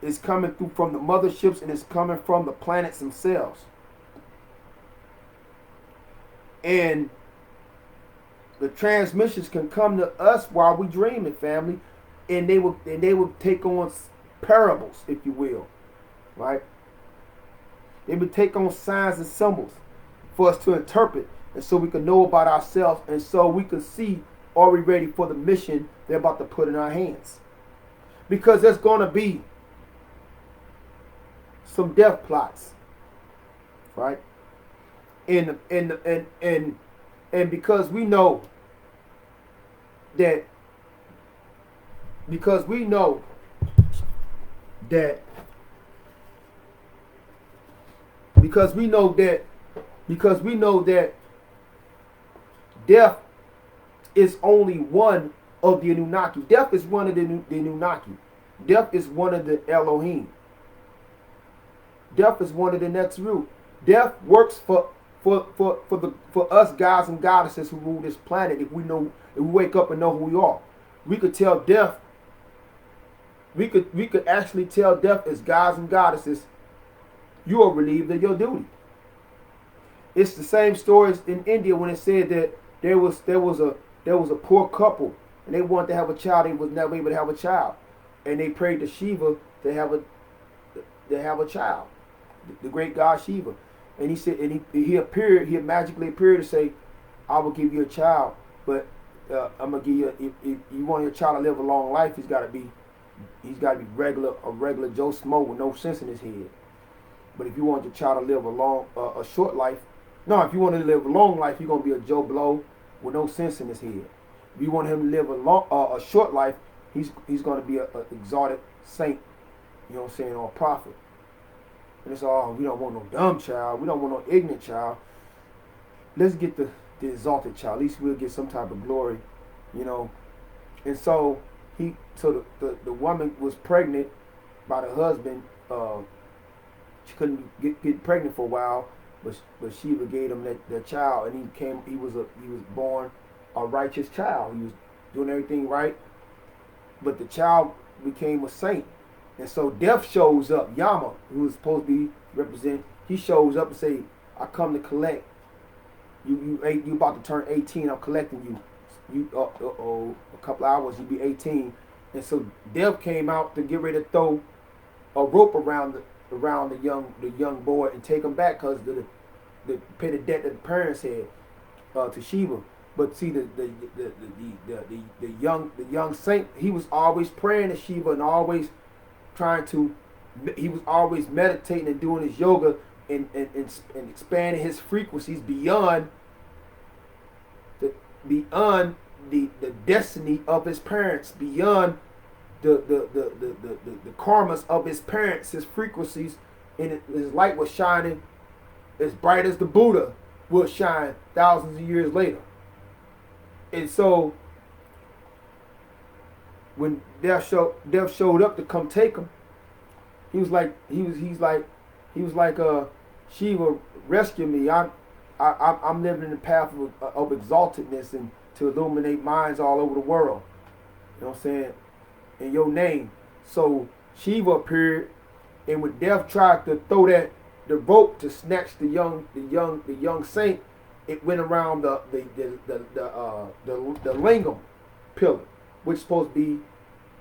it's coming through from the motherships, and it's coming from the planets themselves. And the transmissions can come to us while we dreaming, family, and they will take on parables, if you will, right? They would take on signs and symbols for us to interpret, and so we can know about ourselves, and so we can see, are we ready for the mission they're about to put in our hands? Because there's going to be some death plots, right? And because we know that death is only one of the Anunnaki. Death is one of the Anunnaki. Death is one of the Elohim. Death is one of the Netzeru. Death works for us guys and goddesses who rule this planet. If we wake up and know who we are, we could tell death. We could actually tell death as gods and goddesses, you are relieved of your duty. It's the same stories in India when it said that there was a poor couple and they wanted to have a child, they was never able to have a child, and they prayed to Shiva to have a child, the great god Shiva, and he said, and he magically appeared to say, I will give you a child, but I'm gonna give you, if you want your child to live a long life, he's got to be a regular Joe Smo with no sense in his head. But if you want your child to live a short life, if you want to live a long life, you're gonna be a Joe Blow with no sense in his head. If you want him to live a short life, he's gonna be an exalted saint, you know what I'm saying, or a prophet. And it's we don't want no dumb child, we don't want no ignorant child. Let's get the exalted child. At least we'll get some type of glory, you know. And so the woman was pregnant by the husband. She couldn't get pregnant for a while, but Shiva gave him that child, and he was born a righteous child. He was doing everything right, but the child became a saint. And so death shows up. Yama, who was supposed to be represent. He shows up and say, "I come to collect. You about to turn 18. I'm collecting you. A couple hours you be 18." And so Death came out to get ready to throw a rope around the young boy and take him back because the pay the debt that the parents had to Shiva. But see the young saint, he was always praying to Shiva and always trying to, he was always meditating and doing his yoga and expanding his frequencies beyond the destiny of his parents, beyond the karmas of his parents, his frequencies, and his light was shining as bright as the Buddha will shine thousands of years later. And so when Death showed up to come take him, he was like Shiva, rescue me. I'm living in the path of exaltedness and to illuminate minds all over the world. You know what I'm saying? In your name. So Shiva appeared, and when Death tried to throw the rope to snatch the young saint, it went around the lingam pillar, which is supposed to be,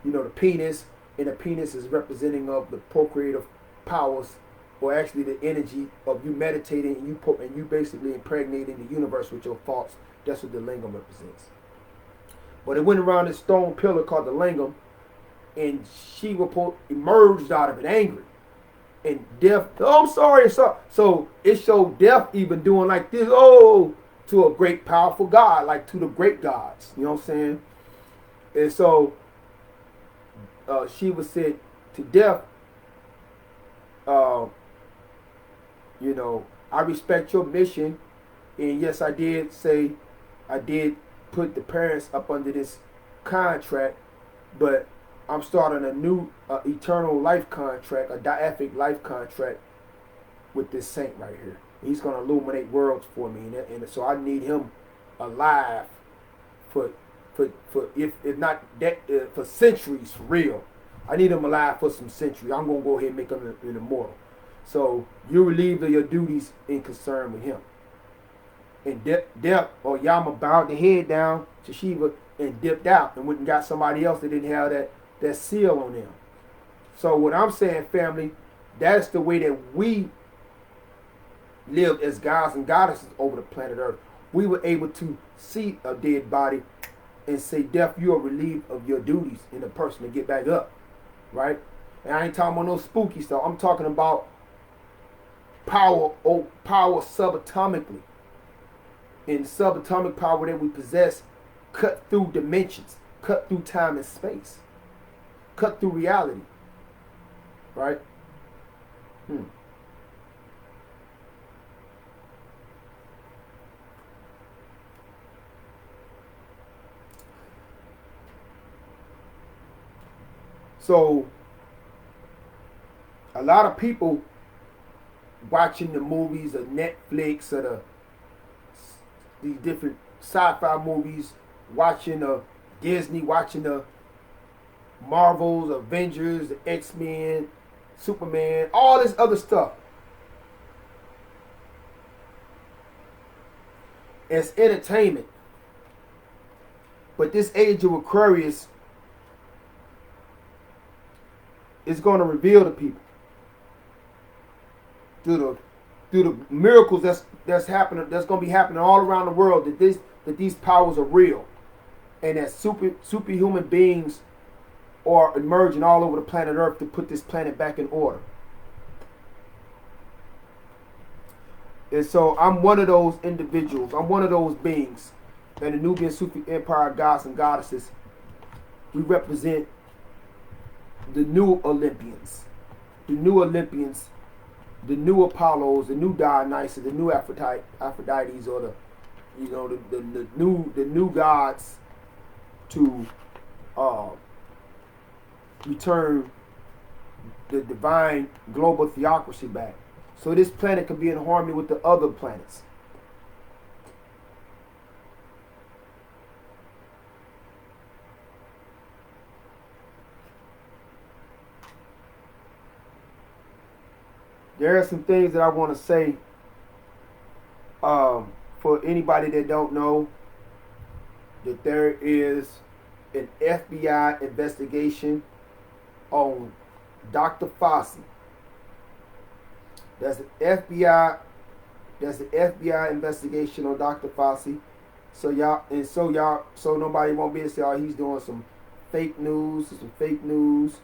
the penis, and the penis is representing of the procreative powers, or actually the energy of you meditating and you basically impregnating the universe with your thoughts. That's what the lingam represents. But it went around this stone pillar called the lingam, and Shiva emerged out of it angry. And Death, oh, I'm sorry. So it showed Death even doing like this, to a great powerful God, like to the great gods. You know what I'm saying? And so Shiva said to Death, I respect your mission. And yes, I did put the parents up under this contract, but I'm starting a new eternal life contract, a deific life contract with this saint right here. He's going to illuminate worlds for me, and so I need him alive for if not for centuries, for real. I need him alive for some centuries. I'm going to go ahead and make him an immortal. So you're relieved of your duties in concern with him. And Death or Yama bowed the head down to Shiva and dipped out and went and got somebody else that didn't have that seal on them. So what I'm saying, family, that's the way that we lived as gods and goddesses over the planet Earth. We were able to see a dead body and say, Death, you are relieved of your duties in the person to get back up. Right? And I ain't talking about no spooky stuff. I'm talking about power subatomically. And subatomic power that we possess cut through dimensions, cut through time and space, cut through reality. Right? So a lot of people watching the movies of Netflix or these different sci-fi movies, watching Disney, watching the Marvels, Avengers, the X-Men, Superman, all this other stuff. It's entertainment. But this age of Aquarius is going to reveal to people through the miracles that's happening, that's going to be happening all around the world, that these powers are real, and that superhuman beings are emerging all over the planet Earth to put this planet back in order. And so I'm one of those individuals. I'm one of those beings. And the Nubian Sufi Empire gods and goddesses, we represent the new Olympians. The new Olympians, the new Apollos, the new Dionysus, the new Aphrodites, or the new gods to return the divine global theocracy back. So this planet can be in harmony with the other planets. there are some things that I want to say. For anybody that don't know, that there is an FBI investigation on Dr. Fauci. That's an FBI. That's an FBI investigation on Dr. Fauci. So nobody won't be able to say, oh, he's doing some fake news. Some fake news.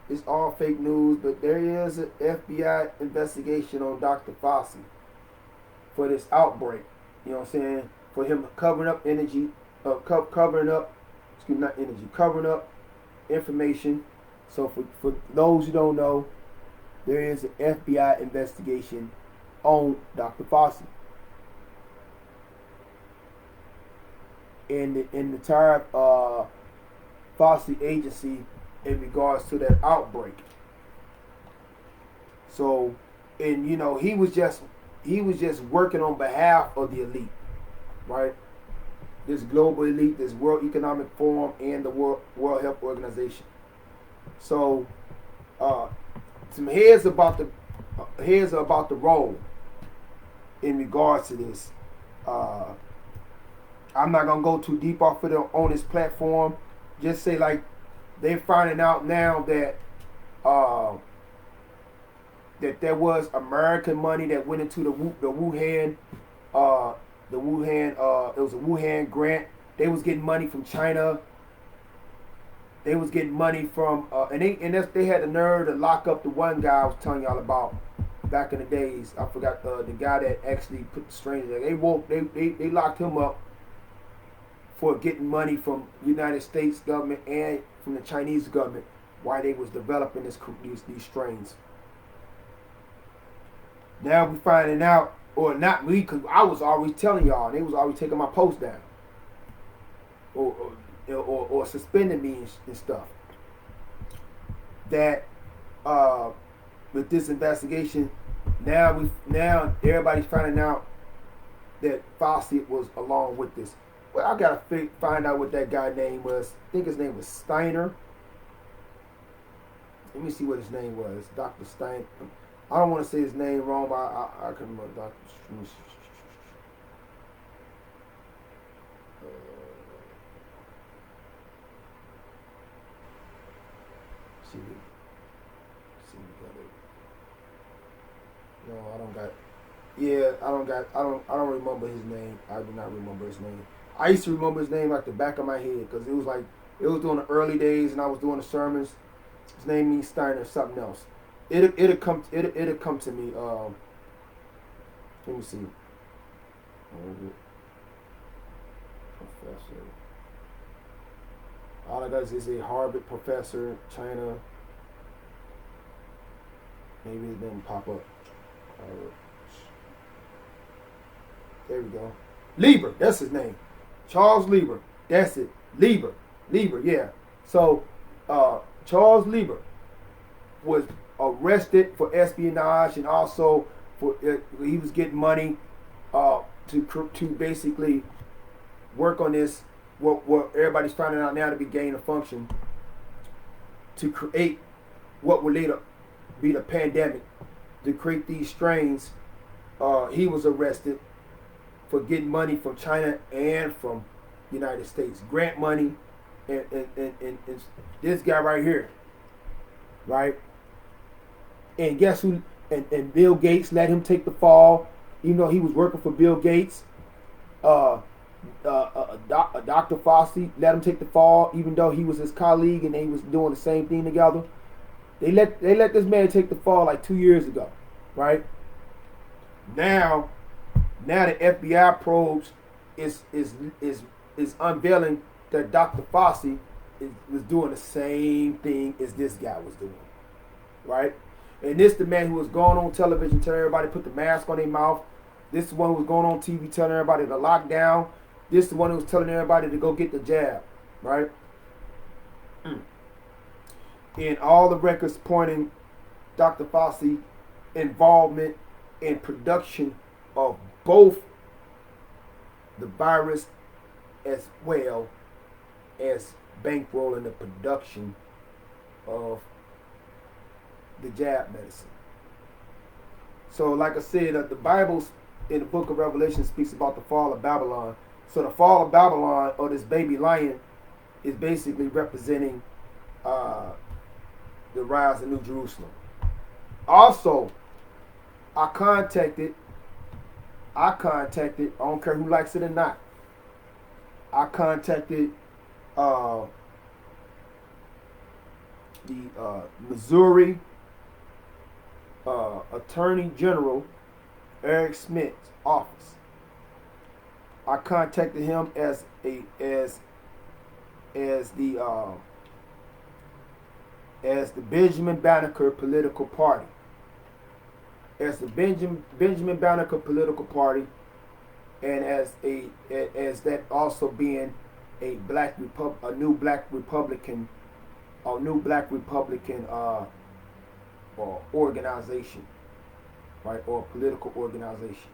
It's all fake news. But there is an FBI investigation on Dr. Fauci for this outbreak. You know what I'm saying? For him covering up covering up, covering up information. So for those who don't know, there is an FBI investigation on Dr. Fauci. In the entire Fauci agency in regards to that outbreak. So, and you know, he was just working on behalf of the elite, right? This global elite, this World Economic Forum, and the World Health Organization. So, some heads about the role in regards to this. I'm not gonna go too deep off of it on this platform. Just say like they're finding out now that that there was American money that went into the Wuhan, it was a Wuhan grant. They was getting money from China. They was getting money from they had the nerve to lock up the one guy I was telling y'all about back in the days. I forgot the guy that actually put the strain there. They locked him up for getting money from the United States government and from the Chinese government while they was developing these strains. Now we finding out, or not me, because I was always telling y'all, and they was always taking my post down, or suspending me and stuff. That with this investigation, now everybody's finding out that Fauci was along with this. Well, I gotta find out what that guy's name was. I think his name was Steiner. Let me see what his name was. Dr. Steiner. I don't want to say his name wrong, but I can remember Dr. No, I don't got. Yeah, I don't remember his name. I do not remember his name. I used to remember his name like the back of my head because it was during the early days and I was doing the sermons. His name means Steiner, something else. It'll come to me. Let me see. Professor. All I got is a Harvard professor, China. Maybe it didn't pop up. There we go. Lieber, that's his name. Charles Lieber. That's it. Lieber, yeah. So, Charles Lieber was arrested for espionage and also he was getting money to basically work on this. What everybody's finding out now to be gain of function to create what will later be the pandemic. To create these strains, he was arrested for getting money from China and from the United States, grant money, and this guy right here, right? And guess who? And Bill Gates let him take the fall, even though he was working for Bill Gates. Dr. Fauci let him take the fall, even though he was his colleague and they was doing the same thing together. They let this man take the fall like 2 years ago, right? Now the FBI probes is unveiling that Dr. Fauci was doing the same thing as this guy was doing, right? And this the man who was going on television telling everybody to put the mask on their mouth. This is the one who was going on TV telling everybody to lock down. This is the one who was telling everybody to go get the jab, right? And all the records pointing Dr. Fauci involvement in production of both the virus as well as bankrolling the production of the jab medicine. So, like I said, the Bible in the book of Revelation speaks about the fall of Babylon. So, the fall of Babylon, or this baby lion, is basically representing uh, the rise of New Jerusalem. Also, I contacted, I don't care who likes it or not, I contacted uh, the Missouri Attorney General Eric Smith's office. I contacted him as the Benjamin Banneker political party. As the Benjamin Banneker political party, and as that also being a new black Republican or organization, right, or political organization,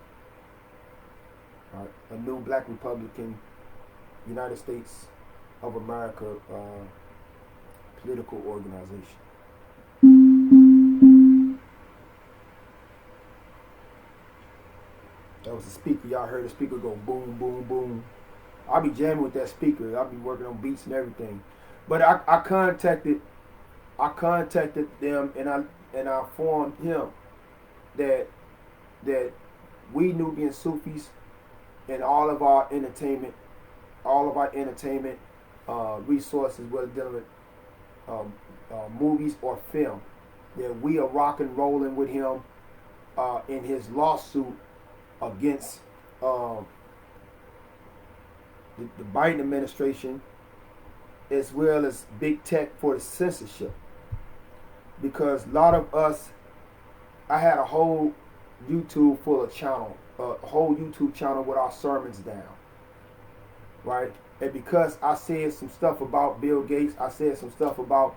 right, a new black Republican United States of America political organization. That was the speaker. Y'all heard the speaker go boom, boom, boom. I'll be jamming with that speaker. I'll be working on beats and everything. But I contacted them, and I informed him that we Nubian Sufis and all of our entertainment resources, whether dealing with movies or film, that we are rock and rolling with him in his lawsuit against the Biden administration, as well as big tech for the censorship. Because a lot of us, I had a whole YouTube full of channel, a whole YouTube channel with our sermons down, right? And because I said some stuff about Bill Gates, I said some stuff about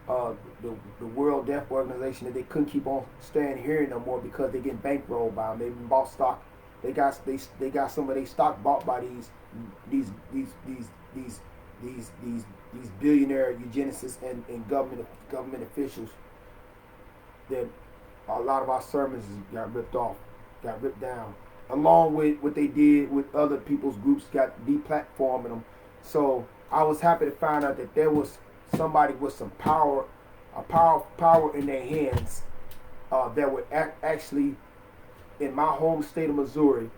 the World Death Organization, that they couldn't keep on staying here no more because they getting bankrolled by them. They bought stock. They got some of their stock bought by these billionaire eugenicists and government officials. That a lot of our sermons got ripped down, along with what they did with other people's groups, got deplatforming them. So I was happy to find out that there was somebody with some power in their hands that would actually, in my home state of Missouri,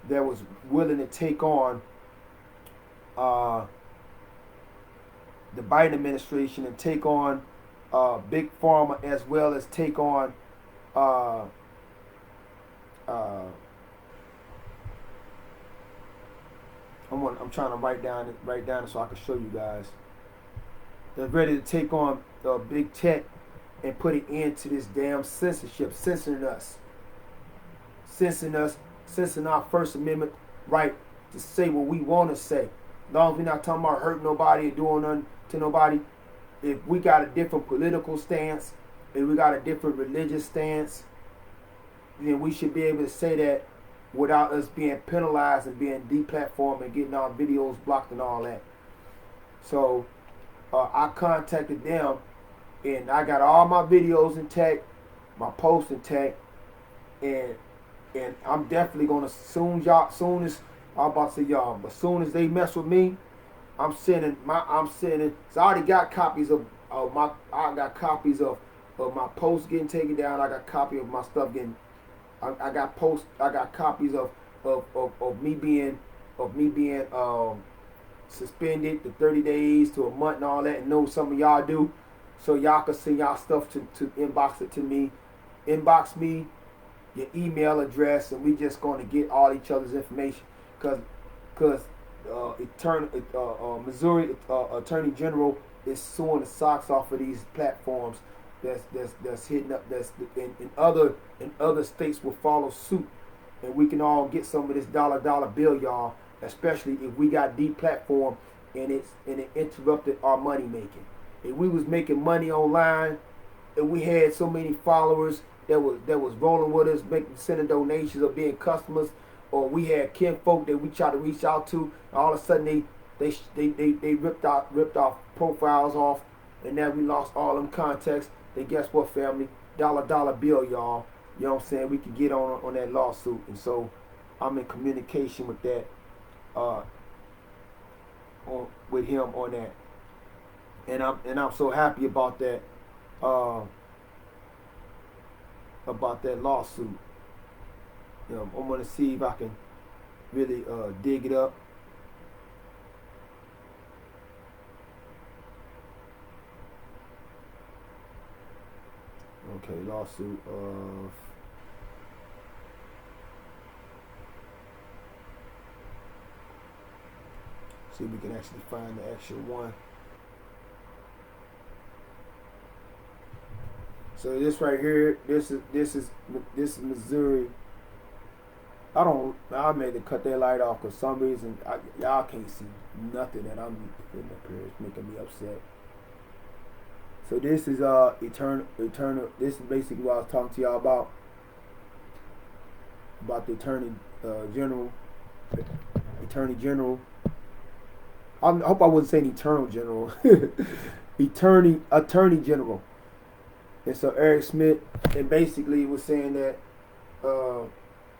that was willing to take on the Biden administration and take on Big Pharma, as well as take on I'm trying to write down it so I can show you guys. They're ready to take on big tech and put an end to this damn censorship, censoring our First Amendment right to say what we want to say. As long as we're not talking about hurting nobody or doing nothing to nobody. If we got a different political stance, if we got a different religious stance, then we should be able to say that without us being penalized and being deplatformed and getting our videos blocked and all that. So I contacted them, and I got all my videos intact, my posts intact, and I'm definitely gonna soon as they mess with me, I'm sending. So I already got copies of my posts getting taken down. I got copy of my stuff getting. I got copies of me being suspended to 30 days to a month and all that. And know some of y'all do, so y'all can send y'all stuff to inbox it to me. Inbox me your email address, and we just going to get all each other's information, because Missouri Attorney General is suing the socks off of these platforms that's hitting up, that's in other states will follow suit, and we can all get some of this dollar bill, y'all, especially if we got deplatformed and it interrupted our money making. If we was making money online and we had so many followers that was rolling with us, sending donations or being customers, or we had kinfolk that we tried to reach out to, and all of a sudden they ripped our profiles off, and now we lost all them contacts. Then guess what, family? Dollar bill, y'all. You know what I'm saying? We could get on that lawsuit. And so I'm in communication with that, with him on that. And I'm so happy about that, lawsuit. You know, I'm gonna see if I can really dig it up. Okay, lawsuit of. See if we can actually find the actual one. So this right here, this is Missouri. I made to cut that light off for some reason. Y'all can't see nothing that I'm putting up here. It's making me upset. So this is eternal. This is basically what I was talking to y'all about the attorney general. Attorney general. I hope I wasn't saying eternal general. Attorney general. And so Eric Smith, and basically was saying that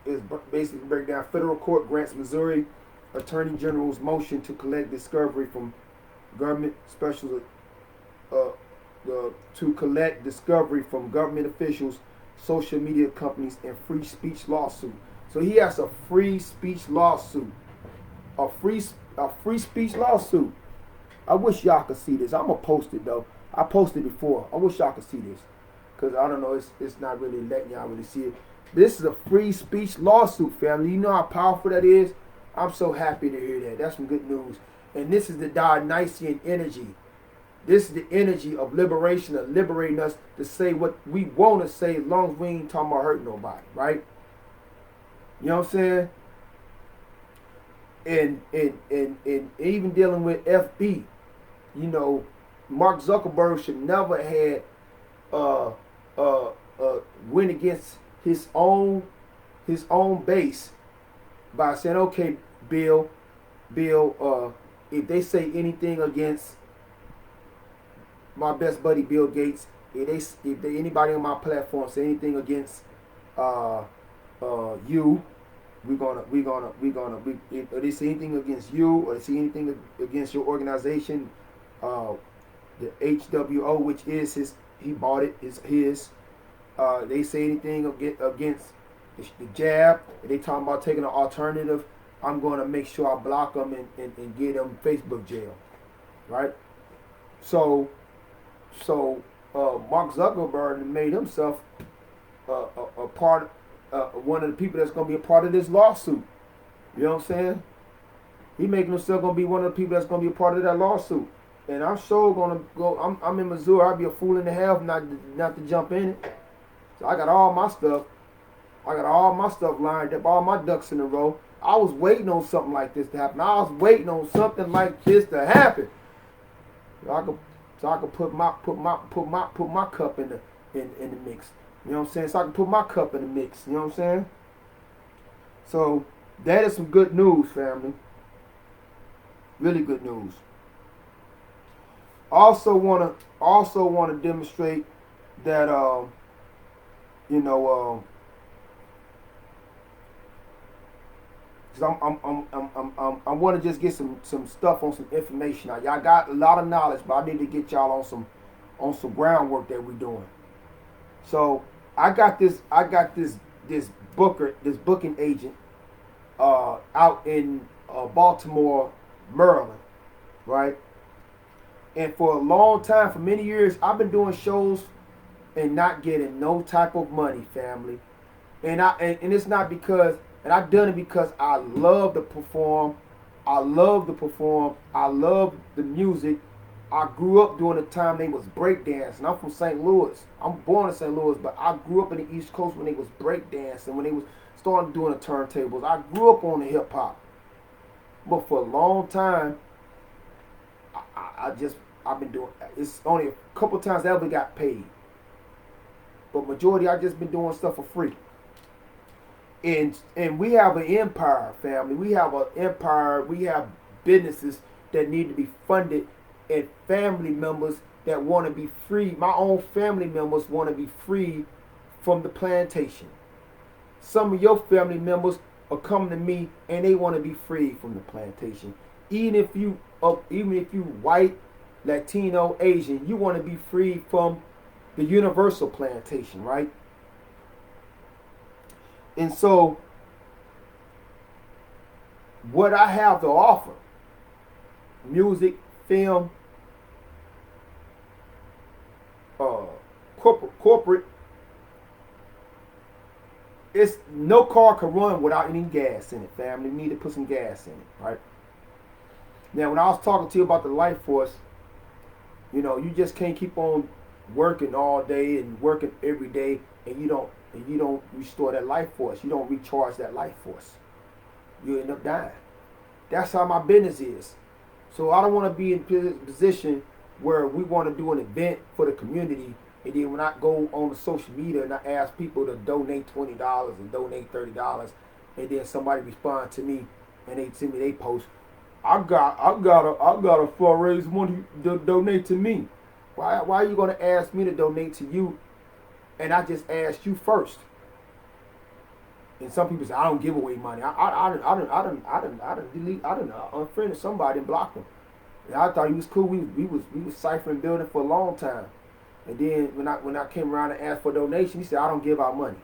is basically break down. Federal court grants Missouri Attorney General's motion to collect discovery from government special to collect discovery from government officials, social media companies, and free speech lawsuit. So he has a free speech lawsuit, a free speech lawsuit. I wish y'all could see this. I'm gonna post it though. I posted it before. I wish y'all could see this, because I don't know. It's not really letting y'all really see it. This is a free speech lawsuit, family. You know how powerful that is? I'm so happy to hear that. That's some good news. And this is the Dionysian energy. This is the energy of liberation, of liberating us to say what we want to say as long as we ain't talking about hurting nobody, right? You know what I'm saying? And even dealing with FB, you know, Mark Zuckerberg should never had went against his own base by saying, okay, Bill, if they say anything against my best buddy Bill Gates, if anybody on my platform say anything against you, if they say anything against you or they say anything against your organization, the HWO, which is his, he bought it, is his. They say anything against the jab, and they talking about taking an alternative, I'm going to make sure I block them and get them Facebook jail, right? So Mark Zuckerberg made himself a part, one of the people that's going to be a part of this lawsuit. You know what I'm saying? He making himself going to be one of the people that's going to be a part of that lawsuit. And I'm sure going to go, I'm in Missouri, I'd be a fool in the half not to jump in it. So I got all my stuff lined up, all my ducks in a row. I was waiting on something like this to happen. I was waiting on something like this to happen. So I could put my cup in the mix. You know what I'm saying? So I can put my cup in the mix. You know what I'm saying? So that is some good news, family. Really good news. Also wanna demonstrate that because I want to just get some stuff on some information. Now, y'all got a lot of knowledge, but I need to get y'all on some groundwork that we're doing. So I got this booking agent out in Baltimore, Maryland, right? And for a long time, for many years, I've been doing shows and not getting no type of money, family. And it's not because, and I've done it because I love to perform. I love the music. I grew up during the time they was breakdancing. I'm from St. Louis. I'm born in St. Louis, but I grew up in the East Coast when they was breakdancing, when they was starting doing the turntables. I grew up on the hip hop. But for a long time, I've been doing, it's only a couple times I ever got paid. But majority, I just been doing stuff for free. And we have an empire, family. We have an empire. We have businesses that need to be funded, and family members that want to be free. My own family members want to be free from the plantation. Some of your family members are coming to me and they want to be free from the plantation. Even if you white, Latino, Asian, you want to be free from the universal plantation, right? And so what I have to offer, music, film, corporate, it's no car can run without any gas in it, family. You need to put some gas in it, right? Now, when I was talking to you about the life force, you know, you just can't keep on working all day and working every day, and you don't restore that life force. You don't recharge that life force. You end up dying. That's how my business is. So I don't want to be in a position where we want to do an event for the community, and then when I go on the social media and I ask people to donate $20 and donate $30, and then somebody responds to me and they send me they post, I got a fundraise money to donate to me. Why are you gonna ask me to donate to you, and I just asked you first? And some people say I don't give away money. I done unfriended somebody and blocked them. And I thought he was cool. We was ciphering building for a long time. And then when I came around and asked for a donation, he said I don't give out money.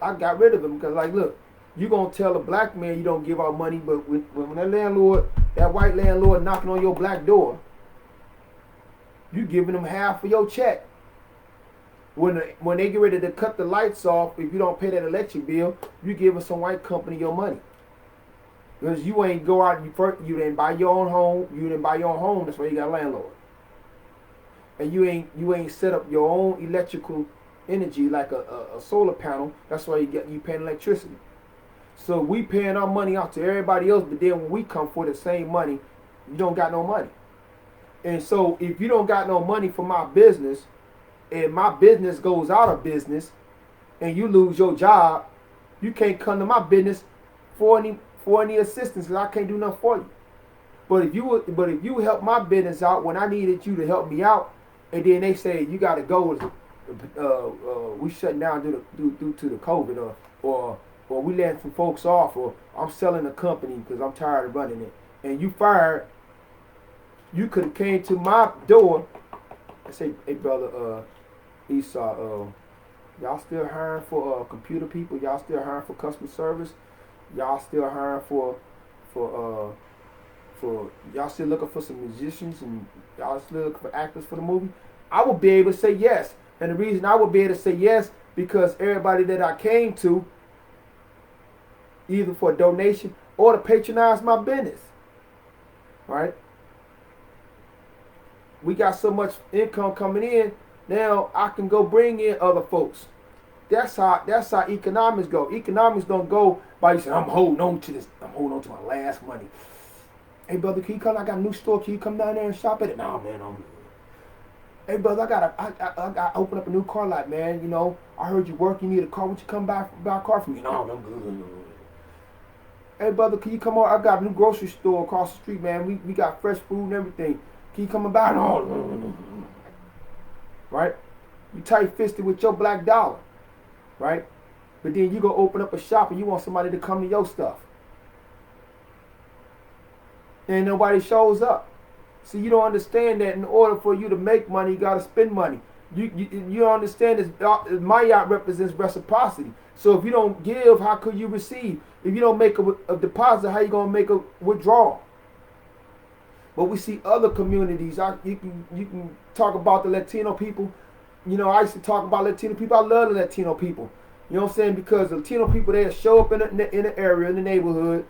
I got rid of him because, like, look, you gonna tell a black man you don't give out money, but when that landlord, that white landlord knocking on your black door, you giving them half of your check. When they get ready to cut the lights off, if you don't pay that electric bill, you giving some white company your money. Because you ain't go out, you didn't buy your own home, that's why you got a landlord. And you ain't set up your own electrical energy like a solar panel, that's why you paying electricity. So we paying our money out to everybody else, but then when we come for the same money, you don't got no money. And so if you don't got no money for my business, and my business goes out of business, and you lose your job, you can't come to my business for any assistance, because I can't do nothing for you. But if you help my business out when I needed you to help me out, and then they say you got to go, we shutting down due to the COVID, or we letting some folks off, or I'm selling the company because I'm tired of running it, and you fired, you could have came to my door and say, hey brother, Esau, y'all still hiring for computer people? Y'all still hiring for customer service? Y'all still hiring for y'all still looking for some musicians, and y'all still looking for actors for the movie? I would be able to say yes. And the reason I would be able to say yes, because everybody that I came to, either for a donation or to patronize my business, right? We got so much income coming in, now I can go bring in other folks. That's how economics go. Economics don't go by you saying, I'm holding on to my last money. Hey brother, can you come? I got a new store. Can you come down there and shop at it? No man, I'm good. Hey brother, I got open up a new car lot, man. You know, I heard you work. You need a car. Would you come buy a car from me? No, I'm good. Hey brother, can you come on? I got a new grocery store across the street, man. We got fresh food and everything. Can you come and buy it? No. Right? You tight-fisted with your black dollar, right? But then you go open up a shop and you want somebody to come to your stuff, and nobody shows up. See, you don't understand that in order for you to make money, you got to spend money. You don't understand this. Mayat represents reciprocity. So if you don't give, how could you receive? If you don't make a deposit, how you going to make a withdrawal? But we see other communities. You can talk about the Latino people. You know, I used to talk about Latino people. I love the Latino people. You know what I'm saying? Because the Latino people, they show up in the area, in the neighborhood.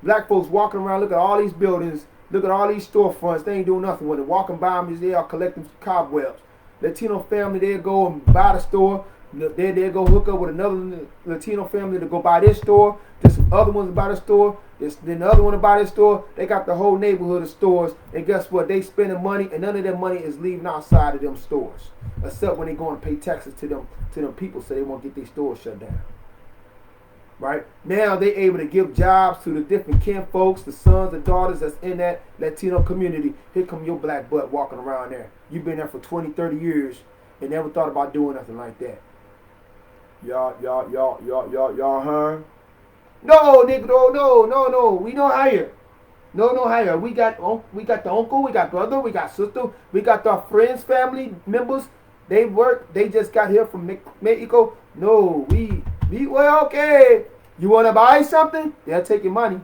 Black folks walking around, look at all these buildings, look at all these storefronts. They ain't doing nothing with it. Walking by them, they are collecting cobwebs. Latino family, they'll go and buy the store. They'll go hook up with another Latino family to go buy this store. There's some other ones to buy the store. Then the other one to buy this store. They got the whole neighborhood of stores. And guess what? They spending money, and none of their money is leaving outside of them stores, except when they going to pay taxes to them people, so they won't get their stores shut down. Right? Now they able to give jobs to the different kin folks, the sons and daughters that's in that Latino community. Here come your black butt walking around there. You've been there for 20, 30 years and never thought about doing nothing like that. Y'all heard? No, nigga, no. We no higher. No higher. We got the uncle, we got brother, we got sister, we got our friends, family members. They work. They just got here from Mexico. No, we well, okay. You wanna buy something? They'll take your money.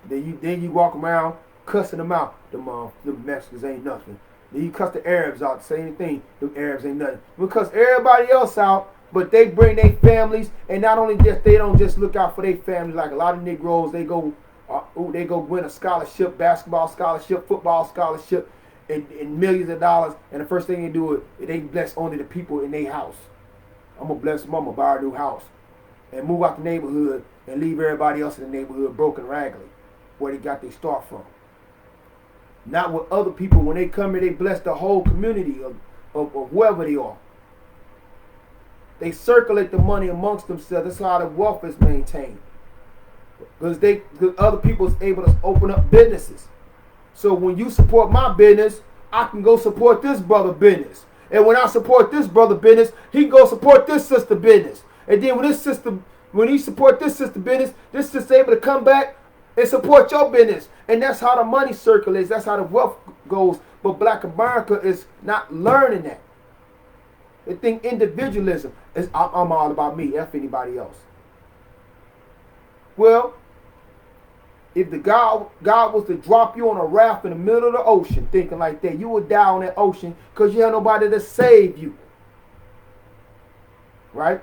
Then you walk around cussing them out. The Mexicans ain't nothing. Then you cuss the Arabs out. Same thing. The Arabs ain't nothing. We cuss everybody else out, but they bring their families, and not only just they don't just look out for their families. Like a lot of Negroes, they go win a scholarship, basketball scholarship, football scholarship, and millions of dollars. And the first thing they do is they bless only the people in their house. I'm gonna bless mama, buy a new house, and move out the neighborhood and leave everybody else in the neighborhood broken raggedy, where they got their start from. Not with other people. When they come here, they bless the whole community of whoever they are. They circulate the money amongst themselves. That's how the wealth is maintained. Because other people is able to open up businesses. So when you support my business, I can go support this brother business. And when I support this brother business, he can go support this sister business. And then when he support this sister business, this sister able to come back and support your business. And that's how the money circulates. That's how the wealth goes. But Black America is not learning that. They think individualism is I'm all about me, F anybody else. Well, if the God was to drop you on a raft in the middle of the ocean thinking like that, you would die on that ocean because you had nobody to save you. Right?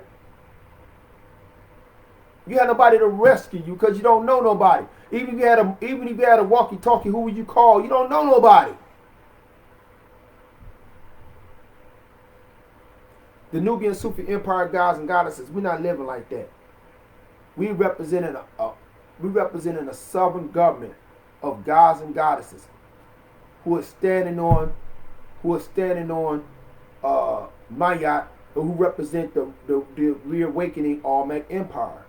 You had nobody to rescue you because you don't know nobody. Even if you had a walkie-talkie, who would you call? You don't know nobody. The Nubian Sufi Empire gods and goddesses, we're not living like that. We representing a sovereign government of gods and goddesses who are standing on Mayat, who represent the reawakening Olmec Empire.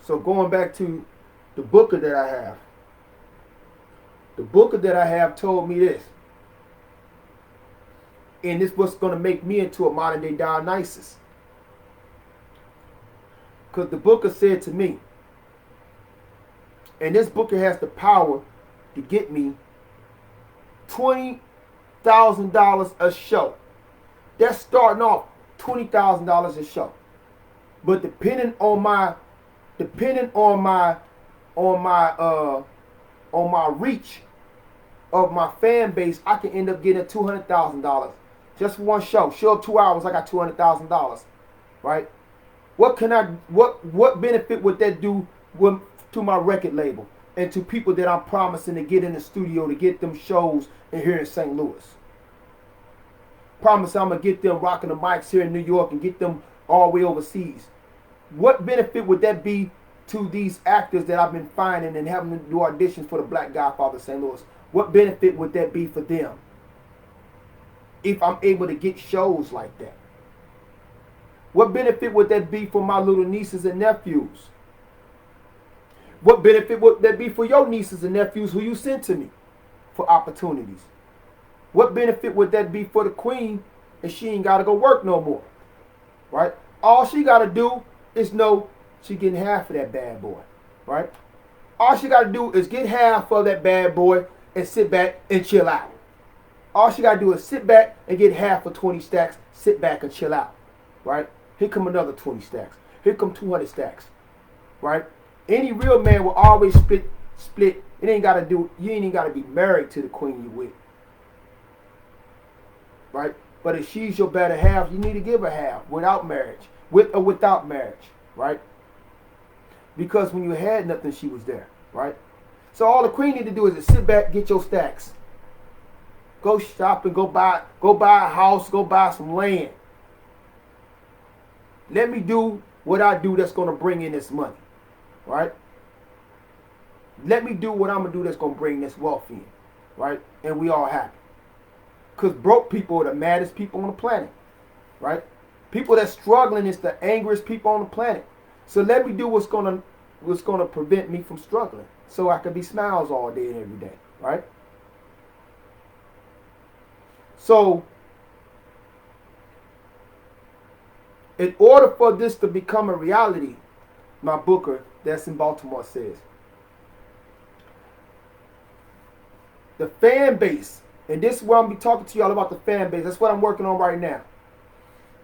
So going back to the booker that I have. The booker that I have told me this. And this was going to make me into a modern day Dionysus. Because the booker said to me, and this booker has the power to get me $20,000 a show. That's starting off $20,000 a show. But depending on my reach of my fan base, I can end up getting $200,000 just for one show. Show up 2 hours, I got $200,000, right? What benefit would that do to my record label and to people that I'm promising to get in the studio to get them shows in here in St. Louis? Promise I'm gonna get them rocking the mics here in New York and get them all the way overseas. What benefit would that be to these actors that I've been finding and having to do auditions for the Black Godfather of St. Louis? What benefit would that be for them if I'm able to get shows like that? What benefit would that be for my little nieces and nephews? What benefit would that be for your nieces and nephews who you sent to me for opportunities? What benefit would that be for the queen if she ain't got to go work no more? Right? All she got to do is know she getting half of that bad boy, right? All she got to do is get half of that bad boy and sit back and chill out. All she got to do is sit back and get half of 20 stacks, sit back and chill out, right? Here come another 20 stacks. Here come 200 stacks, right? Any real man will always split. You ain't even got to be married to the queen you with, right? But if she's your better half, you need to give her half without marriage, with or without marriage, right? Because when you had nothing, she was there, right? So all the queen need to do is just sit back, get your stacks. Go shop and go buy a house, go buy some land. Let me do what I do that's going to bring in this money, right? Let me do what I'm going to do that's going to bring this wealth in, right? And we all happy. Because broke people are the maddest people on the planet, right? People that's struggling is the angriest people on the planet. So let me do what's gonna prevent me from struggling, so I can be smiles all day and every day, right? So, in order for this to become a reality, my booker that's in Baltimore says, the fan base, and this is where I'm gonna be talking to y'all about the fan base. That's what I'm working on right now.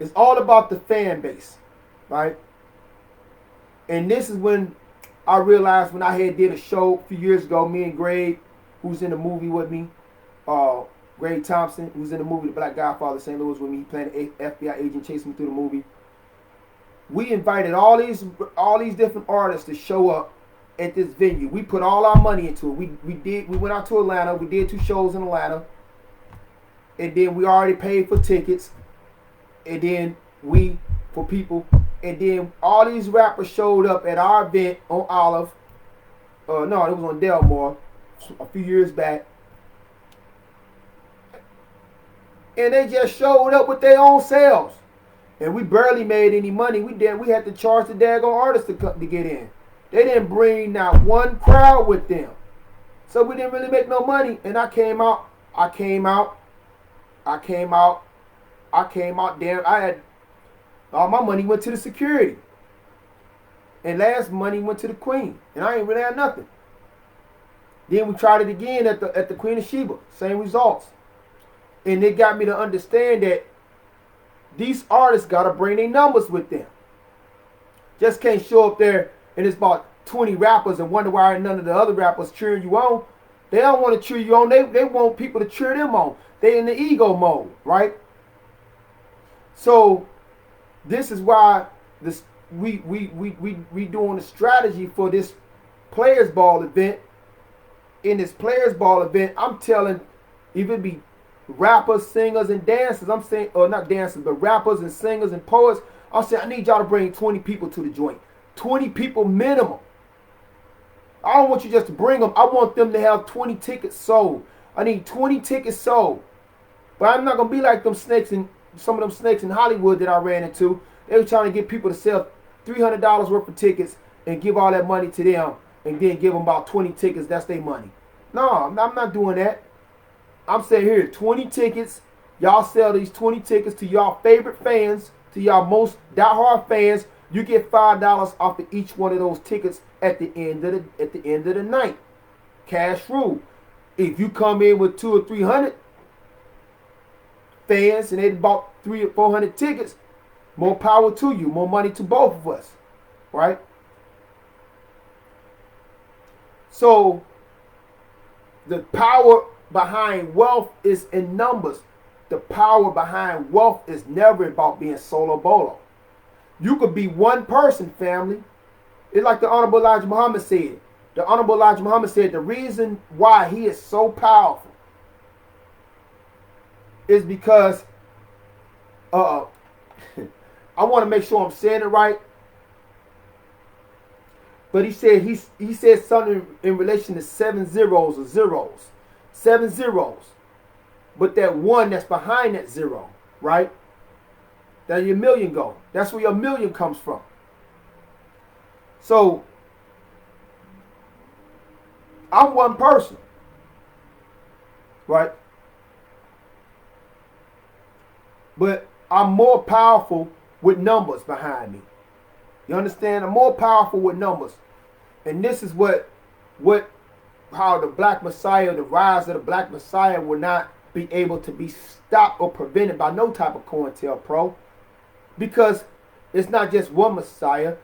It's all about the fan base, right? And this is when I realized, when I had did a show a few years ago, me and Greg, who's in the movie with me, Greg Thompson, who's in the movie The Black Godfather, St. Louis with me, playing an FBI agent chasing me through the movie. We invited all these different artists to show up at this venue. We put all our money into it. We went out to Atlanta. We did 2 shows in Atlanta, and then we already paid for tickets. And then and then all these rappers showed up at our event on Olive. No, it was on Delmore a few years back. And they just showed up with their own selves. And we barely made any money. We had to charge the daggone artists to get in. They didn't bring not one crowd with them. So we didn't really make no money. And I came out, damn, I had all my money went to the security. And last money went to the Queen. And I ain't really had nothing. Then we tried it again at the Queen of Sheba. Same results. And it got me to understand that these artists gotta bring their numbers with them. Just can't show up there and it's about 20 rappers and wonder why none of the other rappers cheering you on. They don't want to cheer you on. They want people to cheer them on. They in the ego mode, right? So this is why we doing a strategy for this Players Ball event. In this Players Ball event, I'm telling, if it be rappers, singers, and dancers, I'm saying, or not dancers, but rappers and singers and poets, I'm saying I need y'all to bring 20 people to the joint. 20 people minimum. I don't want you just to bring them. I want them to have 20 tickets sold. I need 20 tickets sold. But I'm not going to be like them snakes and some of them snakes in Hollywood that I ran into. They were trying to get people to sell $300 worth of tickets and give all that money to them and then give them about 20 tickets. That's their money. No, I'm not doing that. I'm saying here, 20 tickets. Y'all sell these 20 tickets to y'all favorite fans, to y'all most diehard fans. You get $5 off of each one of those tickets at the end of the night. Cash rule. If you come in with 200 or 300 fans and they bought 300 or 400 tickets, more power to you. More money to both of us, right? So the power behind wealth is in numbers. The power behind wealth is never about being solo bolo. You could be one person, family. It's like the Honorable Elijah Muhammad said. The Honorable Elijah Muhammad said the reason why he is so powerful is because, I want to make sure I'm saying it right. But he said something in relation to 7 zeros or zeros. 7 zeros. But that one that's behind that zero, right? That your million go. That's where your million comes from. So, I'm one person, right? But I'm more powerful with numbers behind me. You understand? I'm more powerful with numbers. And this is how the Black Messiah, the rise of the Black Messiah will not be able to be stopped or prevented by no type of COINTELPRO. Because it's not just one Messiah.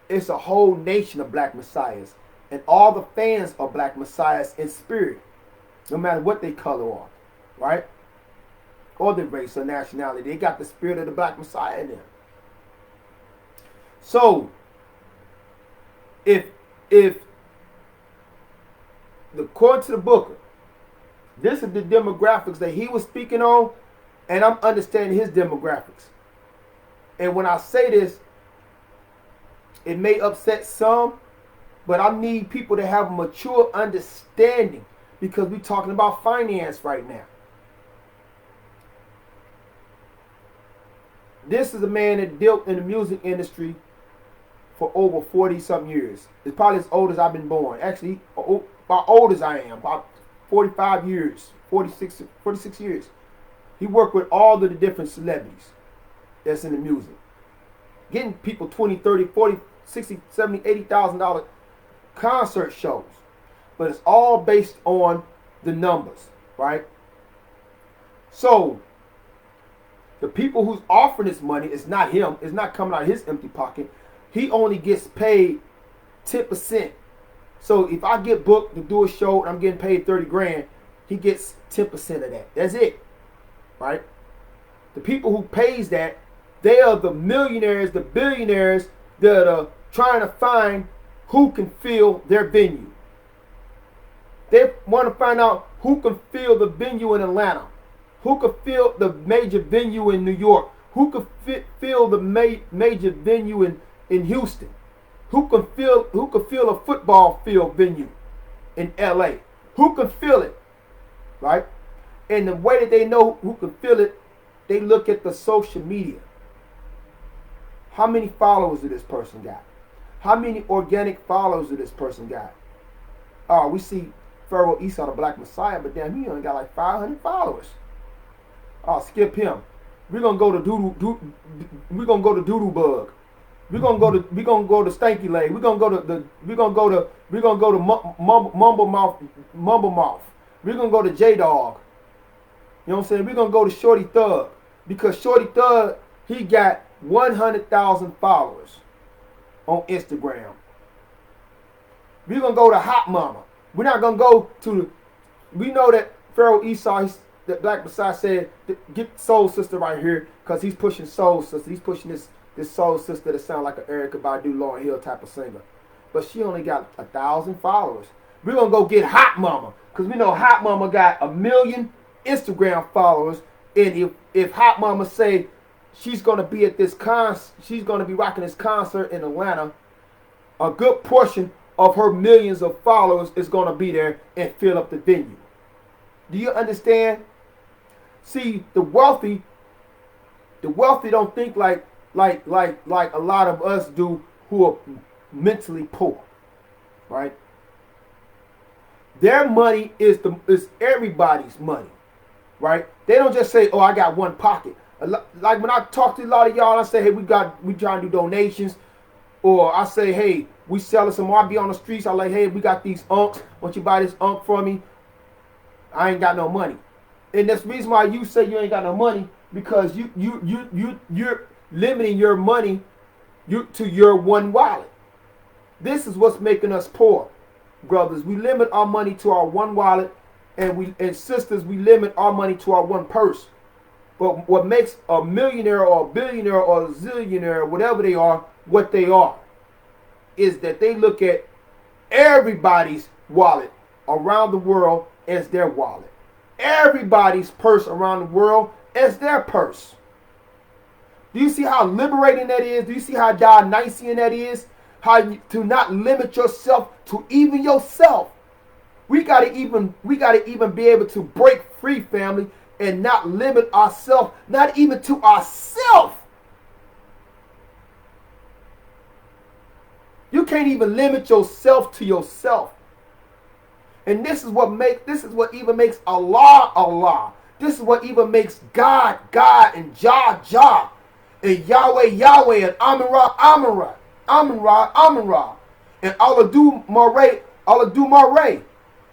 It's a whole nation of Black Messiahs. And all the fans are Black Messiahs in spirit. No matter what they color are. Right? Or their race or nationality. They got the spirit of the Black Messiah in them. So, if according to the Booker, this is the demographics that he was speaking on, and I'm understanding his demographics. And when I say this, it may upset some, but I need people to have a mature understanding. because we're talking about finance right now. This is a man that dealt in the music industry for over 40-something years. It's probably as old as I've been born. Actually, about old as I am, about 45 years, 46 years. He worked with all of the different celebrities that's in the music. Getting people 20, 30, 40, 60, 70, $80,000 concert shows. But it's all based on the numbers, right? So, the people who's offering this money, it's not him. It's not coming out of his empty pocket. He only gets paid 10%. So if I get booked to do a show and I'm getting paid 30 grand, he gets 10% of that. That's it, right? The people who pays that, they are the millionaires, the billionaires that are trying to find who can fill their venue. They want to find out who can fill the venue in Atlanta. Who could fill the major venue in New York? Who could fill the major venue in Houston? Who could fill a football field venue in LA? Who can fill it? Right? And the way that they know who can fill it, they look at the social media. How many followers did this person got? How many organic followers did this person got? Oh, we see Pharaoh Esau, the Black Messiah, but damn, he only got like 500 followers. Oh, skip him. We're gonna go to We're gonna go to Doodoo Bug. We're gonna go to Stanky Leg. We're gonna go to Mumble Mouth. We're gonna go to J Dog. You know what I'm saying? We're gonna go to Shorty Thug, because Shorty Thug, he got 100,000 followers on Instagram. We're gonna go to Hot Mama. We're not gonna go to. We know that Pharaoh Esau, that Black Messiah said, get Soul Sister right here, because he's pushing Soul Sister. He's pushing this Soul Sister that sounds like an Erykah Badu, Lauryn Hill type of singer. But she only got 1,000 followers. We're going to go get Hot Mama, because we know Hot Mama got 1 million Instagram followers. And if Hot Mama say she's going to be at this she's going to be rocking this concert in Atlanta, a good portion of her millions of followers is going to be there and fill up the venue. Do you understand? See, the wealthy don't think like a lot of us do who are mentally poor, right? Their money is everybody's money, right? They don't just say, "Oh, I got one pocket." Like when I talk to a lot of y'all, I say, "Hey, we trying to do donations," or I say, "Hey, we selling some more." I be on the streets. I like, "Hey, we got these unks. Why don't you buy this unk for me?" I ain't got no money. And that's the reason why you say you ain't got no money, because you're limiting your money to your one wallet. This is what's making us poor, brothers. We limit our money to our one wallet, and sisters, we limit our money to our one purse. But what makes a millionaire or a billionaire or a zillionaire, whatever they are, what they are, is that they look at everybody's wallet around the world as their wallet. Everybody's purse around the world as their purse. Do you see how liberating that is? Do you see how Dionysian that is? How to not limit yourself to even yourself. We gotta even be able to break free, family, and not limit ourselves, not even to ourselves. You can't even limit yourself to yourself. And this is what even makes Allah, Allah. This is what even makes God, God, and Jah, Jah, and Yahweh, Yahweh, and Amun-Ra, Amun-Ra, Amun-Ra, Amun-Ra, and Allah-do-Mare, Allah-do-Mare.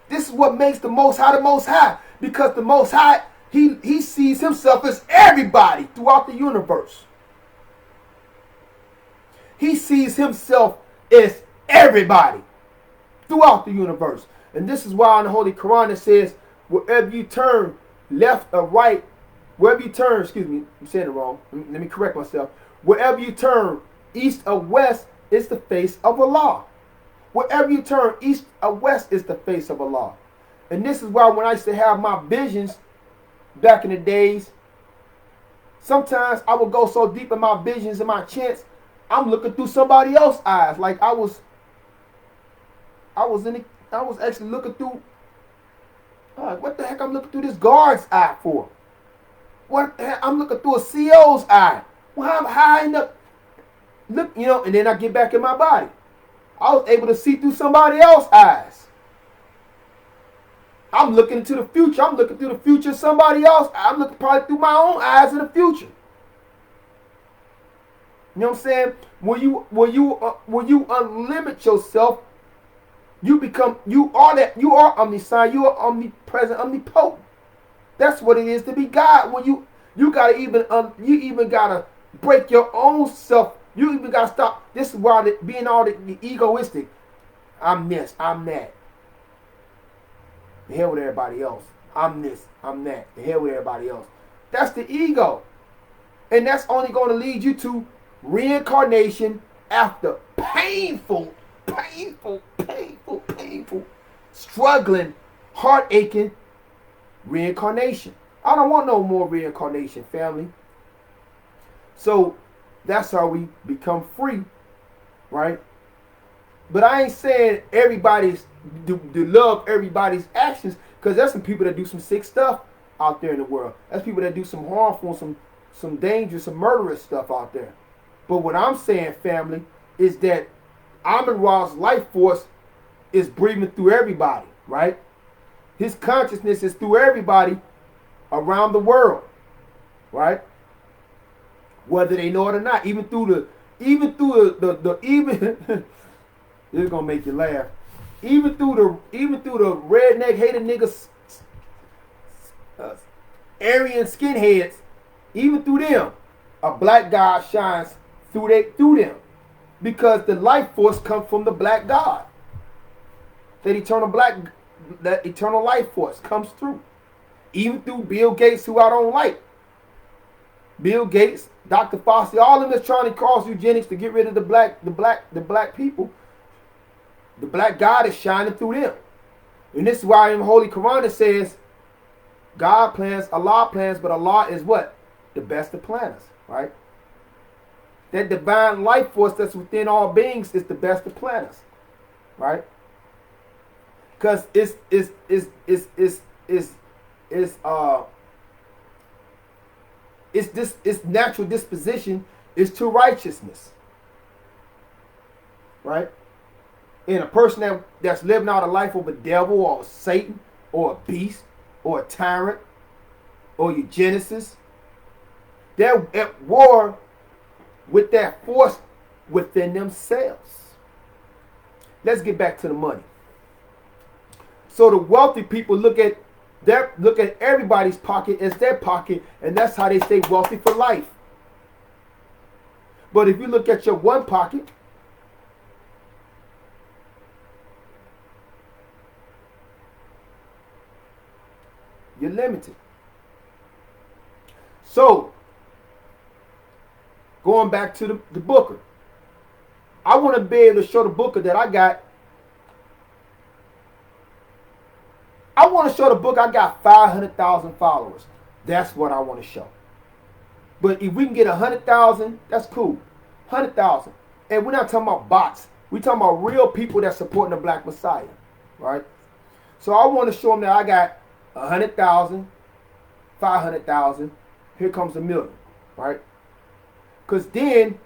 This is what makes the Most High, because the Most High, he sees himself as everybody throughout the universe. He sees himself as everybody throughout the universe. And this is why in the Holy Quran it says, wherever you turn left or right, wherever you turn, excuse me, I'm saying it wrong. Let me correct myself. Wherever you turn east or west is the face of Allah. Wherever you turn east or west is the face of Allah. And this is why when I used to have my visions back in the days, sometimes I would go so deep in my visions and my chants, I'm looking through somebody else's eyes. Like I was actually looking through What the heck I'm looking through this guard's eye for? What the heck? I'm looking through a CO's eye. Well, how I end up look, and then I get back in my body. I was able to see through somebody else's eyes. I'm looking into the future. I'm looking through the future of somebody else. I'm looking probably through my own eyes in the future. You know what I'm saying? When you unlimit yourself, you are omniscient, you are omnipresent, omnipotent. That's what it is to be God. When you gotta break your own self. You even gotta stop. This is why being all the egoistic. I'm this, I'm that. The hell with everybody else. I'm this, I'm that. The hell with everybody else. That's the ego. And that's only going to lead you to reincarnation after painful, struggling, heart aching reincarnation. I don't want no more reincarnation, family. So that's how we become free, right? But I ain't saying everybody's to love everybody's actions, because there's some people that do some sick stuff out there in the world. There's people that do some harmful, some dangerous, some murderous stuff out there. But what I'm saying, family, is that Amun-Ra's life force is breathing through everybody, right? His consciousness is through everybody around the world, right? Whether they know it or not, even through the this is gonna make you laugh. Even through the redneck hater niggas, Aryan skinheads, even through them, a black God shines through them, because the life force comes from the black God. That eternal life force comes through, even through Bill Gates, who I don't like. Bill Gates, Dr. Fauci, all of them that's trying to cause eugenics to get rid of the black people. The black God is shining through them. And this is why in the Holy Quran it says, God plans, Allah plans, but Allah is what? The best of planners, right? That divine life force that's within all beings is the best of planners, right? Because its natural disposition is to righteousness, right? And a person that's living out a life of a devil or a Satan or a beast or a tyrant or eugenicist, they're at war with that force within themselves. Let's get back to the money. So the wealthy people look at everybody's pocket as their pocket, and that's how they stay wealthy for life. But if you look at your one pocket, you're limited. So, going back to the Booker, I want to be able to show the Booker that I got. I want to show the Booker I got 500,000 followers. That's what I want to show. But if we can get 100,000, that's cool. 100,000. And we're not talking about bots. We're talking about real people that's supporting the Black Messiah, right? So I want to show them that I got 100,000, 500,000. Here comes a million, right? Because then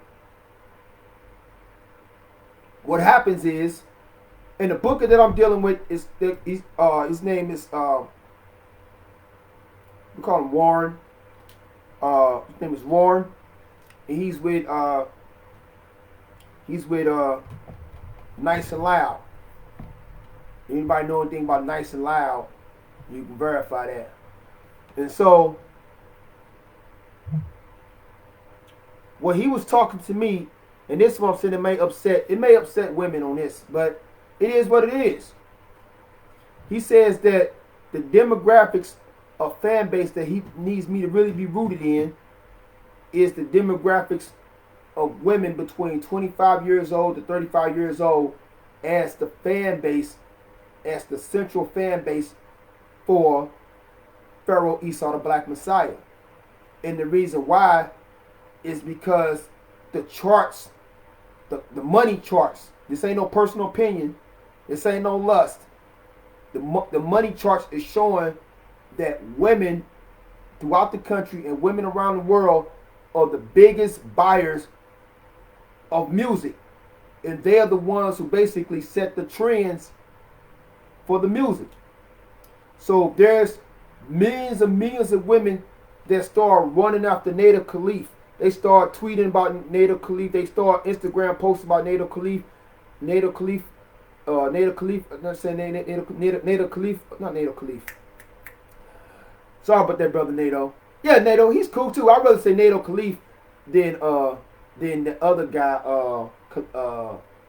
what happens is, and the Booker that I'm dealing with is his name is we call him Warren. His name is Warren, and he's with Nice and Loud. Anybody know anything about Nice and Loud? You can verify that. And so, what he was talking to me, and this one I'm saying it may upset women on this, but it is what it is. He says that the demographics of fan base that he needs me to really be rooted in is the demographics of women between 25 years old to 35 years old as the fan base, as the central fan base for Pharaoh Esau, the Black Messiah. And the reason why is because the charts, the money charts, this ain't no personal opinion, this ain't no lust. the money charts is showing that women throughout the country and women around the world are the biggest buyers of music. And they're the ones who basically set the trends for the music. So there's millions and millions of women that start running after Native Khalif. They start tweeting about Native Khalif. They start Instagram posts about Native Khalif. Native Khalif. Native Khalif. I'm not saying Native Khalif. Not Native Khalif. Sorry about that, brother Nato. Yeah, Nato. He's cool too. I'd rather say Native Khalif than the other guy,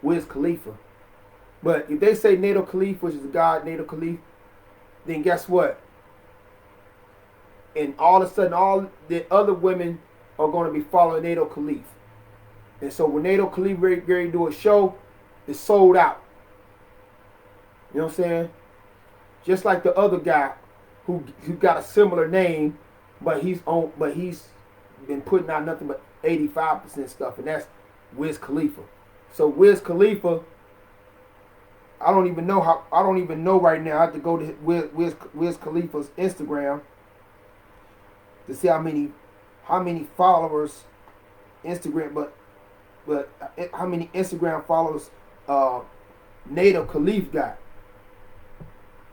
Wiz Khalifa. But if they say Native Khalif, which is the god Native Khalif, then guess what? And all of a sudden, all the other women are going to be following Native Khalif. And so when Native Khalif ready to do a show, it's sold out. You know what I'm saying? Just like the other guy who got a similar name, but he's been putting out nothing but 85% stuff, and that's Wiz Khalifa. So Wiz Khalifa, I don't even know right now. I have to go to Wiz Khalifa's Instagram to see how many followers Instagram, but how many Instagram followers Native Khalif got.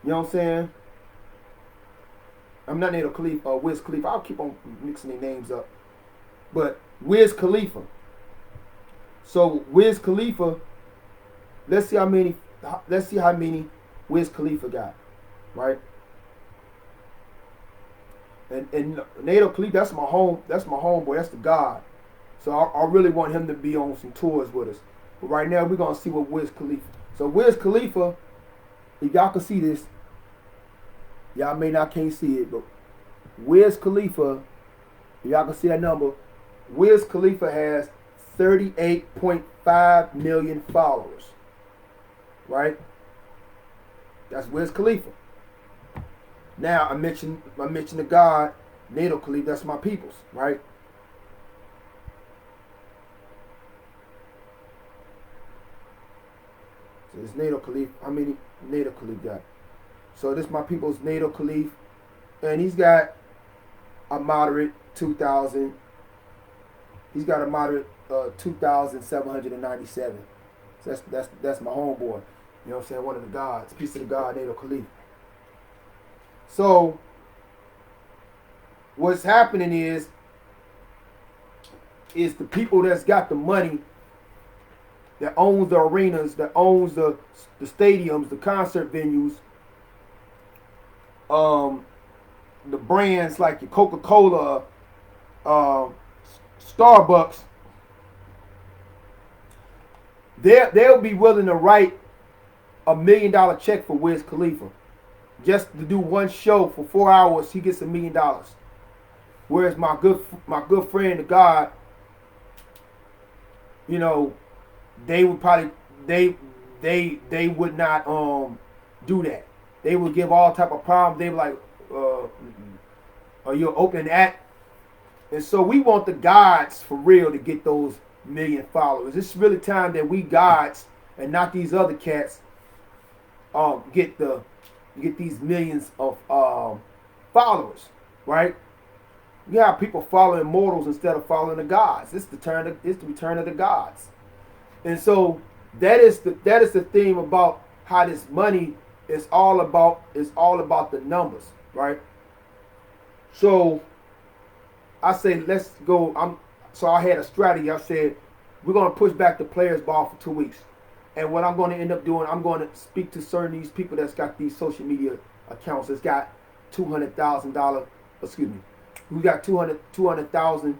You know what I'm saying? I'm not Native Khalif, Wiz Khalifa. I'll keep on mixing their names up. But Wiz Khalifa. So Wiz Khalifa, let's see how many Wiz Khalifa got, right? And Native Khalif, that's my homeboy, that's the God. So I really want him to be on some tours with us. But right now we're gonna see what Wiz Khalifa. So Wiz Khalifa, if y'all can see this, y'all may not can't see it, but Wiz Khalifa, if y'all can see that number, Wiz Khalifa has 38.5 million followers. Right? That's Wiz Khalifa. Now I mentioned the God, Native Khalif, that's my peoples, right? So this Native Khalif, how many Native Khalif got? So this my people's Native Khalif, and he's got a moderate 2,000. He's got a moderate 2,797. So that's my homeboy. You know what I'm saying? One of the gods, piece of the God, Native Khalif. So what's happening is the people that's got the money, that owns the arenas, that owns the stadiums, the concert venues, the brands like your Coca-Cola, Starbucks, they'll be willing to write $1 million check for Wiz Khalifa. Just to do one show for 4 hours, he gets $1 million. Whereas my good friend, the God, you know, they would probably they would not do that. They would give all type of problems. They were like, are you an open act? And so we want the gods for real to get those million followers. It's really time that we gods and not these other cats get these millions of followers, right? You have people following mortals instead of following the gods. It's the return of the gods. And so that is the theme about how this money is all about the numbers, right? So I say let's go. So I had a strategy. I said we're gonna push back the players ball for 2 weeks. And what I'm going to end up doing, I'm going to speak to certain these people that's got these social media accounts that's got $200,000. Excuse me, who got 200,000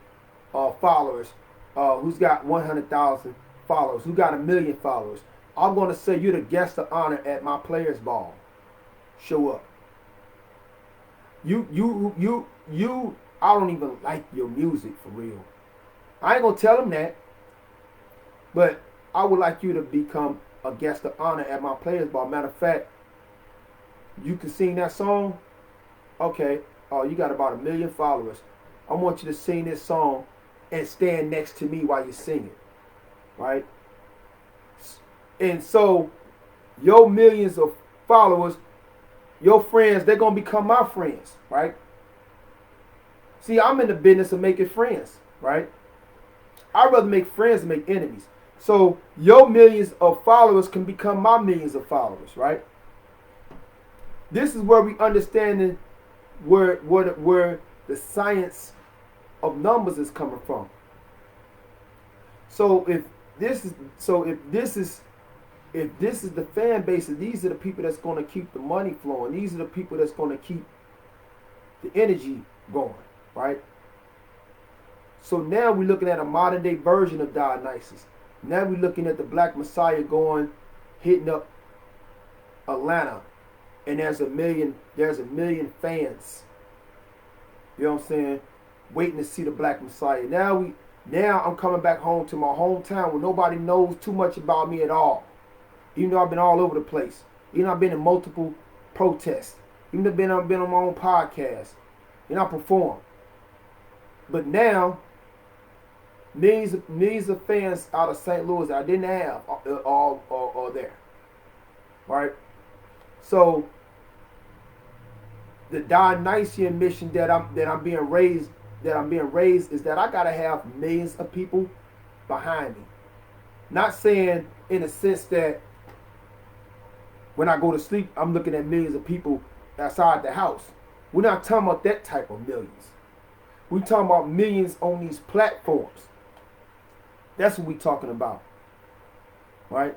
followers, who's got 100,000 followers, who got 1 million followers. I'm going to say you're the guest of honor at my players ball. Show up. You. I don't even like your music for real. I ain't gonna tell them that, but I would like you to become a guest of honor at my players ball. Matter of fact, you can sing that song. Okay. Oh, you got about 1 million followers. I want you to sing this song and stand next to me while you sing it. Right? And so your millions of followers your friends, they're going to become my friends, right? See, I'm in the business of making friends, right? I'd rather make friends than make enemies. So your millions of followers can become my millions of followers, right? This is where we understand where the science of numbers is coming from. So if this is the fan base, and these are the people that's going to keep the money flowing. These are the people that's going to keep the energy going, right? So now we're looking at a modern day version of Dionysus. Now we're looking at the Black Messiah hitting up Atlanta, and there's a million fans. You know what I'm saying? Waiting to see the Black Messiah. Now I'm coming back home to my hometown where nobody knows too much about me at all. Even though I've been all over the place. Even though I've been in multiple protests. Even though I've been on my own podcast. And I perform. But now, millions of fans out of St. Louis that I didn't have are there. Right? So the Dionysian mission that I'm being raised is that I gotta have millions of people behind me. Not saying in a sense that when I go to sleep I'm looking at millions of people outside the house. We're not talking about that type of millions. We're talking about millions on these platforms. That's what we're talking about. Right?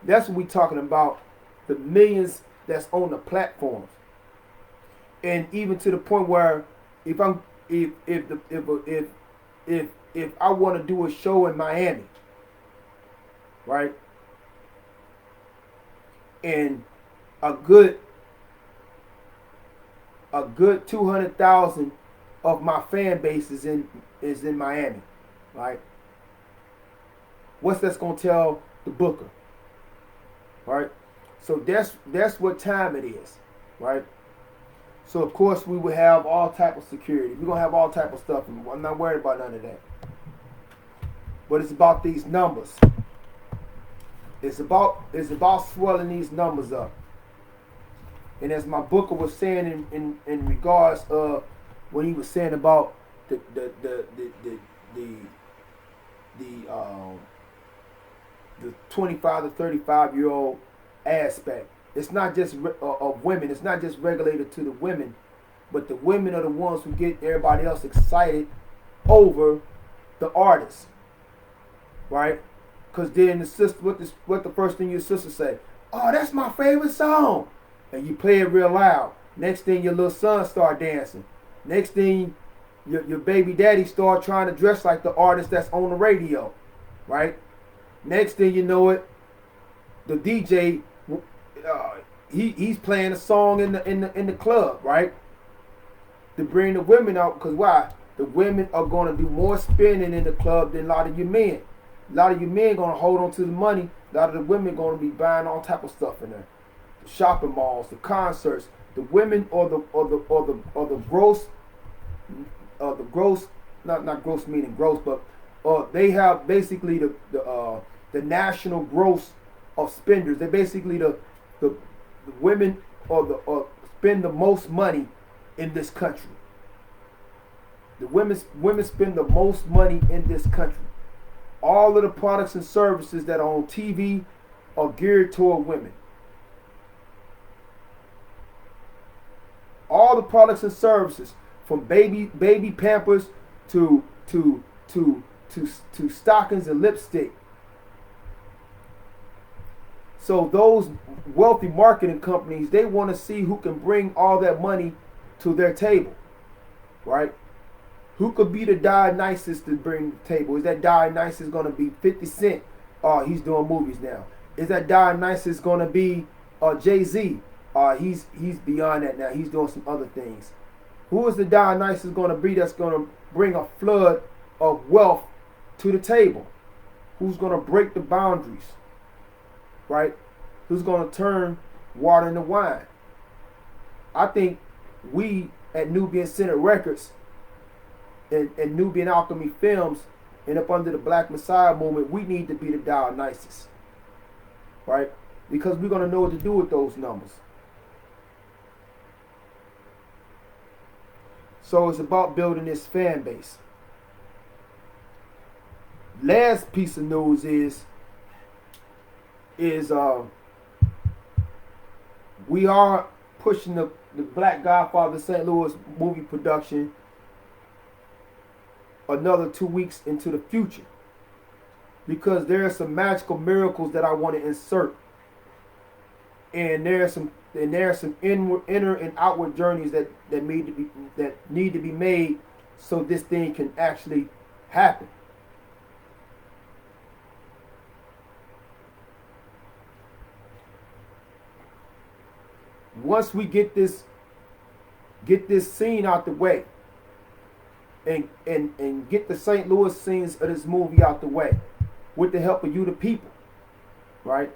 That's what we're talking about. The millions that's on the platforms. And even to the point where if I want to do a show in Miami, right? And a good 200,000 of my fan base is in Miami, right? What's that's gonna tell the booker, right? So that's what time it is, right? So of course we will have all type of security. We're gonna have all type of stuff, and I'm not worried about none of that. But it's about these numbers. It's about swelling these numbers up. And as my booker was saying in regards of when he was saying about the 25 to 35-year-old aspect. It's not just of women. It's not just regulated to the women, but the women are the ones who get everybody else excited over the artist, right? Because then the sister, what the first thing your sister say? Oh, that's my favorite song, and you play it real loud. Next thing your little son start dancing. Next thing your baby daddy start trying to dress like the artist that's on the radio, right? Next thing you know it, the DJ. He's playing a song in the club, right? To bring the women out, because why? The women are going to do more spending in the club than a lot of your men. A lot of your men going to hold on to the money. A lot of the women going to be buying all type of stuff in there. The shopping malls, the concerts. The women or the gross, not gross meaning gross, but they have basically the national gross of spenders. They're basically the women or spend the most money in this country. The women spend the most money in this country. All of the products and services that are on TV are geared toward women. All the products and services, from baby Pampers to stockings and lipstick. So those wealthy marketing companies, they want to see who can bring all that money to their table, right? Who could be the Dionysus to bring to the table? Is that Dionysus going to be 50 Cent? Oh, he's doing movies now. Is that Dionysus going to be Jay-Z? He's beyond that now. He's doing some other things. Who is the Dionysus going to be that's going to bring a flood of wealth to the table? Who's going to break the boundaries? Right? Who's going to turn water into wine? I think we at Nubian Center Records and Nubian Alchemy Films and up under the Black Messiah movement, we need to be the Dionysus. Right? because we're going to know what to do with those numbers. So it's about building this fan base. Last piece of news is we are pushing the Black Godfather St. Louis movie production another 2 weeks into the future, because there are some magical miracles that I want to insert, and there are some inner and outward journeys that need to be made so this thing can actually happen. Once we get this scene out the way, and get the St. Louis scenes of this movie out the way, with the help of you, the people, right?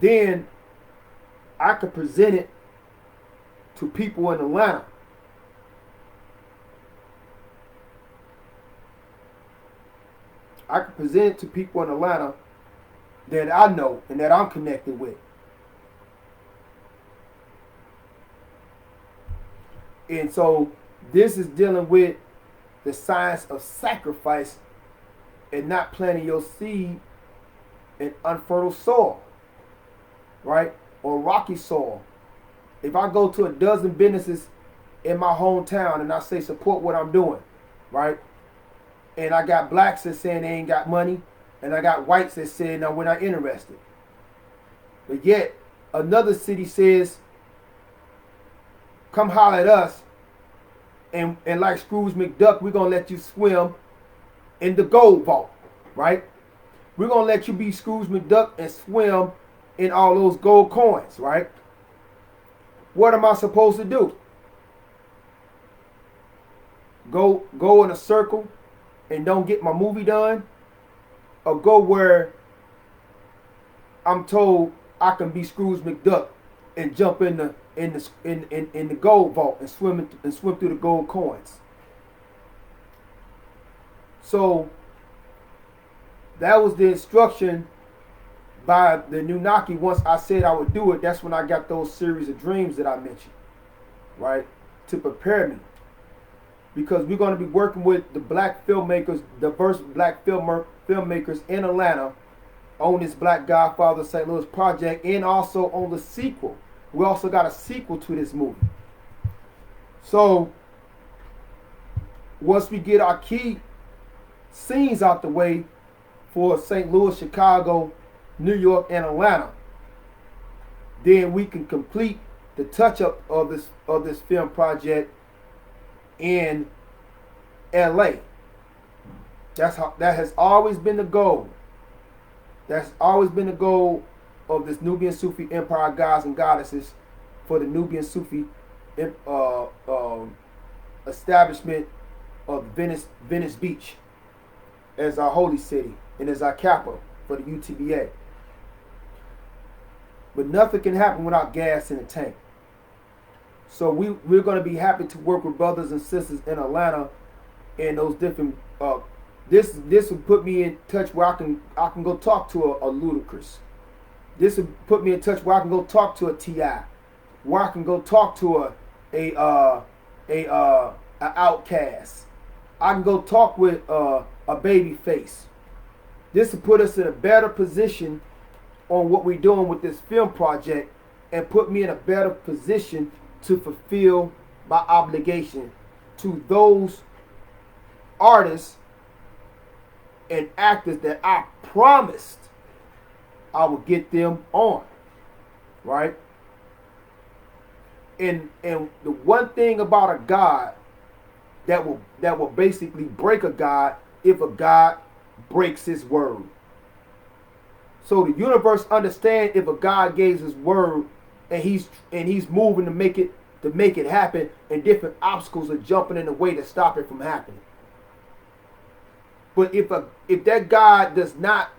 Then I could present it to people in Atlanta. I could present it to people in Atlanta that I know and that I'm connected with. And so this is dealing with the science of sacrifice and not planting your seed in unfertile soil, right? Or rocky soil. If I go to a dozen businesses in my hometown and I say support what I'm doing, right? And I got blacks that saying they ain't got money, and I got whites that say no, we're not interested. But yet another city says, come holler at us, and like Scrooge McDuck, we're gonna let you swim in the gold vault, right? We're gonna let you be Scrooge McDuck and swim in all those gold coins, right? What am I supposed to do? Go in a circle and don't get my movie done? Or go where I'm told I can be Scrooge McDuck and jump in the gold vault and swim through the gold coins? So that was the instruction by the Anunnaki. Once I said I would do it, that's when I got those series of dreams that I mentioned, right? To prepare me. Because we're going to be working with the black filmmakers, diverse black filmmakers in Atlanta on this Black Godfather St. Louis project, and also on the sequel. We also got a sequel to this movie. So once we get our key scenes out the way for St. Louis, Chicago, New York, and Atlanta, then we can complete the touch-up of this film project in LA. That has always been the goal. That's always been the goal of this Nubian Sufi Empire Gods and Goddesses, for the Nubian Sufi establishment of Venice Beach as our holy city and as our capital for the UTBA. But nothing can happen without gas in the tank. So we're going to be happy to work with brothers and sisters in Atlanta and those different. This would put me in touch where I can go talk to a Ludacris. This would put me in touch where I can go talk to a T.I., where I can go talk to a Outkast. I can go talk with a Babyface. This would put us in a better position on what we're doing with this film project, and put me in a better position to fulfill my obligation to those artists and actors that I promised I would get them on, right? And the one thing about a God that will basically break a God if a God breaks his word. So the universe understands if a God gave his word and he's moving to make it happen, and different obstacles are jumping in the way to stop it from happening. But if that God does not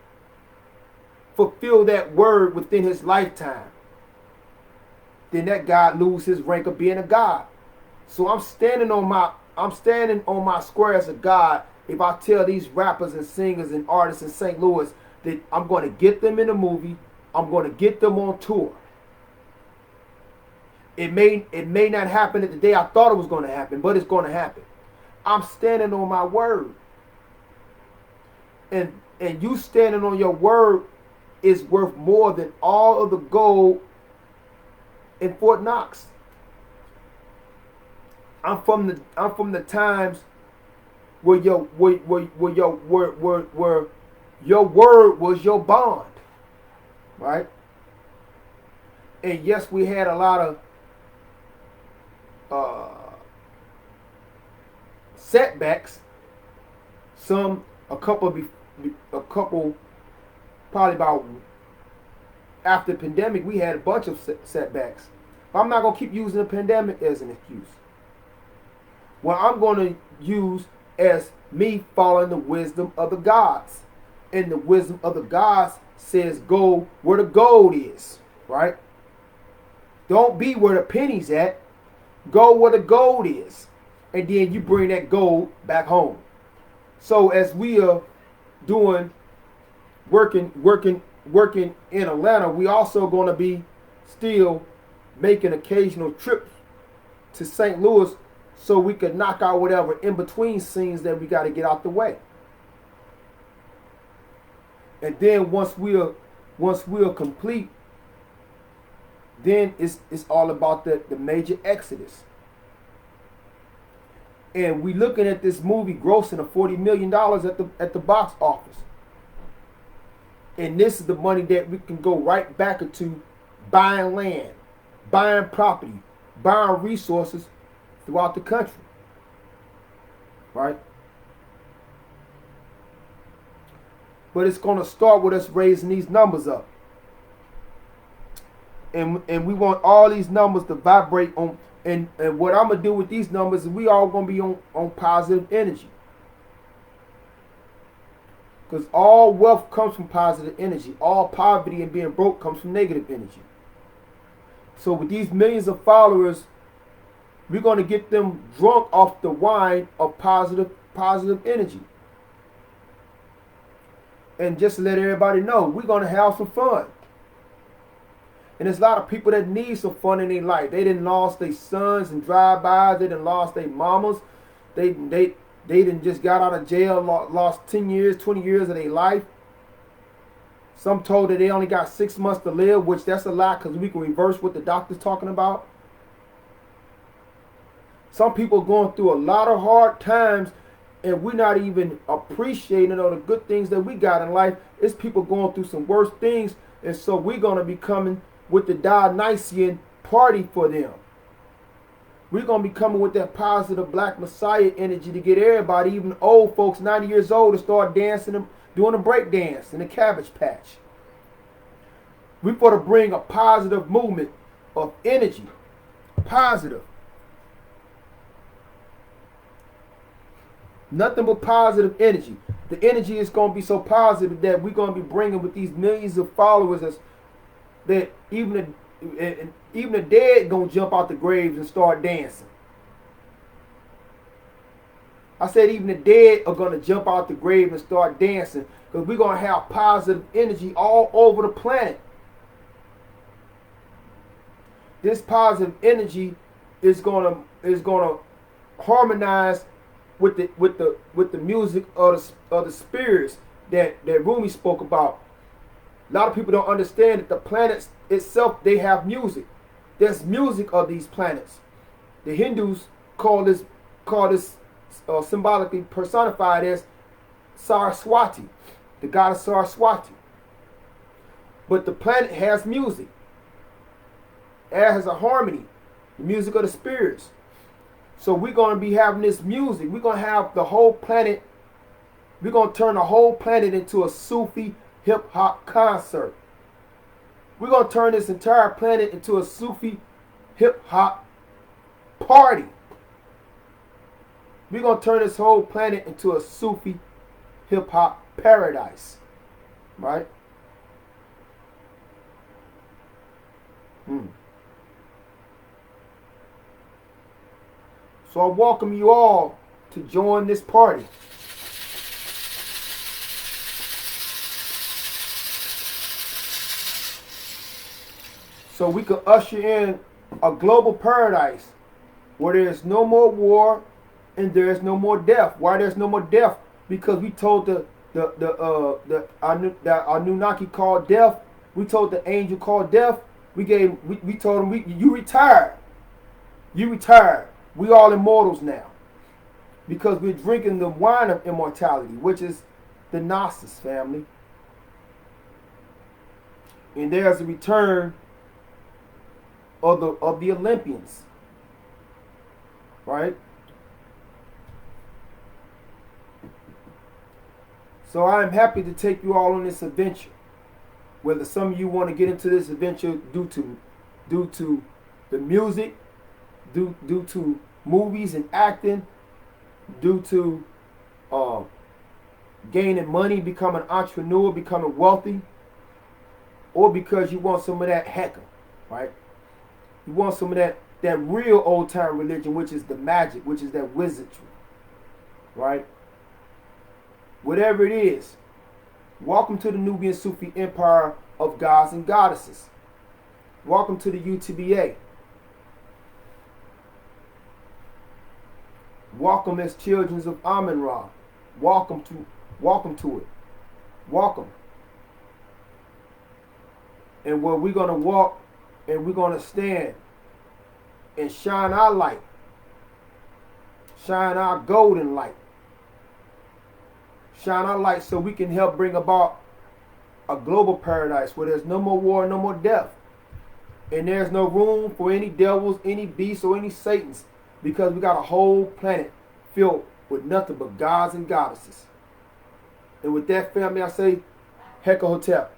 fulfill that word within his lifetime, then that God loses his rank of being a God. So I'm standing on my square as a God if I tell these rappers and singers and artists in St. Louis that I'm going to get them in a movie. I'm going to get them on tour. It may not happen at the day I thought it was going to happen, but it's going to happen. I'm standing on my word. And you standing on your word is worth more than all of the gold in Fort Knox. I'm from the times where your word was your bond, right? And yes, we had a lot of setbacks. A couple, probably about after the pandemic, we had a bunch of setbacks. But I'm not gonna keep using the pandemic as an excuse. What I'm gonna use as me following the wisdom of the gods, and the wisdom of the gods says go where the gold is, right? Don't be where the penny's at. Go where the gold is. And then you bring that gold back home. So as we are working in Atlanta, we also going to be still making occasional trips to St. Louis so we could knock out whatever in between scenes that we got to get out the way. And then once we're complete, then it's all about the major exodus. And we looking at this movie grossing of $40 million at the box office. And this is the money that we can go right back into buying land, buying property, buying resources throughout the country. Right? But it's going to start with us raising these numbers up. And we want all these numbers to vibrate on. And what I'm going to do with these numbers is we all going to be on positive energy. Because all wealth comes from positive energy. All poverty and being broke comes from negative energy. So with these millions of followers, we're going to get them drunk off the wine of positive energy. And just to let everybody know, we're going to have some fun. And there's a lot of people that need some fun in their life. They done lost their sons and drive-bys. They done lost their mamas. They done just got out of jail, lost 10 years, 20 years of their life. Some told that they only got 6 months to live, which that's a lie because we can reverse what the doctor's talking about. Some people going through a lot of hard times and we're not even appreciating all the good things that we got in life. It's people going through some worse things, and so we're going to be coming with the Dionysian party for them. We're going to be coming with that positive black messiah energy to get everybody, even old folks, 90 years old, to start dancing and doing a break dance in the Cabbage Patch. We're going to bring a positive movement of energy. Positive. Nothing but positive energy. The energy is going to be so positive that we're going to be bringing with these millions of followers that even the dead going to jump out the graves and start dancing. I said even the dead are going to jump out the grave and start dancing because we're going to have positive energy all over the planet. This positive energy is going to harmonize with the music of the spirits that Rumi spoke about. A lot of people don't understand that the planets itself, they have music. There's music of these planets. The Hindus call this symbolically personified as Saraswati, the goddess Saraswati. But the planet has music. It has a harmony, the music of the spirits. So we're going to be having this music. We're going to have the whole planet. We're going to turn the whole planet into a Sufi hip hop concert. We're going to turn this entire planet into a Sufi hip hop party. We're going to turn this whole planet into a Sufi hip hop paradise. Right? So I welcome you all to join this party. so we could usher in a global paradise where there's no more war and there's no more death. Why there's no more death? Because we told the Anunnaki called death. We told the angel called death. We told him you retired. You retired. We all immortals now. Because we're drinking the wine of immortality, which is the Gnosis, family. And there's a return of the Olympians. Right? So I am happy to take you all on this adventure. Whether some of you want to get into this adventure due to the music, due to movies and acting, due to gaining money, becoming an entrepreneur, becoming wealthy, or because you want some of that Heka, right? You want some of that real old time religion, which is the magic, which is that wizardry, right? Whatever it is, welcome to the Nubian Sufi empire of gods and goddesses. Welcome to the UTBA. Welcome as children of Amun-Ra. Welcome to it. Welcome. And where we're going to walk and we're going to stand and shine our light. Shine our golden light. Shine our light so we can help bring about a global paradise where there's no more war, no more death. And there's no room for any devils, any beasts, or any Satans, because we got a whole planet filled with nothing but gods and goddesses. And with that, family, I say, Heka Hotep.